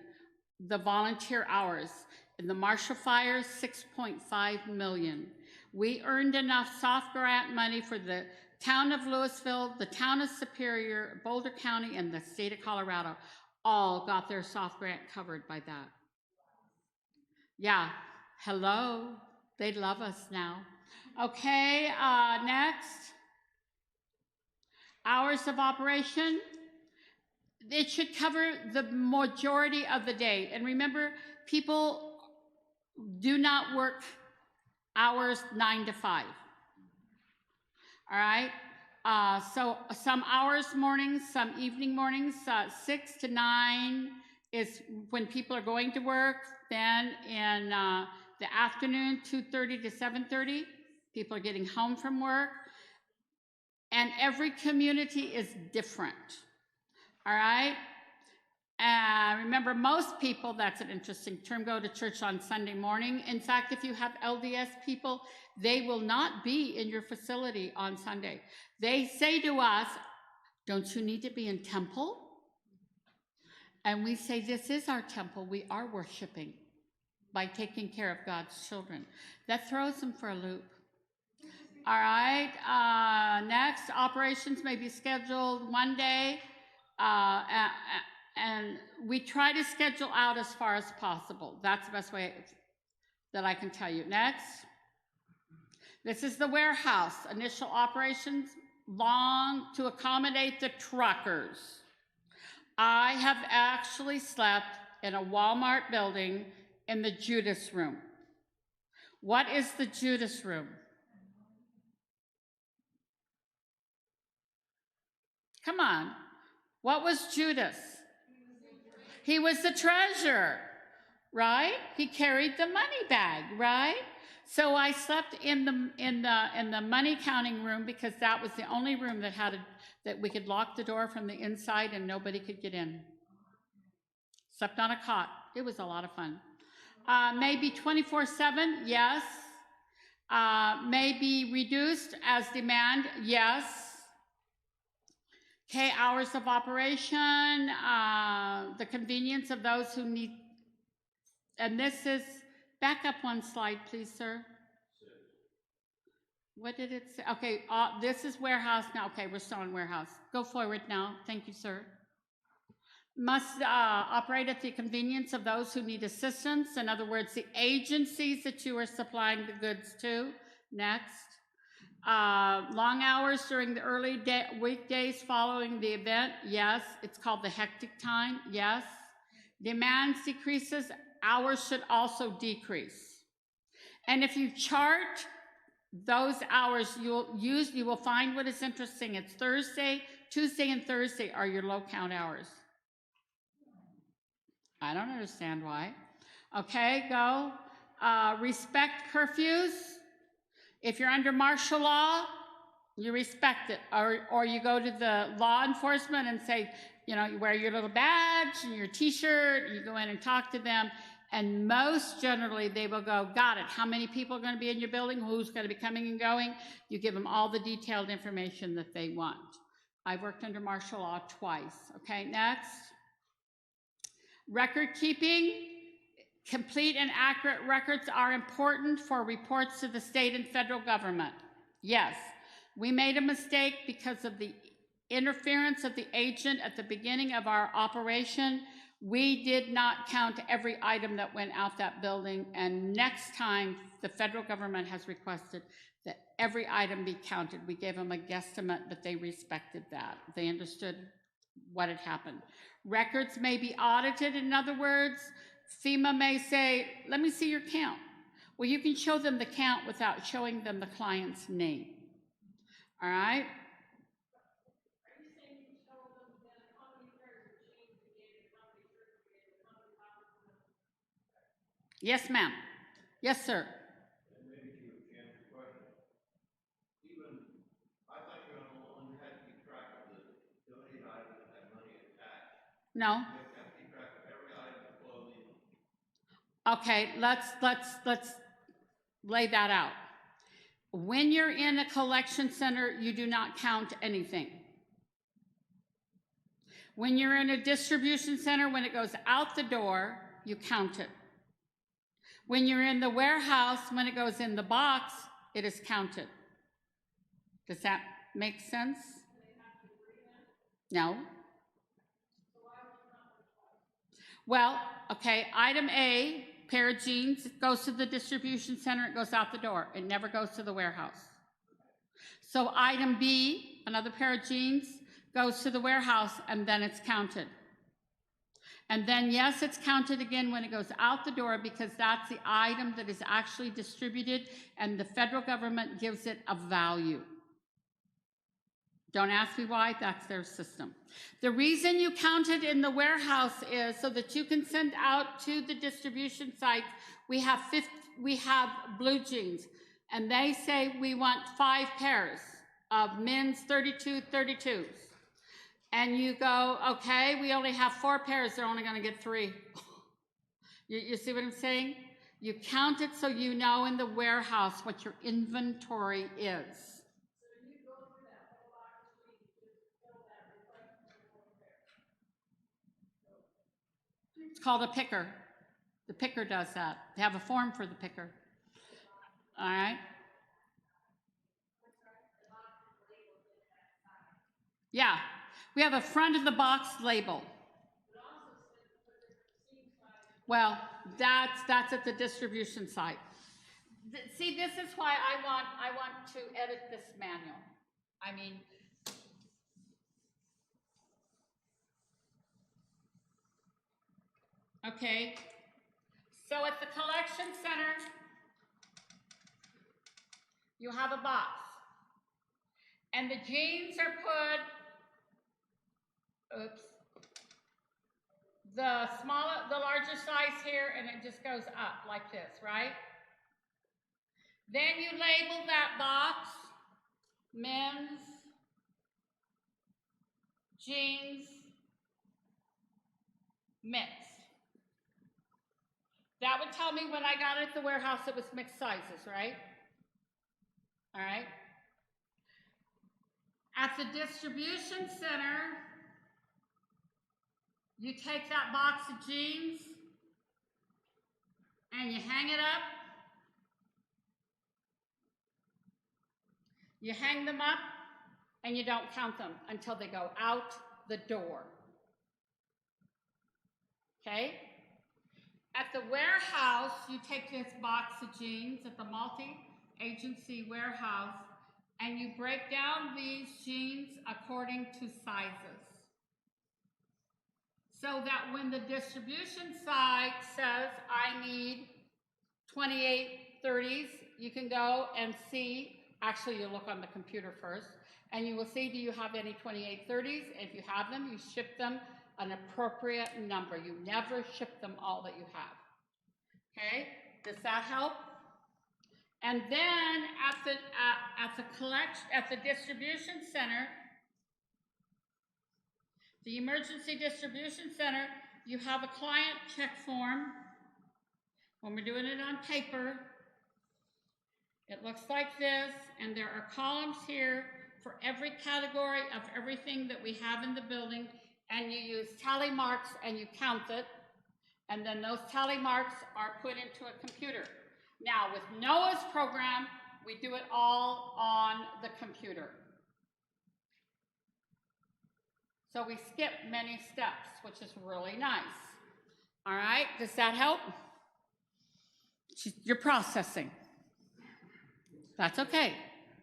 the volunteer hours. In the Marshall Fire, $6.5 million. We earned enough soft grant money for the town of Louisville, the town of Superior, Boulder County, and the state of Colorado. All got their soft grant covered by that. Yeah, hello, they love us now. Okay, next. Hours of operation. It should cover the majority of the day. And remember, people do not work hours 9 to 5. All right? So some hours mornings, some evening mornings, 6 to 9 is when people are going to work. Then in the afternoon, 2:30 to 7:30, people are getting home from work. And every community is different. All right? Remember, most people, that's an interesting term, go to church on Sunday morning. In fact, if you have LDS people, they will not be in your facility on Sunday. They say to us, don't you need to be in temple? And we say, this is our temple. We are worshiping by taking care of God's children. That throws them for a loop. All right, next, operations may be scheduled one day, and we try to schedule out as far as possible. That's the best way that I can tell you. Next. This is the warehouse. Initial operations long to accommodate the truckers. I have actually slept in a Walmart building in the Judas room. What is the Judas room? Come on. What was Judas? He was the treasurer, right? He carried the money bag, right? So I slept in the money counting room because that was the only room that we could lock the door from the inside and nobody could get in. Slept on a cot. It was a lot of fun. Maybe 24/7, yes. Maybe reduced as demand, yes. Okay, hours of operation, the convenience of those who need, and this is, back up one slide, please, sir. What did it say? Okay, this is warehouse now. Okay, we're still in warehouse. Go forward now. Thank you, sir. Must operate at the convenience of those who need assistance. In other words, the agencies that you are supplying the goods to. Next. Long hours during the early weekdays following the event. Yes. It's called the hectic time. Yes. Demand decreases. Hours should also decrease. And if you chart those hours you will find what is interesting. It's Tuesday and Thursday are your low count hours. I don't understand why. Okay, go. Respect curfews. If you're under martial law, you respect it. Or you go to the law enforcement and say, you know, you wear your little badge and your t-shirt, you go in and talk to them, and most generally they will go, got it. How many people are going to be in your building? Who's going to be coming and going? You give them all the detailed information that they want. I've worked under martial law twice. Okay, next. Record keeping. Complete and accurate records are important for reports to the state and federal government. Yes, we made a mistake because of the interference of the agent at the beginning of our operation. We did not count every item that went out that building, and next time the federal government has requested that every item be counted. We gave them a guesstimate, but they respected that. They understood what had happened. Records may be audited. In other words, FEMA may say, let me see your count. Well, you can show them the count without showing them the client's name. All right? Yes, ma'am. Yes, sir. And maybe to answer your question, even, I thought you only had to keep track of the donated items that had money attached. No. You have to keep track of every item of clothing. Okay, let's lay that out. When you're in a collection center, you do not count anything. When you're in a distribution center, when it goes out the door, you count it. When you're in the warehouse, when it goes in the box, it is counted. Does that make sense? No. Well, okay, item A, pair of jeans, it goes to the distribution center, it goes out the door. It never goes to the warehouse. So item B, another pair of jeans, goes to the warehouse, and then it's counted. And then, yes, it's counted again when it goes out the door, because that's the item that is actually distributed, and the federal government gives it a value. Don't ask me why, that's their system. The reason you count it in the warehouse is so that you can send out to the distribution sites. We have blue jeans, and they say we want 5 pairs of men's 32s. And you go, okay, we only have 4 pairs, they're only gonna get 3. You see what I'm saying? You count it so you know in the warehouse what your inventory is. It's called a picker. The picker does that. They have a form for the picker. All right? Yeah. We have a front of the box label. Well, that's at the distribution site. See, this is why I want to edit this manual. I mean, okay. So at the collection center, you have a box. And the jeans are put, the larger size here, and it just goes up like this, right? Then you label that box, men's, jeans, mixed. That would tell me when I got it at the warehouse it was mixed sizes, right? All right. At the distribution center, you take that box of jeans and you hang it up. You hang them up and you don't count them until they go out the door. Okay? At the warehouse, you take this box of jeans at the multi-agency warehouse and you break down these jeans according to sizes. So that when the distribution side says, I need 28 30s, you can go and see, actually you look on the computer first, and you will see, do you have any 28 30s? If you have them, you ship them an appropriate number. You never ship them all that you have. Okay, does that help? And then at the distribution center, the emergency distribution center, you have a client check form. When we're doing it on paper, it looks like this, and there are columns here for every category of everything that we have in the building, and you use tally marks and you count it, and then those tally marks are put into a computer. Now, with Noah's program, we do it all on the computer. So we skip many steps, which is really nice. All right, does that help? You're processing. That's okay.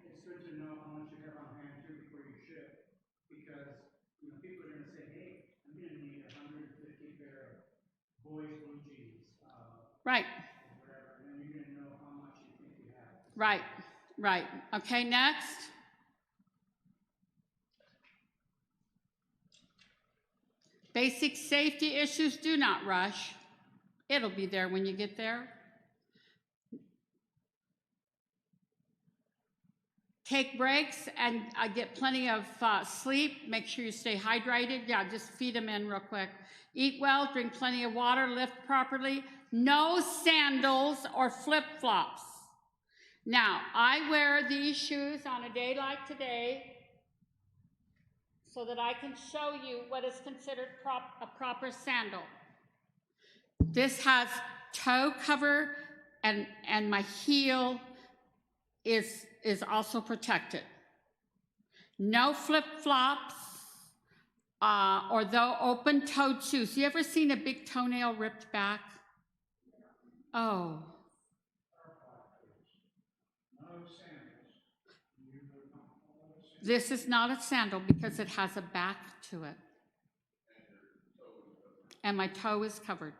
It's good to know how much you have on hand too before you ship, because, you know, people are gonna say, hey, I'm gonna need 150 pair of boys' blue jeans. Right. Whatever, and then you're gonna know how much you think you have. Right, right. Okay, next. Basic safety issues, do not rush. It'll be there when you get there. Take breaks and get plenty of sleep. Make sure you stay hydrated. Yeah, just feed them in real quick. Eat well, drink plenty of water, lift properly. No sandals or flip-flops. Now, I wear these shoes on a day like today so that I can show you what is considered a proper sandal. This has toe cover and my heel is also protected. No flip-flops or the open-toed shoes. You ever seen a big toenail ripped back? Oh. This is not a sandal because it has a back to it. And my toe is covered.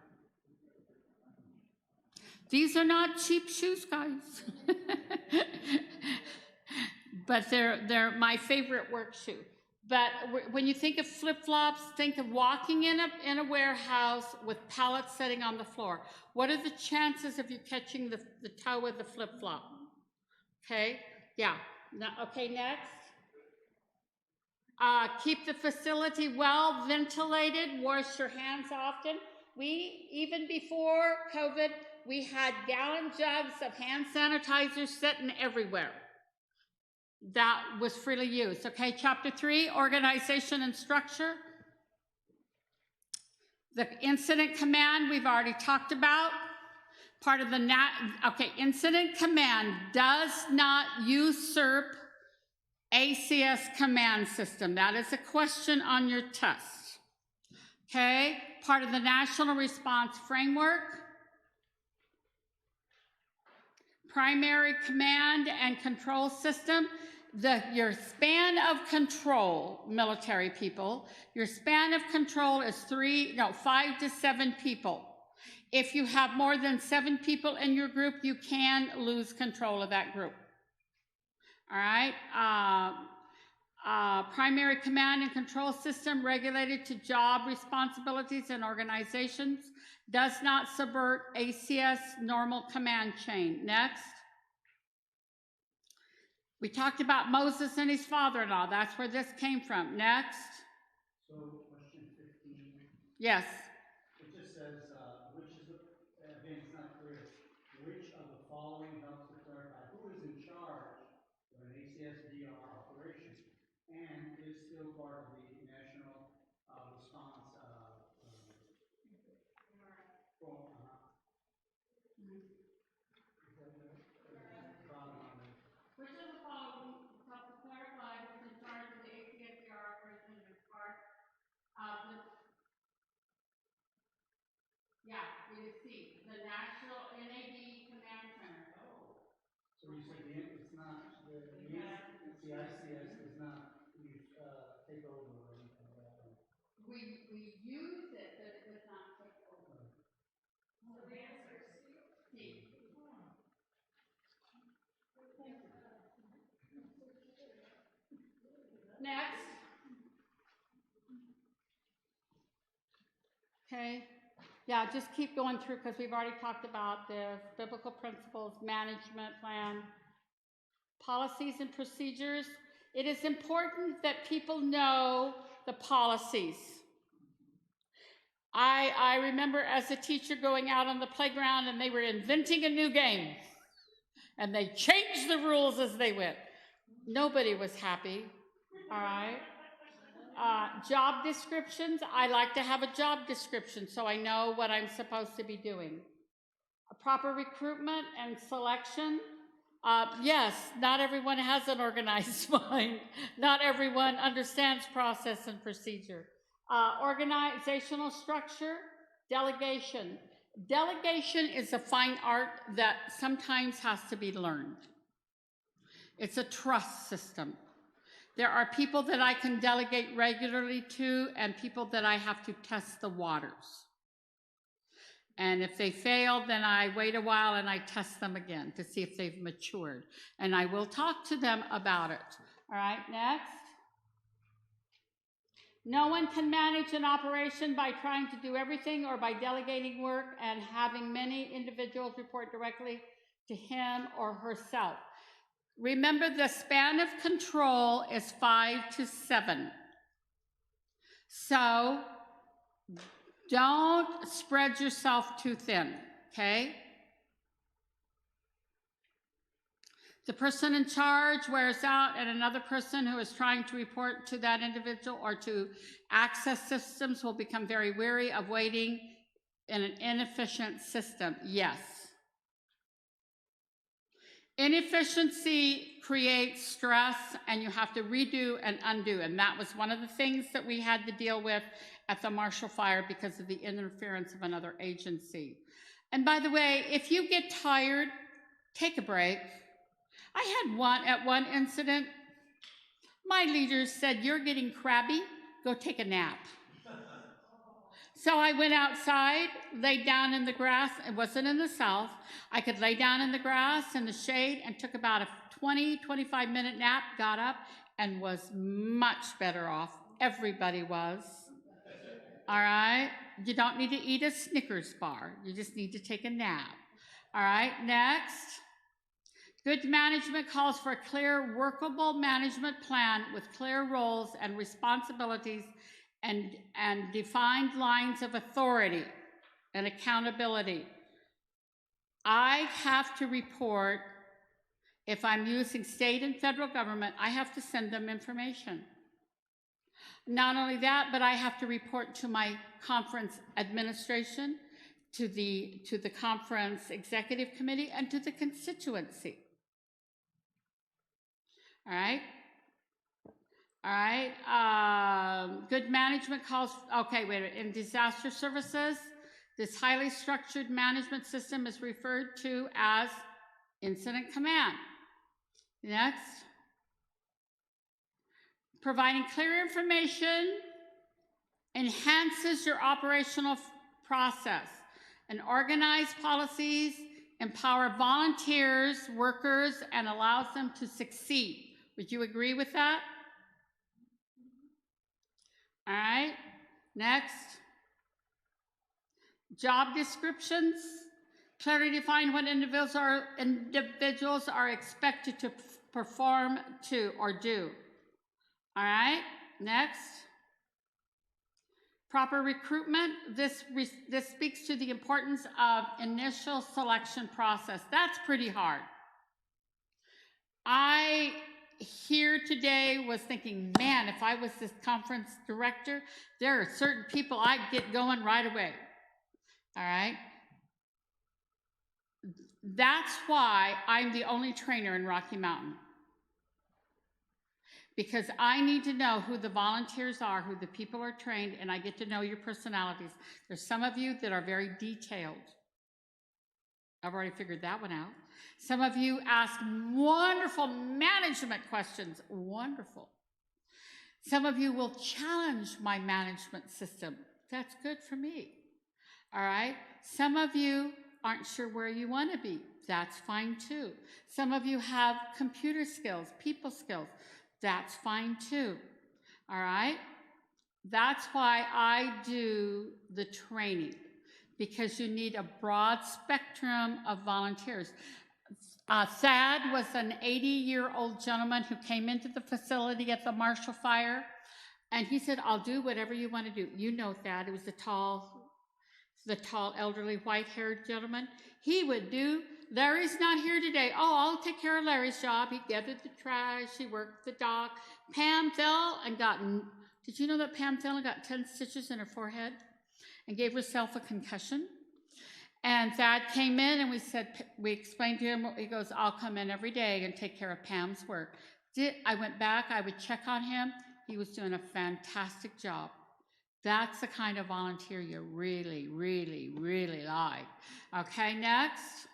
These are not cheap shoes, guys. But they're my favorite work shoe. But when you think of flip-flops, think of walking in a warehouse with pallets sitting on the floor. What are the chances of you catching the toe of the flip-flop? Okay, yeah. Now, okay, next. Keep the facility well ventilated. Wash your hands often. Even before COVID, we had gallon jugs of hand sanitizer sitting everywhere. That was freely used. Okay, chapter 3, organization and structure. The incident command we've already talked about. Part of the incident command does not usurp ACS command system. That is a question on your test. Okay, part of the national response framework. Primary command and control system. Your span of control, military people, your span of control is 5 to 7 people. If you have more than 7 people in your group, you can lose control of that group. All right. Primary command and control system regulated to job responsibilities and organizations, does not subvert ACS normal command chain. Next. We talked about Moses and his father-in-law. That's where this came from. Next. So, question 15. Yes. It just says, which is again, it's not clear, which of the following helps to clarify who is in charge of an ACS-DR operation and is still part of the national response. Which of the following help to clarify who's in charge of the ACS operation as part of the it is C, the National NAD Command Center. So you said it's not, the ICS does not use, take over or anything like that. We use it, but it does not take over. So the answer is C. C. Next. Okay. Yeah, just keep going through because we've already talked about this. Biblical principles, management plan, policies and procedures. It is important that people know the policies. I remember as a teacher going out on the playground and they were inventing a new game. And they changed the rules as they went. Nobody was happy. All right. Job descriptions. I like to have a job description so I know what I'm supposed to be doing. A proper recruitment and selection. Yes, not everyone has an organized mind. Not everyone understands process and procedure. Organizational structure, delegation. Delegation is a fine art that sometimes has to be learned. It's a trust system. There are people that I can delegate regularly to and people that I have to test the waters. And if they fail, then I wait a while and I test them again to see if they've matured. And I will talk to them about it. All right, next. No one can manage an operation by trying to do everything or by delegating work and having many individuals report directly to him or herself. Remember, the span of control is 5 to 7. So don't spread yourself too thin, okay? The person in charge wears out, and another person who is trying to report to that individual or to access systems will become very weary of waiting in an inefficient system. Yes. Inefficiency creates stress, and you have to redo and undo, and that was one of the things that we had to deal with at the Marshall Fire because of the interference of another agency. And by the way, if you get tired, take a break. I had one incident, my leaders said, "You're getting crabby, go take a nap." So I went outside, laid down in the grass. It wasn't in the south. I could lay down in the grass in the shade and took about a 25-minute nap, got up, and was much better off. Everybody was. All right? You don't need to eat a Snickers bar. You just need to take a nap. All right, next. Good management calls for a clear, workable management plan with clear roles and responsibilities and defined lines of authority and accountability. I have to report, if I'm using state and federal government, I have to send them information. Not only that, but I have to report to my conference administration, to the conference executive committee, and to the constituency. All right? All right, good management calls, okay, wait a minute. In disaster services, this highly structured management system is referred to as incident command. Next. Providing clear information enhances your operational process, and organized policies empower volunteers, workers, and allows them to succeed. Would you agree with that? All right, next. Job descriptions. Clearly define what individuals are expected to perform to or do. All right, next. Proper recruitment. This speaks to the importance of initial selection process. That's pretty hard. I here today was thinking, man, if I was this conference director, there are certain people I'd get going right away. All right. That's why I'm the only trainer in Rocky Mountain. because I need to know who the volunteers are, who the people are trained, and I get to know your personalities. There's some of you that are very detailed. I've already figured that one out. Some of you ask wonderful management questions. Wonderful. Some of you will challenge my management system. That's good for me. All right? Some of you aren't sure where you want to be. That's fine too. Some of you have computer skills, people skills. That's fine too. All right? That's why I do the training, because you need a broad spectrum of volunteers. Thad was an 80-year-old gentleman who came into the facility at the Marshall Fire, and he said, I'll do whatever you want to do. You know Thad. It was the tall, elderly, white-haired gentleman. He would do, Larry's not here today. Oh, I'll take care of Larry's job. He gathered the trash. He worked the dock. Pam fell and did you know that Pam fell and got 10 stitches in her forehead and gave herself a concussion? And Thad came in and we explained to him, he goes, I'll come in every day and take care of Pam's work. I went back, I would check on him. He was doing a fantastic job. That's the kind of volunteer you really, really, really like. Okay, next.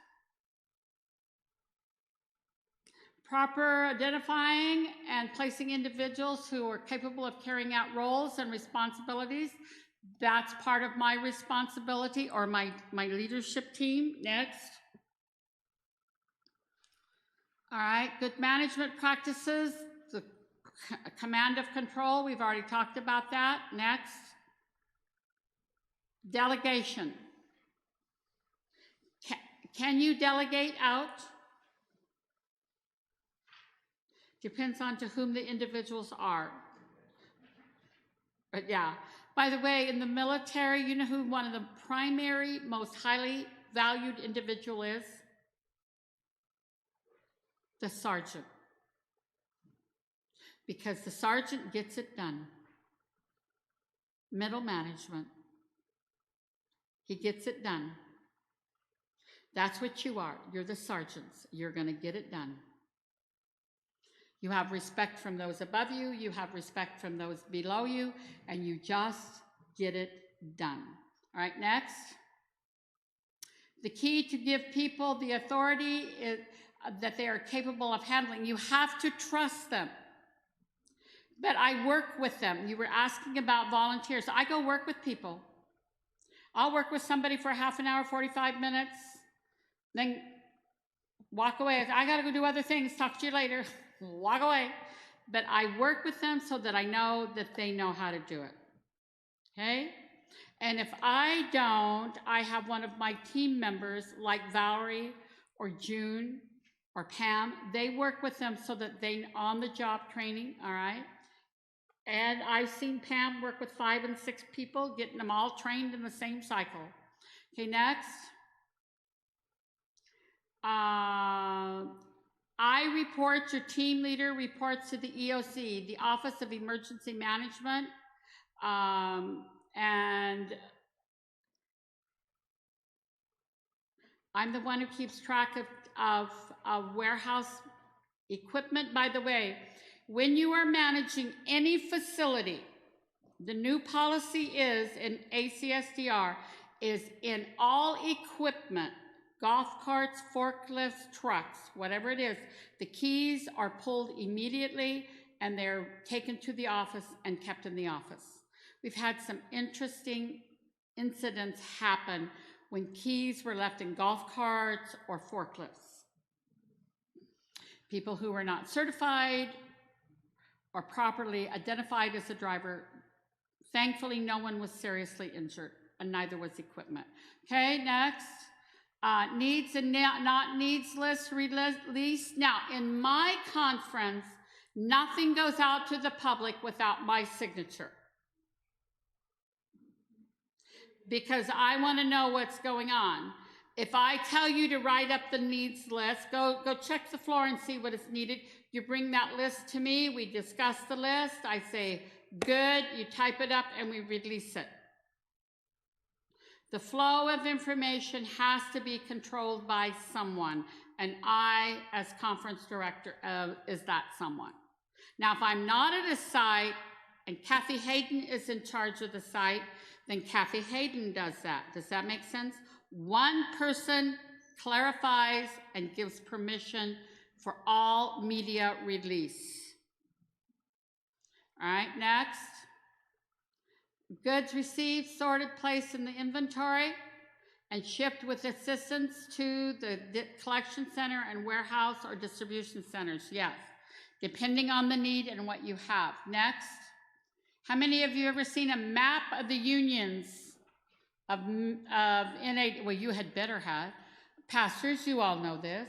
Proper identifying and placing individuals who are capable of carrying out roles and responsibilities. That's part of my responsibility, or my leadership team. Next. All right, good management practices, the command of control, we've already talked about that. Next. Delegation. Can you delegate out? Depends on to whom the individuals are. But yeah. By the way, in the military, you know who one of the primary, most highly valued individual is? The sergeant. Because the sergeant gets it done. Middle management. He gets it done. That's what you are. You're the sergeants. You're going to get it done. You have respect from those above you. You have respect from those below you. And you just get it done. All right, next. The key to give people the authority is that they are capable of handling. You have to trust them. But I work with them. You were asking about volunteers. I go work with people. I'll work with somebody for half an hour, 45 minutes, then walk away. I got to go do other things. Talk to you later. Walk away. But I work with them so that I know that they know how to do it. Okay? And if I don't, I have one of my team members like Valerie or June or Pam. They work with them so that they on-the-job training, all right? And I've seen Pam work with 5 and 6 people, getting them all trained in the same cycle. Okay, next. Your team leader reports to the EOC, the Office of Emergency Management, and I'm the one who keeps track of warehouse equipment. By the way, when you are managing any facility, the new policy is in ACSDR is in all equipment, golf carts, forklifts, trucks, whatever it is, the keys are pulled immediately and they're taken to the office and kept in the office. We've had some interesting incidents happen when keys were left in golf carts or forklifts. People who were not certified or properly identified as a driver. Thankfully, no one was seriously injured, and neither was equipment. Okay, next. Needs and not needs list release. Now, in my conference, nothing goes out to the public without my signature. Because I want to know what's going on. If I tell you to write up the needs list, go check the floor and see what is needed. You bring that list to me, we discuss the list, I say, good, you type it up and we release it. The flow of information has to be controlled by someone, and I, as conference director, is that someone. Now, if I'm not at a site and Kathy Hayden is in charge of the site, then Kathy Hayden does that. Does that make sense? One person clarifies and gives permission for all media release. All right, next. Goods received, sorted, placed in the inventory, and shipped with assistance to the collection center and warehouse or distribution centers. Yes, depending on the need and what you have. Next. How many of you ever seen a map of the unions of NA? Well, you had better have. Pastors, you all know this.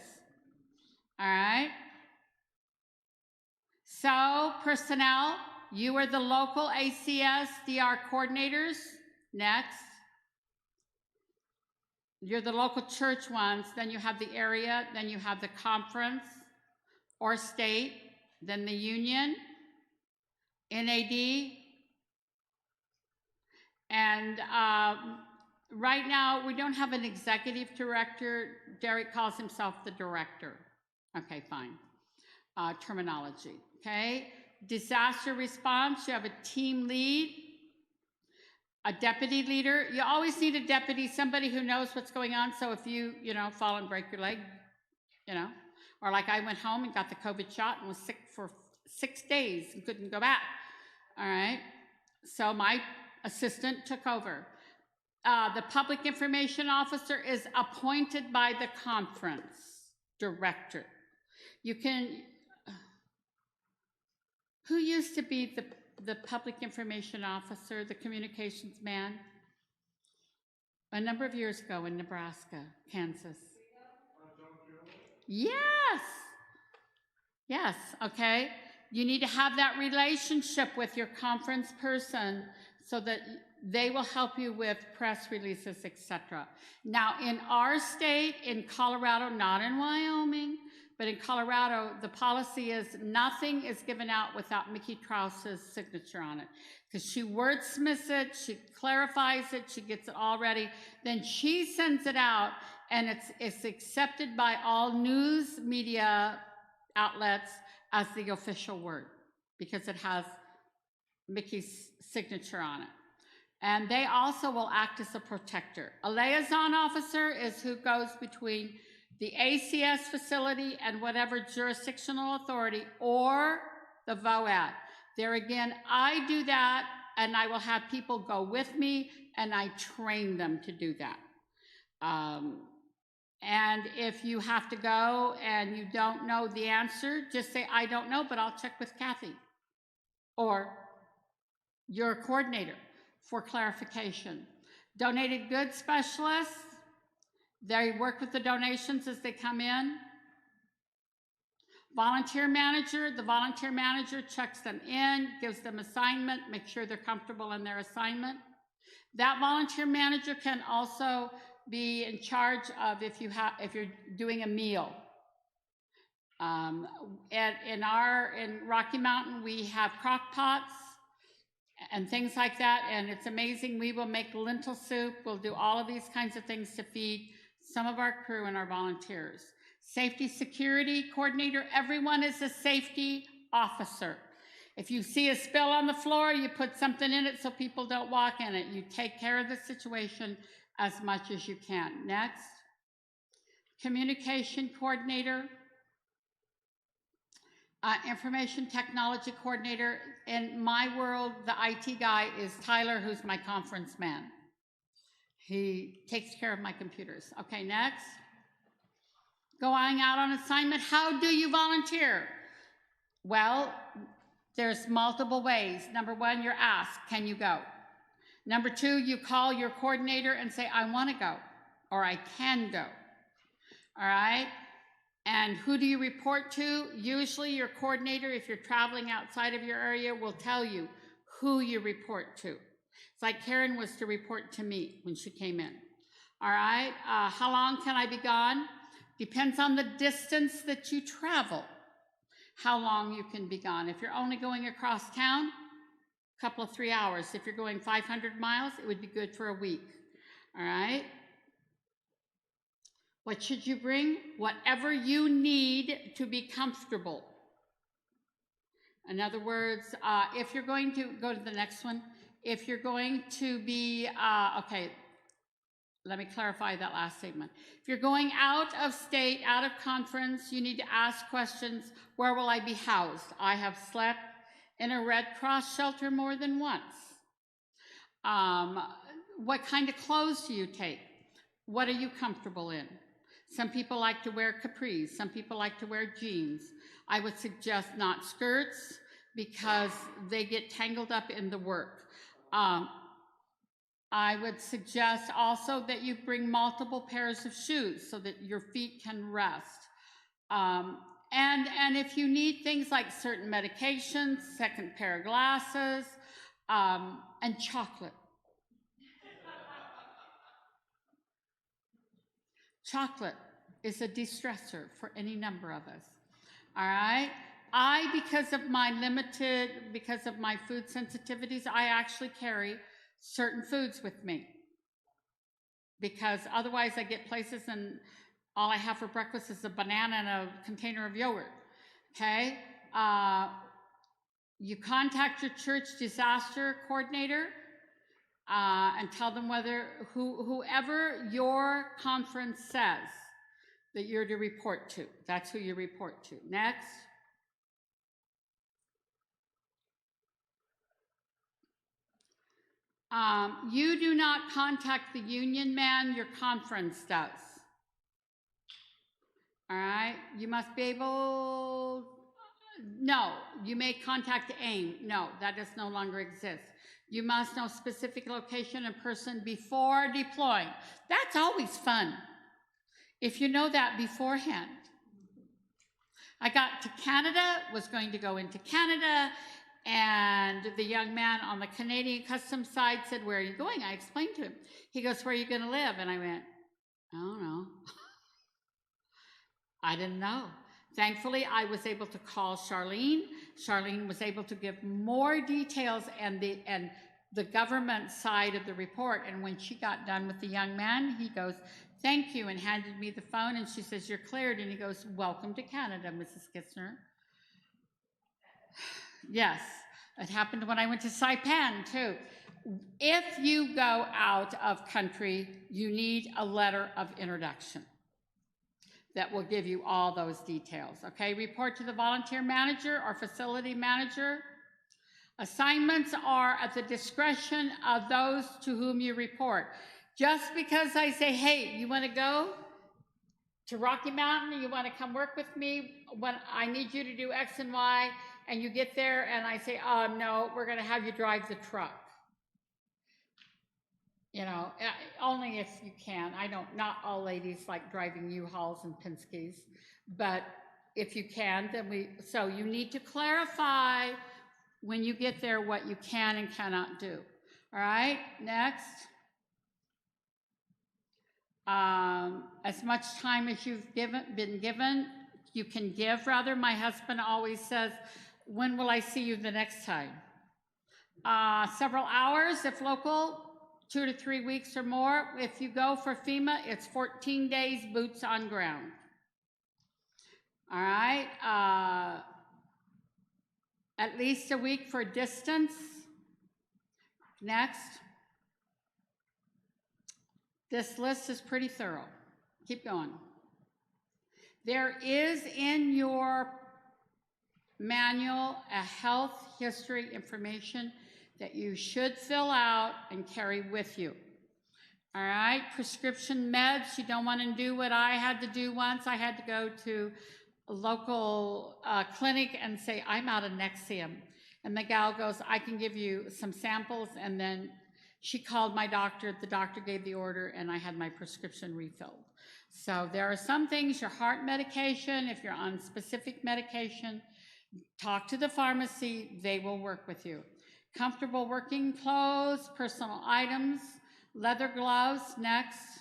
All right. So, personnel, you are the local ACS DR coordinators. Next. You're the local church ones. Then you have the area. Then you have the conference or state. Then the union, NAD. And right now, we don't have an executive director. Derek calls himself the director. Okay, fine. Terminology, okay? Disaster response, you have a team lead, a deputy leader. You always need a deputy, somebody who knows what's going on. So if you fall and break your leg, or like I went home and got the COVID shot and was sick for 6 days and couldn't go back. All right. So my assistant took over. The public information officer is appointed by the conference director. Who used to be the public information officer, the communications man? A number of years ago in Nebraska, Kansas. Yes. Yes, okay. You need to have that relationship with your conference person so that they will help you with press releases, etc. Now, in our state, in Colorado, not in Wyoming, but in Colorado, the policy is nothing is given out without Mickey Krause's signature on it. Because she wordsmiths it, she clarifies it, she gets it all ready. Then she sends it out, and it's accepted by all news media outlets as the official word because it has Mickey's signature on it. And they also will act as a protector. A liaison officer is who goes between the ACS facility and whatever jurisdictional authority or the VOAD. There again, I do that, and I will have people go with me, and I train them to do that. And if you have to go and you don't know the answer, just say, I don't know, but I'll check with Kathy or your coordinator for clarification. Donated goods specialists, they work with the donations as they come in. Volunteer manager, the volunteer manager checks them in, gives them assignment, makes sure they're comfortable in their assignment. That volunteer manager can also be in charge of if you're doing a meal. In Rocky Mountain, we have crock pots and things like that, and it's amazing. We will make lentil soup. We'll do all of these kinds of things to feed some of our crew and our volunteers. Safety security coordinator, everyone is a safety officer. If you see a spill on the floor, you put something in it so people don't walk in it. You take care of the situation as much as you can. Next. Communication coordinator. Information technology coordinator. In my world, the IT guy is Tyler, who's my conference man. He takes care of my computers. Okay, next. Going out on assignment, how do you volunteer? Well, there's multiple ways. Number one, you're asked, can you go? Number two, you call your coordinator and say, I want to go, or I can go. All right? And who do you report to? Usually your coordinator, if you're traveling outside of your area, will tell you who you report to. It's like Karen was to report to me when she came in. All right? How long can I be gone? Depends on the distance that you travel, how long you can be gone. If you're only going across town, a couple of 3 hours. If you're going 500 miles, it would be good for a week. All right? What should you bring? Whatever you need to be comfortable. In other words, if you're going to, go to the next one, if you're going to be, okay, let me clarify that last statement. If you're going out of state, out of conference, you need to ask questions, where will I be housed? I have slept in a Red Cross shelter more than once. What kind of clothes do you take? What are you comfortable in? Some people like to wear capris. Some people like to wear jeans. I would suggest not skirts because they get tangled up in the work. I would suggest also that you bring multiple pairs of shoes so that your feet can rest. And if you need things like certain medications, second pair of glasses, and chocolate. Chocolate is a de-stressor for any number of us. All right? Because of my food sensitivities, I actually carry certain foods with me. Because otherwise I get places and all I have for breakfast is a banana and a container of yogurt. Okay? You contact your church disaster coordinator and tell them whoever your conference says that you're to report to, that's who you report to. Next. You do not contact the union man, your conference does. All right, you must be able, no, you may contact AIM. No, that does no longer exist. You must know specific location and person before deploying. That's always fun, if you know that beforehand. I got to Canada, was going to go into Canada, and the young man on the Canadian customs side said, "Where are you going?" I explained to him. He goes, "Where are you going to live?" And I went, "I don't know." I didn't know. Thankfully, I was able to call Charlene. Charlene was able to give more details and the government side of the report. And when she got done with the young man, he goes, "Thank you," and handed me the phone. And she says, "You're cleared." And he goes, "Welcome to Canada, Mrs. Kistner." Yes, it happened when I went to Saipan too. If you go out of country, you need a letter of introduction that will give you all those details, okay? Report to the volunteer manager or facility manager. Assignments are at the discretion of those to whom you report. Just because I say, "Hey, you want to go to Rocky Mountain? You want to come work with me? When I need you to do X and Y," and you get there and I say, "Oh, no, we're going to have you drive the truck." You know, only if you can. Not all ladies like driving U-Hauls and Penske's, but if you can, so you need to clarify when you get there what you can and cannot do. All right, next. As much time as you've been given, you can give, rather. My husband always says, "When will I see you the next time?" Several hours if local. 2 to 3 weeks or more. If you go for FEMA, it's 14 days, boots on ground. All right. At least a week for distance. Next. This list is pretty thorough. Keep going. There is in your manual a health history information that you should fill out and carry with you. All right, prescription meds, you don't want to do what I had to do once. I had to go to a local clinic and say, "I'm out of Nexium." And the gal goes, "I can give you some samples." And then she called my doctor, the doctor gave the order, and I had my prescription refilled. So there are some things, your heart medication, if you're on specific medication, talk to the pharmacy, they will work with you. Comfortable working clothes, personal items, leather gloves. Next.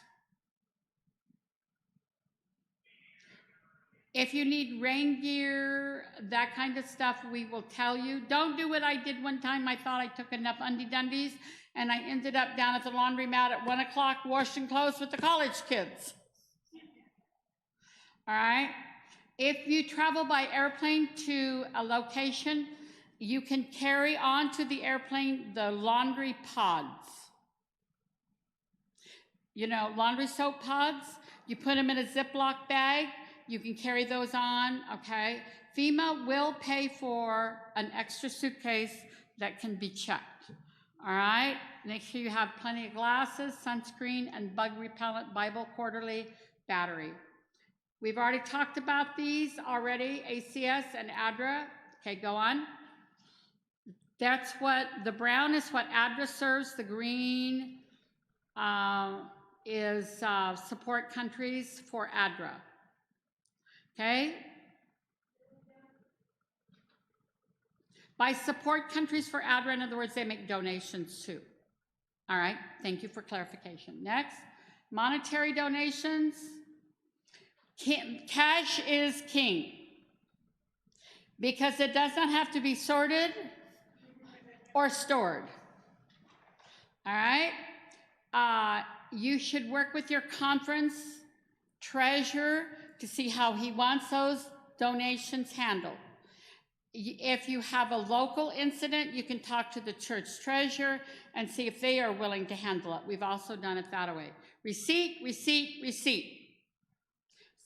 If you need rain gear, that kind of stuff, we will tell you. Don't do what I did one time. I thought I took enough undie-dundies, and I ended up down at the laundromat at 1 o'clock washing clothes with the college kids. All right. If you travel by airplane to a location, You can carry onto the airplane the laundry pods. You know, laundry soap pods, you put them in a Ziploc bag, you can carry those on, okay? FEMA will pay for an extra suitcase that can be checked, all right? Make sure you have plenty of glasses, sunscreen, and bug repellent, Bible quarterly, battery. We've already talked about these already, ACS and ADRA. Okay, go on. That's what, the brown is what ADRA serves, the green is support countries for ADRA. Okay? By support countries for ADRA, in other words, they make donations too. All right, thank you for clarification. Next, monetary donations. Cash is king because it does not have to be sorted or stored. All right? You should work with your conference treasurer to see how he wants those donations handled. If you have a local incident, you can talk to the church treasurer and see if they are willing to handle it. We've also done it that way. Receipt, receipt, receipt.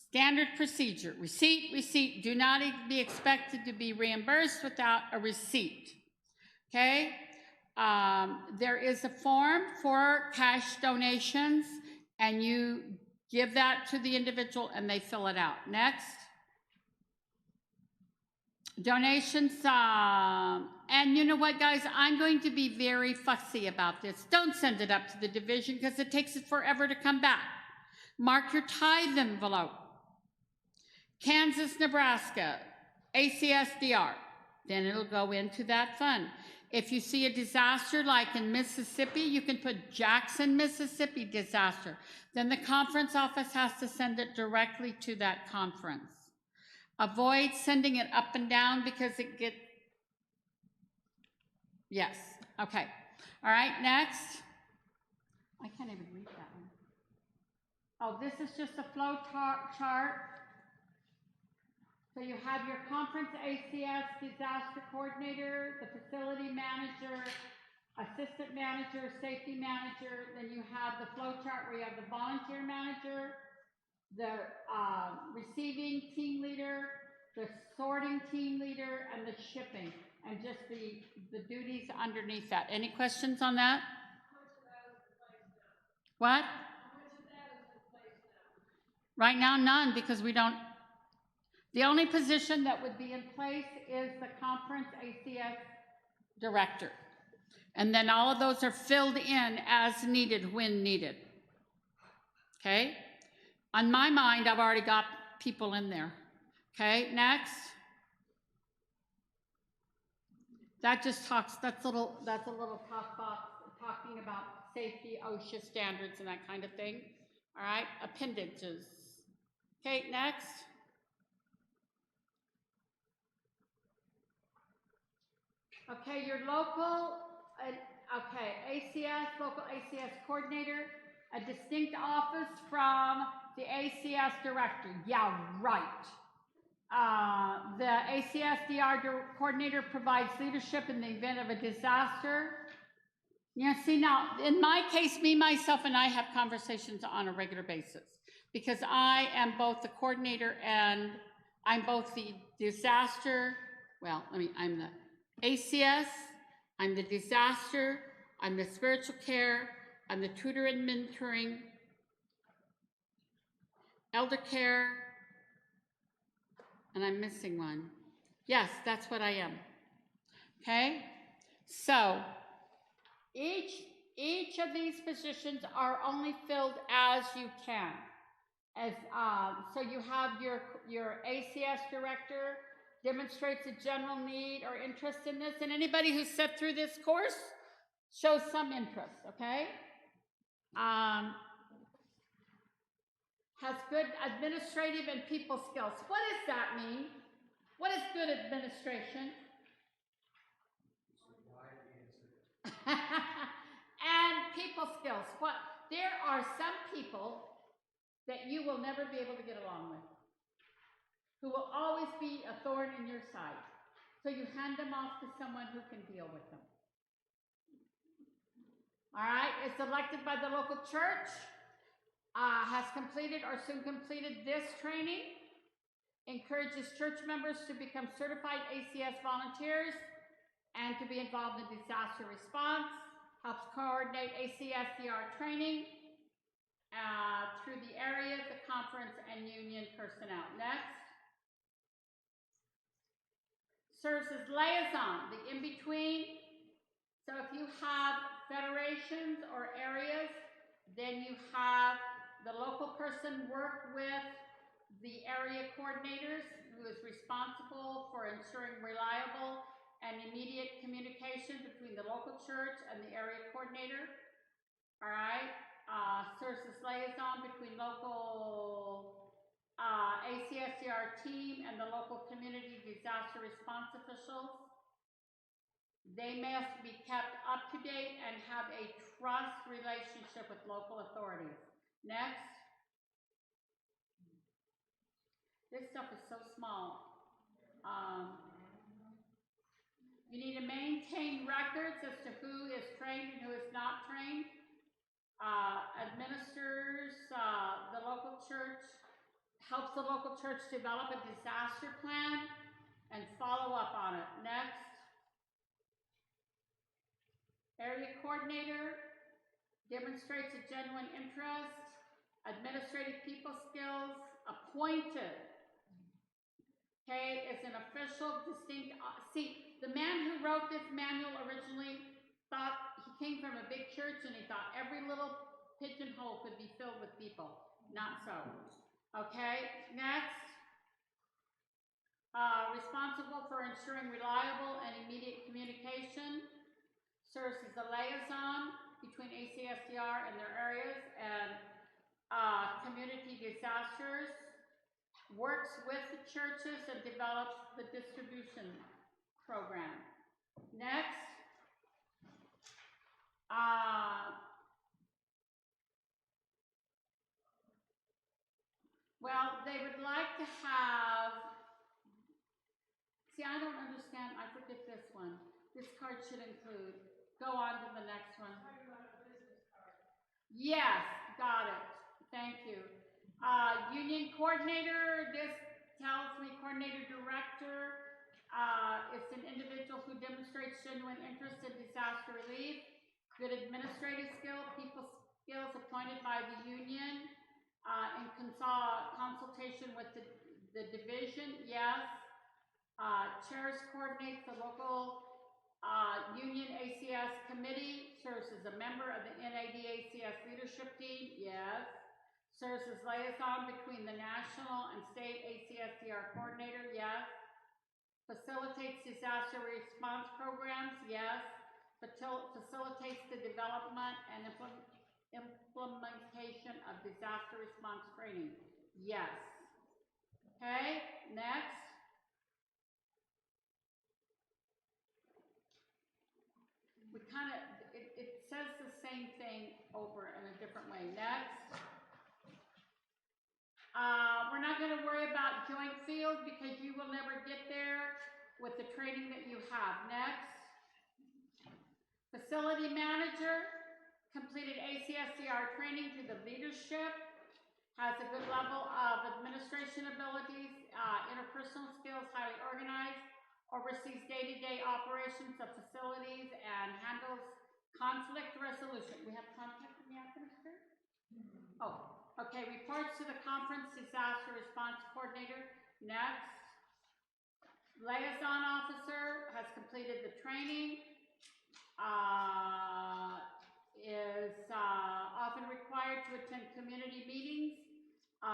Standard procedure. Receipt, receipt. Do not be expected to be reimbursed without a receipt. Okay? There is a form for cash donations, and you give that to the individual and they fill it out. Next. Donations, and you know what, guys? I'm going to be very fussy about this. Don't send it up to the division because it takes it forever to come back. Mark your tithe envelope. Kansas, Nebraska, ACSDR. Then it'll go into that fund. If you see a disaster like in Mississippi, you can put Jackson, Mississippi disaster. Then the conference office has to send it directly to that conference. Avoid sending it up and down because it gets, yes, okay. All right, next. I can't even read that one. Oh, this is just a flow chart. So you have your conference ACS disaster coordinator, the facility manager, assistant manager, safety manager. Then you have the flow chart where you have the volunteer manager, the receiving team leader, the sorting team leader, and the shipping, and just the duties underneath that. Any questions on that? What? Right now, none, because we don't. The only position that would be in place is the conference ACS director. And then all of those are filled in as needed, when needed. Okay? On my mind, I've already got people in there. Okay, next. That just talks, that's a little talk box talking about safety, OSHA standards and that kind of thing. All right, appendages. Okay, next. Okay, your local, ACS, local ACS coordinator, a distinct office from the ACS director. Yeah, right. The ACSDR coordinator provides leadership in the event of a disaster. You know, see now, in my case, me, myself, and I have conversations on a regular basis because I am both the coordinator and I'm both the disaster, I'm the ACS, I'm the disaster, I'm the spiritual care, I'm the tutor and mentoring, elder care, and I'm missing one. Yes, that's what I am. Okay? So, each of these positions are only filled as you can. So you have your ACS director demonstrates a general need or interest in this, and anybody who's sat through this course shows some interest, okay? Has good administrative and people skills. What does that mean? What is good administration? And people skills. There are some people that you will never be able to get along with, who will always be a thorn in your side. So you hand them off to someone who can deal with them. All right, it's elected by the local church, has completed or soon completed this training, encourages church members to become certified ACS volunteers and to be involved in disaster response, helps coordinate ACSDR training through the area, the conference, and union personnel. Next. Serves as liaison, the in-between. So if you have federations or areas, then you have the local person work with the area coordinators who is responsible for ensuring reliable and immediate communication between the local church and the area coordinator. All right, serves as liaison between local ACSDR team and the local community disaster response officials. They must be kept up to date and have a trust relationship with local authorities. Next. This stuff is so small. You need to maintain records as to who is trained and who is not trained. Administers the local church, helps the local church develop a disaster plan and follow up on it. Next. Area coordinator, demonstrates a genuine interest, administrative people skills, appointed. Okay, is an official, distinct, see, the man who wrote this manual originally thought, he came from a big church and he thought every little pigeonhole could be filled with people. Not so. Okay, next. Responsible for ensuring reliable and immediate communication. Serves as a liaison between ACSDR and their areas and community disasters. Works with the churches and develops the distribution program. Next. Well, they would like to have, see, I don't understand, I forget this one. This card should include, go on to the next one. Yes, got it. Thank you. Union coordinator, this tells me coordinator director. It's an individual who demonstrates genuine interest in disaster relief, good administrative skill, people skills appointed by the union, in consultation with the division, yes. Chairs coordinates the local union ACS committee, serves as a member of the NADACS leadership team, yes. Serves as liaison between the national and state ACSDR coordinator, yes. Facilitates disaster response programs, yes. Facilitates the development and implementation of disaster response training, yes. Okay, next. We kind of, it says the same thing over in a different way. Next. We're not going to worry about joint field because you will never get there with the training that you have. Next. Facility manager, completed ACSDR training through the leadership, has a good level of administration abilities, interpersonal skills, highly organized, oversees day-to-day operations of facilities, and handles conflict resolution. We have contact from the administrator? Oh, okay. Reports to the conference disaster response coordinator. Next. Liaison officer has completed the training. Is often required to attend community meetings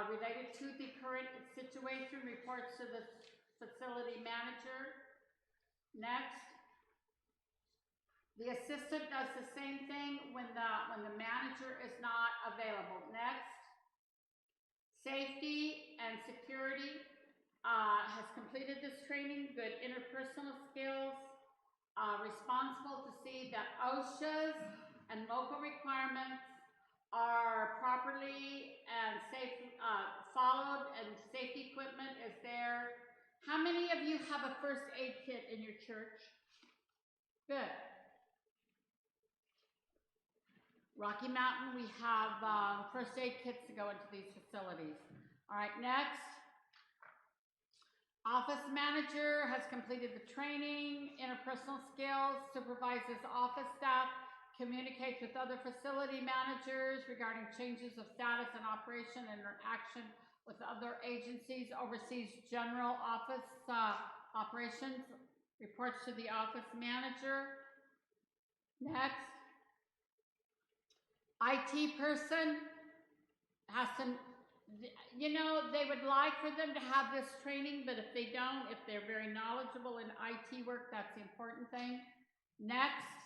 related to the current situation. Reports to the facility manager. Next. The assistant does the same thing when the manager is not available. Next. Safety and security has completed this training, good interpersonal skills, responsible to see that OSHA's and local requirements are properly and safe followed, and safety equipment is there, How many of you have a first aid kit in your church? Good. Rocky Mountain, we have first aid kits to go into these facilities. All right, next. Office manager has completed the training, interpersonal skills, supervises office staff, communicates with other facility managers regarding changes of status and operation and interaction with other agencies, oversees general office operations, reports to the office manager. Next. IT person has to, you know, they would like for them to have this training, but if they don't, if they're very knowledgeable in IT work, that's the important thing. Next,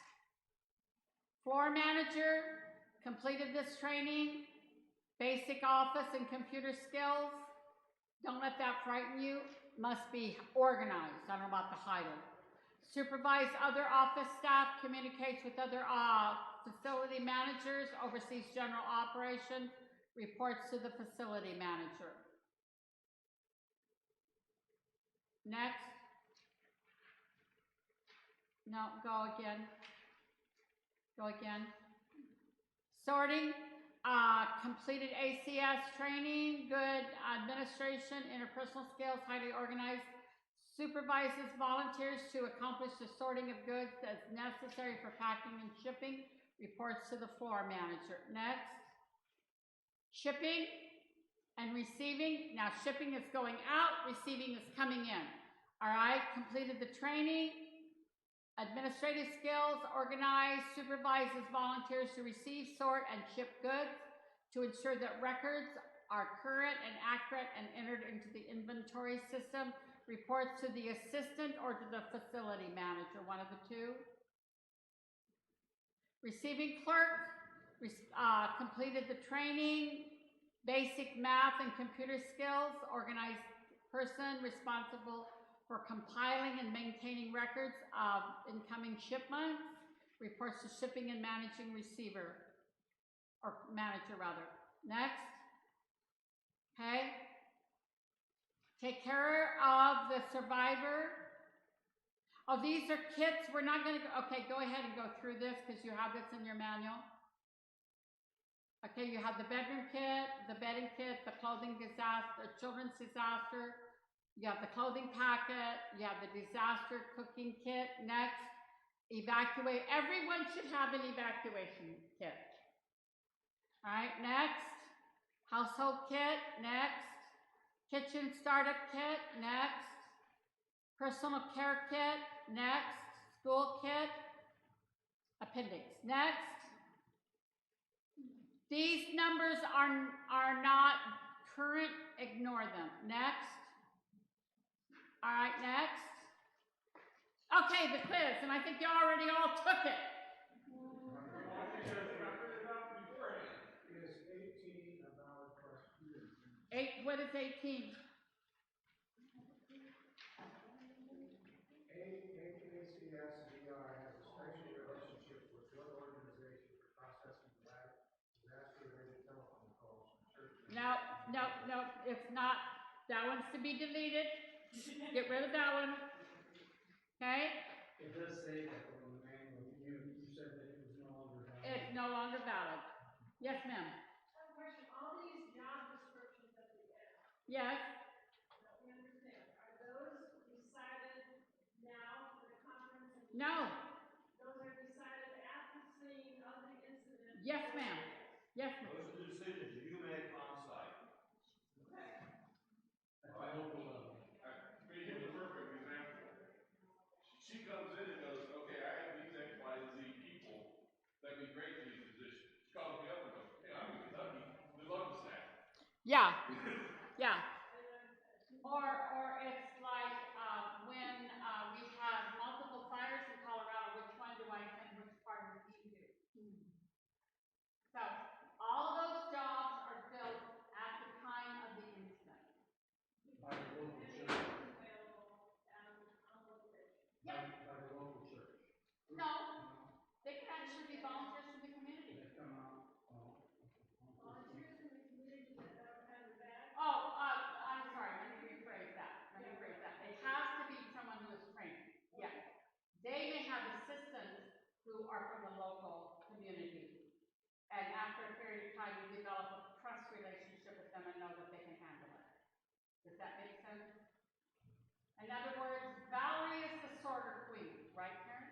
floor manager, completed this training, basic office and computer skills. Don't let that frighten you, must be organized. I don't know about the title. Supervise other office staff, communicates with other facility managers, oversees general operations, reports to the facility manager. Next. No, go again. Go again. Sorting, completed ACS training, good administration, interpersonal skills, highly organized, supervises volunteers to accomplish the sorting of goods as necessary for packing and shipping, reports to the floor manager. Next. Shipping and receiving. Now shipping is going out, receiving is coming in. All right, completed the training. Administrative skills, organize, supervises volunteers to receive, sort, and ship goods to ensure that records are current and accurate and entered into the inventory system. Reports to the assistant or to the facility manager, one of the two. Receiving clerk, completed the training, basic math and computer skills, organized person responsible for compiling and maintaining records of incoming shipments, reports to shipping and managing receiver, or manager rather. Next. Okay. Take care of the survivor. Oh, these are kits. We're not going to go. Okay, go ahead and go through this because you have this in your manual. Okay, you have the bedroom kit, the bedding kit, the clothing disaster, children's disaster. You have the clothing packet. You have the disaster cooking kit. Next, evacuate. Everyone should have an evacuation kit. All right, next, household kit. Next, kitchen startup kit. Next, personal care kit. Next, school kit. Appendix. Next. These numbers are not current. Ignore them. Next. All right, next. Okay, the quiz, and I think you already all took it. Is 18 a valid question? What is 18? ACS VR has a special relationship with your organization for processing disaster-related telephone calls from churches. No, it's not. That one's to be deleted. Get rid of that one. Okay? It does say that on the manual, you said that it was no longer valid. It's no longer valid. Yes, ma'am. I have a question. All these job descriptions at the end. Yes. That we understand. Are those decided now for the conference? No. Those are decided at the scene of the incident? Yes, ma'am. Yes, ma'am. Those are the decisions you make on site. At the local level. Here's a perfect example. She comes in and goes, okay, I have these X, Y, and Z people that'd be great for these positions. She calls me up and goes, hey, I'm in Kentucky. There's love the staff. Yeah. Yeah. Or it's like when we had multiple fires in Colorado, which one do I send which part of the team to? So all of those jobs are filled at the time of the incident. By the local church. By the local church. No, they can actually be volunteers from the community. They come out. Volunteers in the community that don't have a badge? Oh, who are from the local community. And after a period of time, you develop a trust relationship with them and know that they can handle it. Does that make sense? In other words, Valerie is the sorter queen, right, Karen?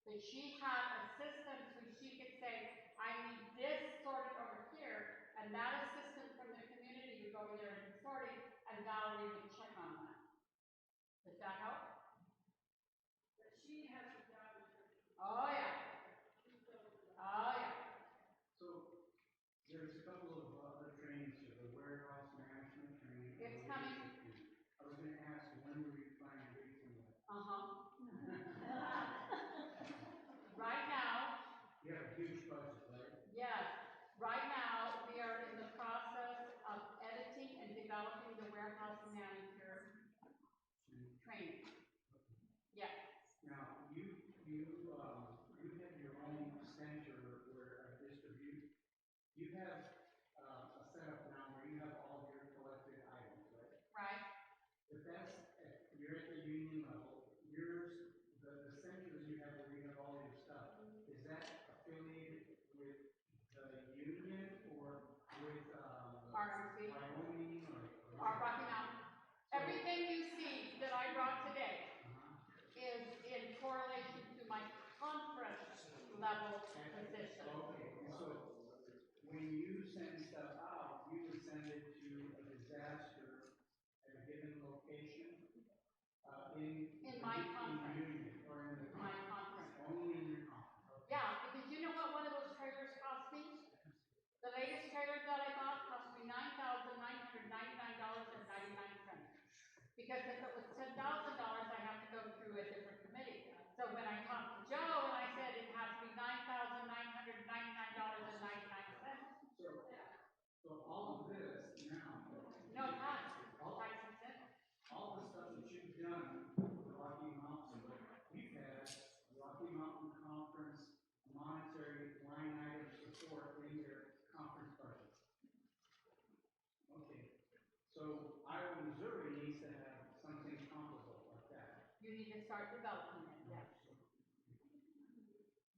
But she had assistants who she could say, I need this sorted over here, and that assistant from the community would go over there and do sorting, and Valerie would check on that. Does that help? But she has a job description. Oh, yeah. Oh, yeah. So, there's a couple of other trainings here, the warehouse management training. and It's the coming. leadership training. I was gonna ask, when were you planning to read some of that? Right now, You have a huge budget, right? yes, right now, we are in the process of editing and developing the warehouse manager training. Yes, Now, you have your own center where distribute. You have a setup now where you have all of your collected items, right? right? But you're at the union level. The centers you have where you have all your stuff, is that affiliated with the union or with RMC. Wyoming or? Our Rocky Mountain. Everything you see that I brought today is in correlation to my conference level position. Okay, and so when you send stuff out, you would send it to a disaster at a given location In my conference. union or in the My conference. conference. Only in your conference. Okay. Yeah, because you know what one of those trailers cost me? The latest trailer that I bought cost me $9,999.99. Because if it was $10,000, I have to go through a different committee. So when I talked to Joe and I said it has to be $9,999.99. So all of this now, No tax, tax exempt. all the stuff that you've done with Rocky Mountain, you've had Rocky Mountain Conference monetary line item support in your conference budget. Okay, so Iowa, Missouri needs to have something comparable like that. You need to start developing it, yes.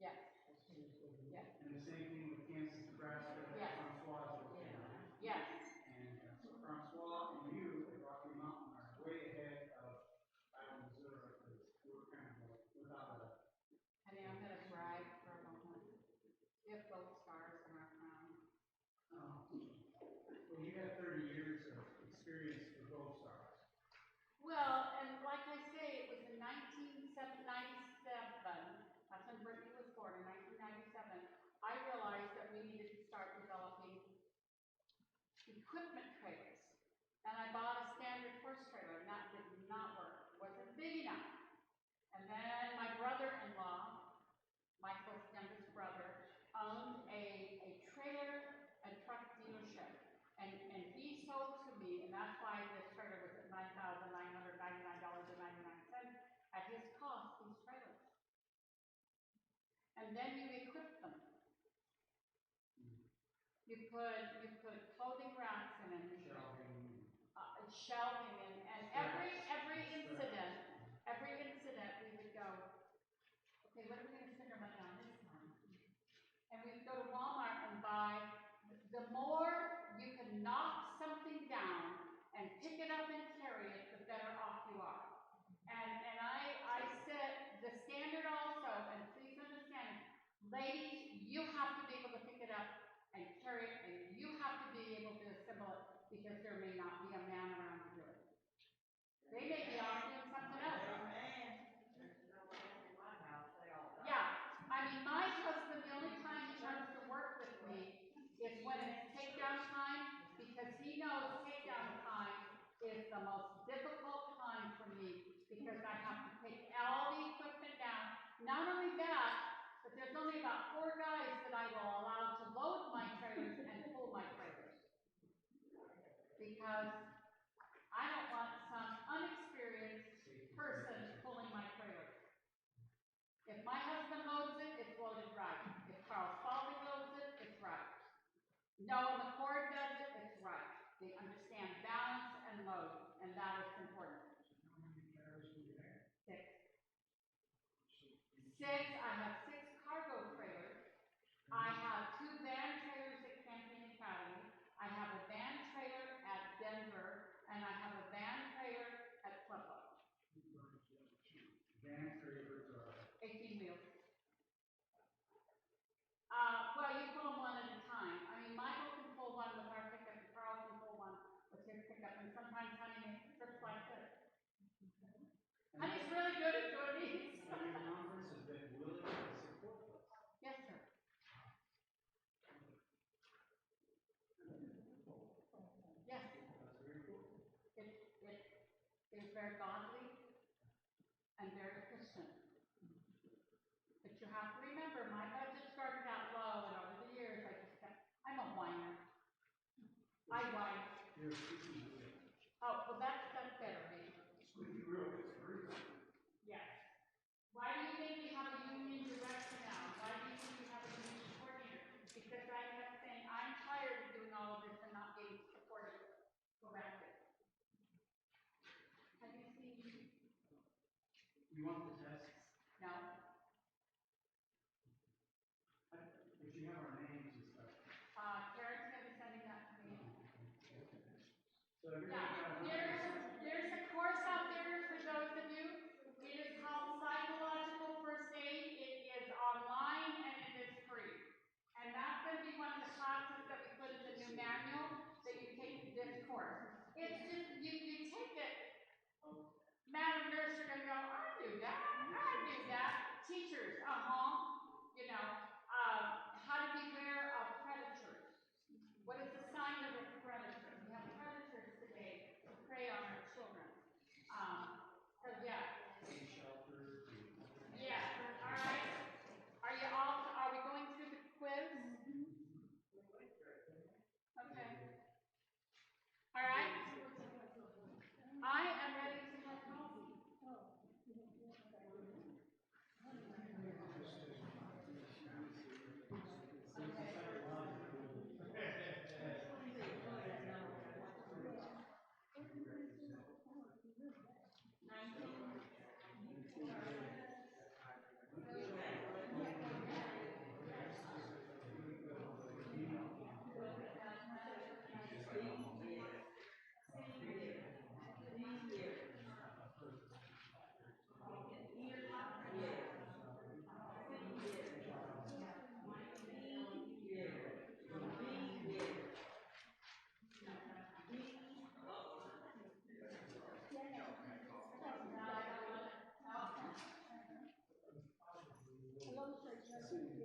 Yes. Yes. And the same thing with Kansas, Nebraska, Yes. Francois is working on. Yes. And so Francois and you at Rocky Mountain are way ahead of Iowa, Missouri, because we're kind of like without a. I mean, I'm gonna brag for a moment. We have gold stars in our crown. Well, you have 30 years of experience with Gold Stars. Well, and like I say, it was in 1997, that's when Brittany was born, in 1997, I realized that we needed to start developing equipment trailers. And I bought a standard horse trailer, and that did not work. It wasn't big enough. And then my brother-in-law, Michael's youngest brother, owned a trailer and truck dealership. And he sold to me, and that's why this trailer was at $9,999.99 at his cost, these trailers. And then you equip them. You put clothing racks in them, shelving, and every incident, we would go, okay, what are we going to spend our money on this time? And we'd go to Walmart and buy. The more you can knock something down and pick it up and carry it, the better off you are. And I said the standard also, and please understand, ladies, you have to be able to pick it up and carry it, and you have to be able to assemble it because there may not be a man around to do it. They may be off doing something else. Yeah, I mean, my husband, the only time he comes to work with me is when it's takedown time, because he knows takedown time is the most difficult time for me because I have to take all the equipment down. Not only that, but there's only about 4 guys that I will allow to load my trailers and pull my trailers. Because I don't want some unexperienced person pulling my trailer. If my husband loads it, it's loaded right. If Carl Spalding loads it, it's right. Noah McCord does it, it's right. They understand balance and load, and that is important. 6. I have 6 very godly and very Christian. But you have to remember, my budget started out low, and over the years, I just kept, I'm a whiner. I whine. You're speaking with it. Oh, well, that's better, maybe. Squeaky wheel gets greased. Yes. Why do you think we have a union director now? Why do you think we have a union coordinator? Because I kept saying, I'm tired of doing all of this and not being supported correctly. Have you seen? You want the tests? No. But you have our names and stuff. Karen's gonna be sending that to me. So everybody Yeah, got there's a course out there for those of you. It is called Psychological First Aid. It is online and it is free. And that's going to be one of the classes that we put in the new manual that you take this course. It's just, you take it. Madam Nurse, you're going to go, I knew that. I knew that. Teachers, you know, how to beware of predators. What is the sign of a predator? We have predators today to prey on our children. So yeah. shelter. Yeah. All right. Are we going through the quiz? Okay. All right. I am ready to head home. Hello,